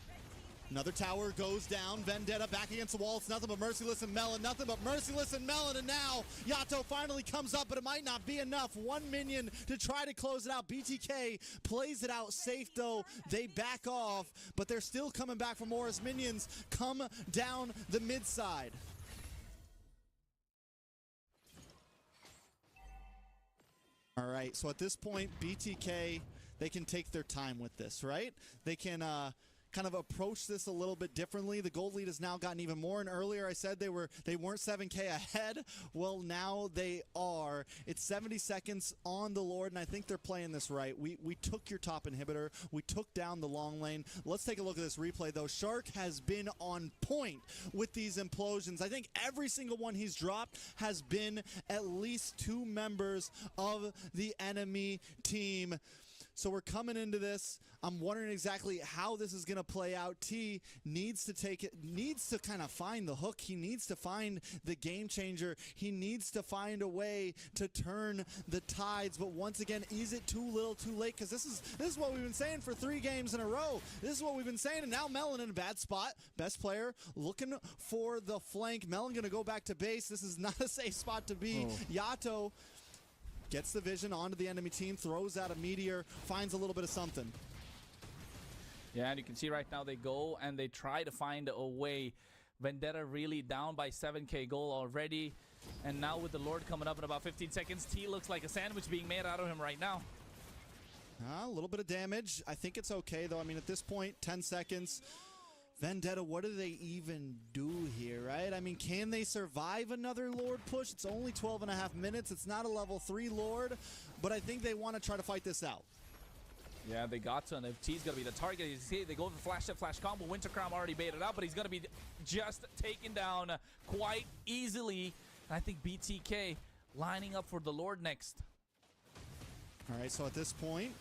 Another tower goes down. Vendetta back against the wall. It's nothing but Merciless and Melon. Nothing but Merciless and Melon. And now Yato finally comes up, but it might not be enough. 1 minion to try to close it out. BTK plays it out safe, though. They back off, but they're still coming back for more as minions come down the mid side. All right, so at this point, BTK, they can take their time with this, right? They can kind of approach this a little bit differently. The gold lead has now gotten even more, and earlier I said they weren't 7K ahead. Well, now they are. It's 70 seconds on the Lord, and I think they're playing this right. We took your top inhibitor. We took down the long lane. Let's take a look at this replay, though. Shark has been on point with these implosions. I think every single one he's dropped has been at least 2 members of the enemy team. So we're coming into this. I'm wondering exactly how this is going to play out. T needs to kind of find the hook. He needs to find the game changer. He needs to find a way to turn the tides. But once again, is it too little too late? Because this is what we've been saying for 3 games in a row. This is what we've been saying. And now Melon in a bad spot. Best player looking for the flank. Melon going to go back to base. This is not a safe spot to be. Yato gets the vision onto the enemy team, throws out a meteor, finds a little bit of something. Yeah, and you can see right now they go and they try to find a way. Vendetta really down by 7k goal already. And now with the Lord coming up in about 15 seconds, T looks like a sandwich being made out of him right now. A little bit of damage. I think it's okay, though. I mean, at this point, 10 seconds. Vendetta, what do they even do here, right? I mean, can they survive another Lord push? It's only 12.5 minutes. It's not a level 3 Lord, but I think they want to try to fight this out. Yeah, they got to, and if T's going to be the target, you see they go for flash up, flash combo. Winter Crown already baited out, but he's going to be just taken down quite easily. And I think BTK lining up for the Lord next. All right, so at this point,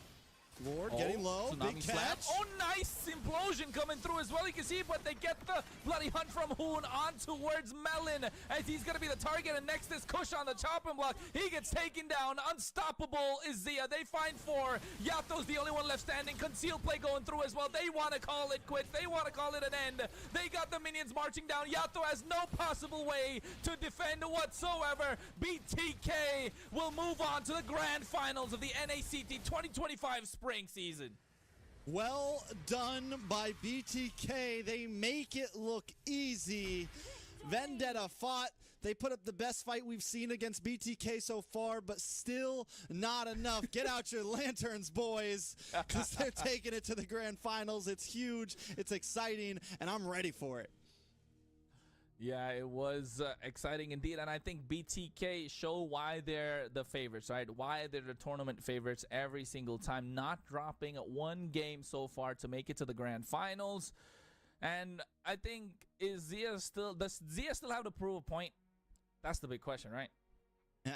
Lord getting low, big catch. Oh, nice implosion coming through as well. You can see, but they get the bloody hunt from Hoon on towards Melon as he's going to be the target. And next is Kush on the chopping block. He gets taken down. Unstoppable is Zia. They find 4. Yato's the only one left standing. Concealed play going through as well. They want to call it quits. They want to call it an end. They got the minions marching down. Yato has no possible way to defend whatsoever. BTK will move on to the grand finals of the NACT 2025 Spring season. Well done by BTK. They make it look easy. Vendetta fought. They put up the best fight we've seen against BTK so far, but still not enough. Get out your lanterns, boys, because they're taking it to the grand finals. It's huge. It's exciting, and I'm ready for it. Yeah, it was exciting indeed, and I think BTK show why they're the favorites, right? Why they're the tournament favorites every single time, not dropping 1 game so far to make it to the grand finals. And I think, does Zia still have to prove a point? That's the big question, right?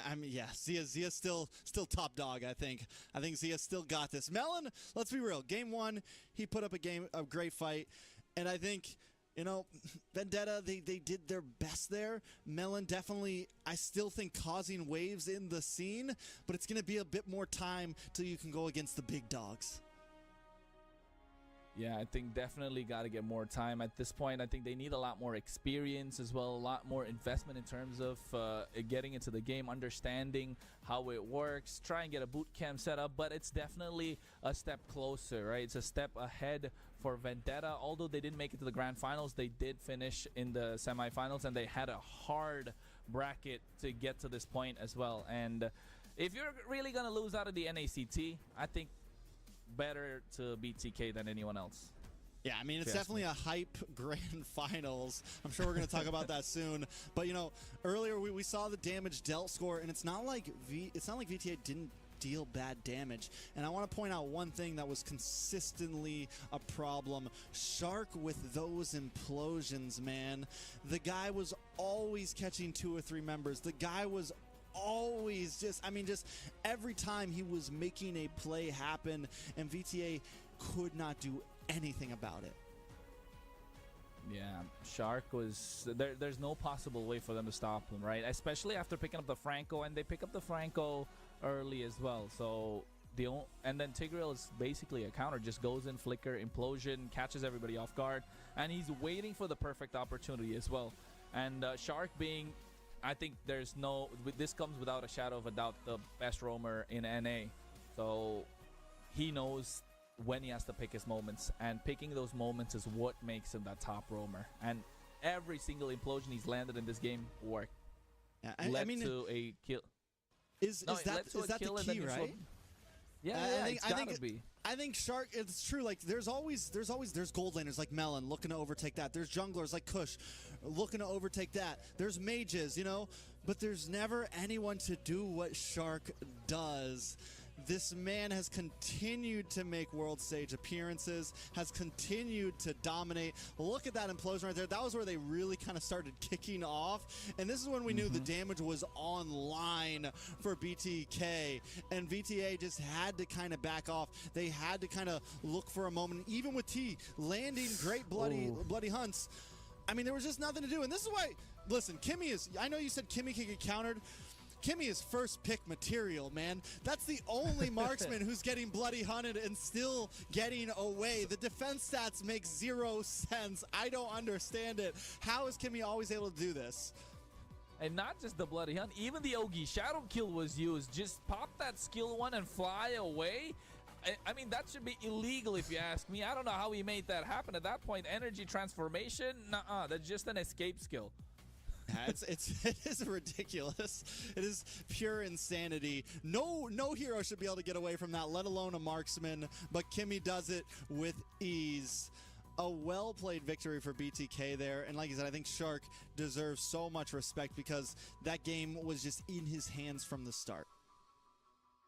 I mean, yeah, Zia's still top dog, I think. I think Zia still got this. Melon, let's be real. Game 1, he put up a great fight, and I think, you know, Vendetta, they did their best there. Melon definitely, I still think, causing waves in the scene, but it's going to be a bit more time till you can go against the big dogs. Yeah, I think definitely got to get more time at this point. I think they need a lot more experience as well, a lot more investment in terms of getting into the game, understanding how it works, try and get a boot camp set up, but it's definitely a step closer, right? It's a step ahead for Vendetta. Although they didn't make it to the grand finals, they did finish in the semifinals, and they had a hard bracket to get to this point as well. And if you're really going to lose out of the NACT, I think better to beat TK than anyone else. Yeah, I mean, it's definitely a hype grand finals. I'm sure we're going to talk about that soon. But, you know, earlier we saw the damage dealt score, and it's not like VTA didn't deal bad damage. And I want to point out one thing that was consistently a problem. Shark with those implosions, man. The guy was always catching 2 or 3 members. The guy was always just every time he was making a play happen, and VTA could not do anything about it. Yeah, Shark was there's no possible way for them to stop him, right? Especially after picking up the Franco, and they pick up the Franco early as well. So and then Tigreal is basically a counter, just goes in, flicker, implosion, catches everybody off guard, and he's waiting for the perfect opportunity as well. And Shark being, I think this comes without a shadow of a doubt, the best roamer in NA. So he knows when he has to pick his moments, and picking those moments is what makes him that top roamer. And every single implosion he's landed in this game worked. Yeah, led to a kill. Is that the key, right? Yeah, I think Shark, it's true. Like there's gold laners like Melon looking to overtake that. There's junglers like Kush looking to overtake that. There's mages, you know, but there's never anyone to do what Shark does. This man has continued to make world stage appearances, has continued to dominate. Look at that implosion right there. That was where they really kind of started kicking off. And this is when we knew the damage was online for BTK. And VTA just had to kind of back off. They had to kind of look for a moment. Even with T landing great bloody hunts, I mean, there was just nothing to do. And this is why, listen, Kimmy is, I know you said Kimmy can get countered. Kimmy is first pick material, man. That's the only marksman who's getting bloody hunted and still getting away. The defense stats make 0 sense. I don't understand it. How is Kimmy always able to do this? And not just the bloody hunt, even the Ogi shadow kill was used. Just pop that skill one and fly away. I mean, that should be illegal if you ask me. I don't know how he made that happen at that point. Energy transformation, nuh-uh, that's just an escape skill. Yeah, it is ridiculous. It is pure insanity. No hero should be able to get away from that, let alone a marksman. But Kimmy does it with ease. A well-played victory for BTK there. And like I said, I think Shark deserves so much respect because that game was just in his hands from the start.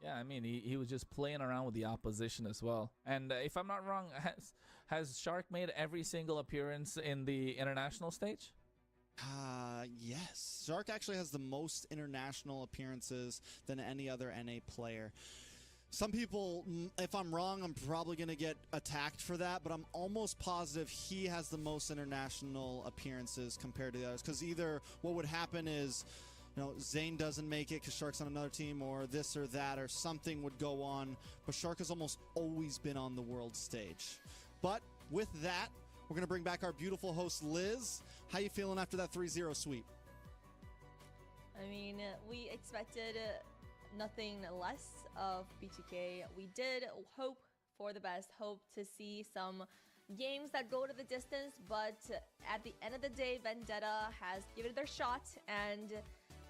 Yeah, I mean, he was just playing around with the opposition as well. And if I'm not wrong, has Shark made every single appearance in the international stage? Yes. Shark actually has the most international appearances than any other NA player. Some people, if I'm wrong, I'm probably going to get attacked for that, but I'm almost positive he has the most international appearances compared to the others. Because either what would happen is, you know, Zane doesn't make it because Shark's on another team, or this or that, or something would go on. But Shark has almost always been on the world stage. But with that, we're going to bring back our beautiful host, Liz. How you feeling after that 3-0 sweep? I mean, we expected nothing less of BTK. We did hope for the best, hope to see some games that go to the distance, but at the end of the day, Vendetta has given it their shot, and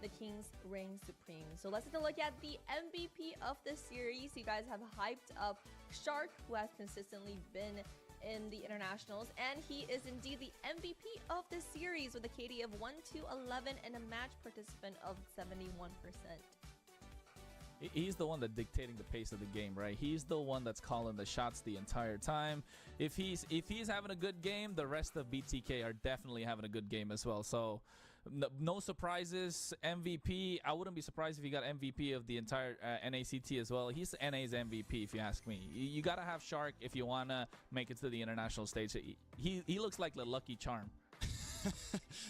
the Kings reign supreme. So let's take a look at the MVP of this series. You guys have hyped up Shark, who has consistently been in the internationals, and he is indeed the MVP of this series with a KD of 1-11 and a match participant of 71%. He's the one that's dictating the pace of the game, right? He's the one that's calling the shots the entire time. If he's having a good game, the rest of BTK are definitely having a good game as well. So no surprises. MVP, I wouldn't be surprised if he got MVP of the entire NACT as well. He's NA's MVP if you ask me. You gotta have Shark if you wanna make it to the international stage. He looks like the Lucky Charm.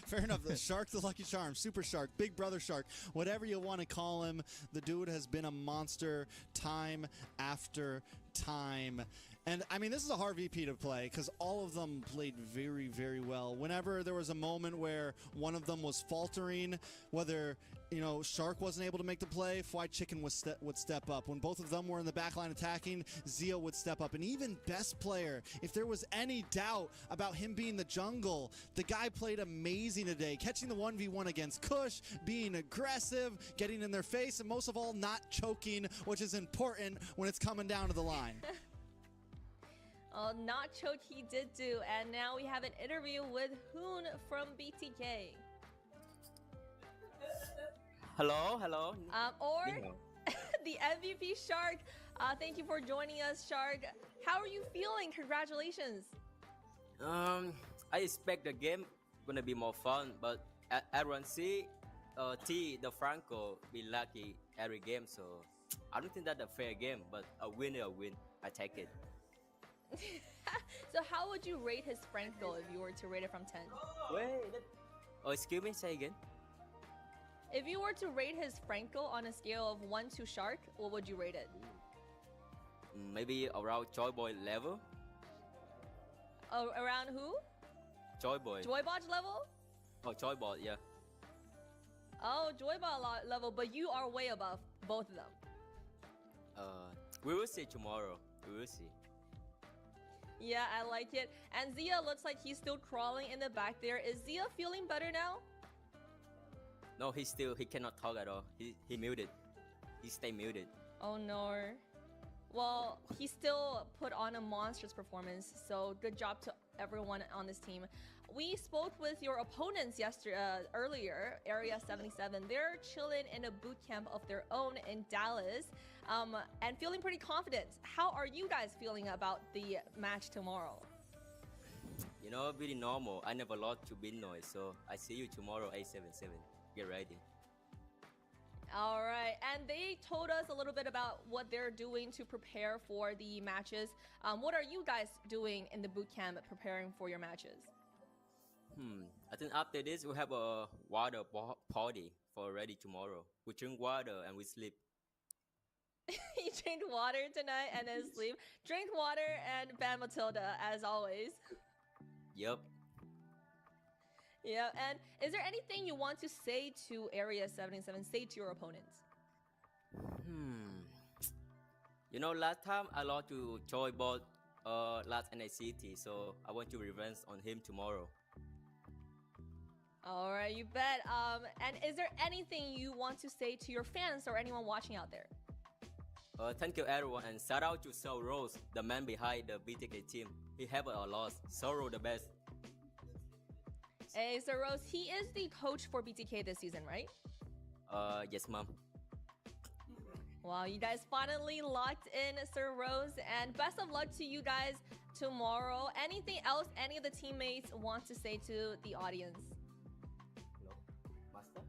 Fair enough. The Shark, the Lucky Charm, Super Shark, Big Brother Shark, whatever you want to call him, the dude has been a monster time after time. And I mean, this is a hard VP to play because all of them played very, very well. Whenever there was a moment where one of them was faltering, whether, you know, Shark wasn't able to make the play, Fried Chicken would step up. When both of them were in the backline attacking, Zio would step up. And even Best Player, if there was any doubt about him being the jungle, the guy played amazing today, catching the 1v1 against Kush, being aggressive, getting in their face, and most of all, not choking, which is important when it's coming down to the line. Not choke he did do, and now we have an interview with Hoon from BTK. Hello. Or the MVP Shark. Thank you for joining us, Shark. How are you feeling? Congratulations. I expect the game gonna be more fun, but everyone see T the Franco be lucky every game, so I don't think that's a fair game. But a win is a win. I take it. So how would you rate his Franco if you were to rate it from 10? Wait. Oh, excuse me. Say again. If you were to rate his Franco on a scale of 1 to Shark, what would you rate it? Maybe around Joy Boy level. Oh, around who? Joy Boy. Joybot level? Oh, Joy Boy, yeah. Oh, Joybot level, but you are way above both of them. We will see tomorrow. We will see. Yeah, I like it. And Zia looks like he's still crawling in the back there. Is Zia feeling better now? No, he cannot talk at all. He muted. He stay muted. Oh no. Well, he still put on a monstrous performance, so good job to everyone on this team. We spoke with your opponents earlier, Area 77. They're chilling in a boot camp of their own in Dallas, and feeling pretty confident. How are you guys feeling about the match tomorrow? You know, pretty normal. I never lost to Big Noise, so I see you tomorrow, 877. Get ready. All right, and they told us a little bit about what they're doing to prepare for the matches. What are you guys doing in the boot camp preparing for your matches? I think after this we have a water party for ready tomorrow. We drink water and we sleep. You drink water tonight and then sleep. Drink water and ban Matilda as always. Yep. Yeah, and is there anything you want to say to Area 77? Say to your opponents. You know, last time I lost to Choi Bot last NACT, so I want to revenge on him tomorrow. All right, you bet. And is there anything you want to say to your fans or anyone watching out there? Thank you everyone, and shout out to Soul Rose, the man behind the BTK team. He have a loss. Soul the best. Hey, Sir Rose, he is the coach for BTK this season, right? Yes, ma'am. Wow, you guys finally locked in Sir Rose, and best of luck to you guys tomorrow. Anything else any of the teammates want to say to the audience? Hello, Master?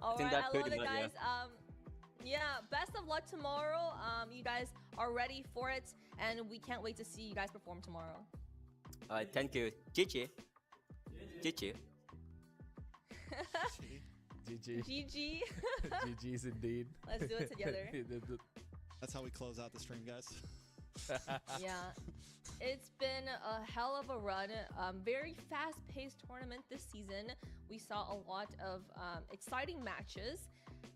All think right, that's I love pretty it, much, guys. Yeah, best of luck tomorrow. You guys are ready for it, and we can't wait to see you guys perform tomorrow. Thank you. Chichi. Chichi. GG. GG. GG's indeed. Let's do it together. That's how we close out the stream, guys. Yeah, it's been a hell of a run. Very fast-paced tournament this season. We saw a lot of exciting matches.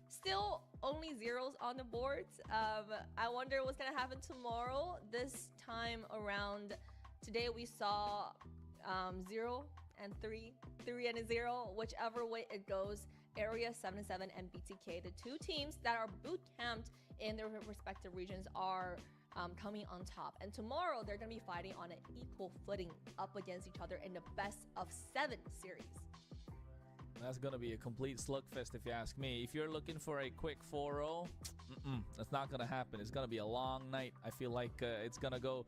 Still only zeros on the boards. I wonder what's gonna happen tomorrow. This time around, today we saw 0 and 3, 3 and a 0, whichever way it goes. Area 77 and BTK, the two teams that are boot camped in their respective regions, are coming on top. And tomorrow they're going to be fighting on an equal footing up against each other in the best of 7 series. That's going to be a complete slugfest if you ask me. If you're looking for a quick 4-0, that's not going to happen. It's going to be a long night. I feel like it's going to go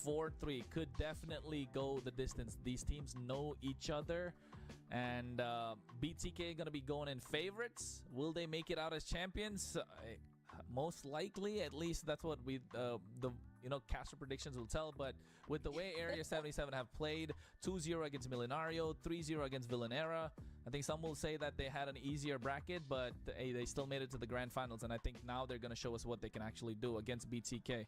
4-3. Could definitely go the distance. These teams know each other. And BTK going to be going in favorites. Will they make it out as champions? Most likely. At least that's what we caster predictions will tell. But with the way Area 77 have played, 2-0 against Millenario, 3-0 against Villanera, I think some will say that they had an easier bracket, but hey, they still made it to the grand finals, and I think now they're going to show us what they can actually do against BTK.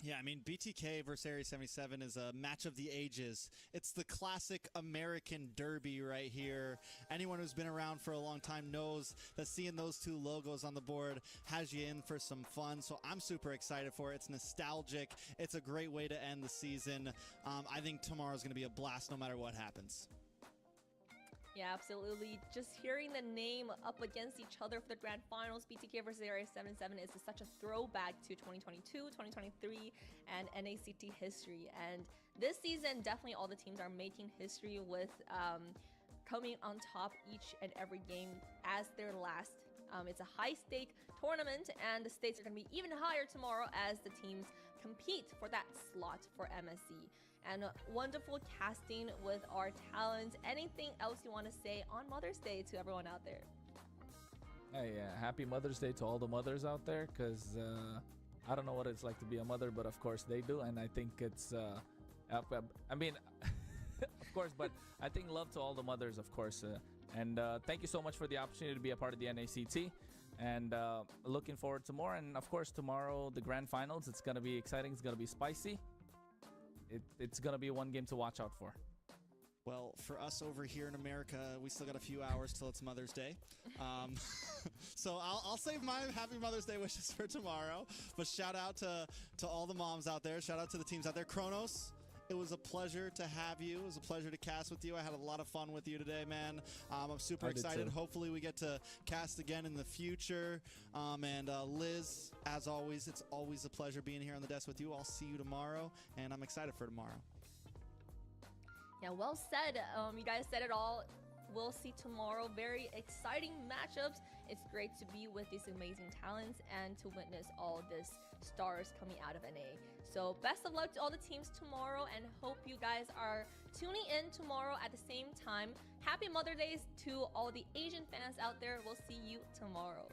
Yeah, I mean, BTK versus Area 77 is a match of the ages. It's the classic American derby right here. Anyone who's been around for a long time knows that seeing those two logos on the board has you in for some fun. So I'm super excited for it. It's nostalgic. It's a great way to end the season. I think tomorrow's going to be a blast no matter what happens. Yeah, absolutely. Just hearing the name up against each other for the grand finals, BTK versus Area 77, is such a throwback to 2022, 2023, and NACT history. And this season, definitely all the teams are making history with coming on top each and every game as their last. It's a high-stake tournament, and the stakes are going to be even higher tomorrow as the teams compete for that slot for MSC. And wonderful casting with our talents. Anything else you want to say on Mother's Day to everyone out there? Hey, happy Mother's Day to all the mothers out there, because I don't know what it's like to be a mother, but of course they do. And I think it's, I mean, of course, but I think love to all the mothers, of course. And thank you so much for the opportunity to be a part of the NACT. And looking forward to more. And of course, tomorrow, the grand finals. It's going to be exciting. It's going to be spicy. It's going to be one game to watch out for. Well, for us over here in America, we still got a few hours till it's Mother's Day. So I'll save my happy Mother's Day wishes for tomorrow. But shout out to all the moms out there. Shout out to the teams out there. Kronos, It was a pleasure to have you. It was a pleasure to cast with you. I had a lot of fun with you today, man. I'm super I did excited. too. Hopefully we get to cast again in the future. And Liz, as always, it's always a pleasure being here on the desk with you. I'll see you tomorrow, and I'm excited for tomorrow. Yeah, well said. You guys said it all. We'll see tomorrow. Very exciting matchups. It's great to be with these amazing talents and to witness all this stars coming out of NA. So best of luck to all the teams tomorrow, and hope you guys are tuning in tomorrow at the same time. Happy Mother's Day to all the Asian fans out there. We'll see you tomorrow.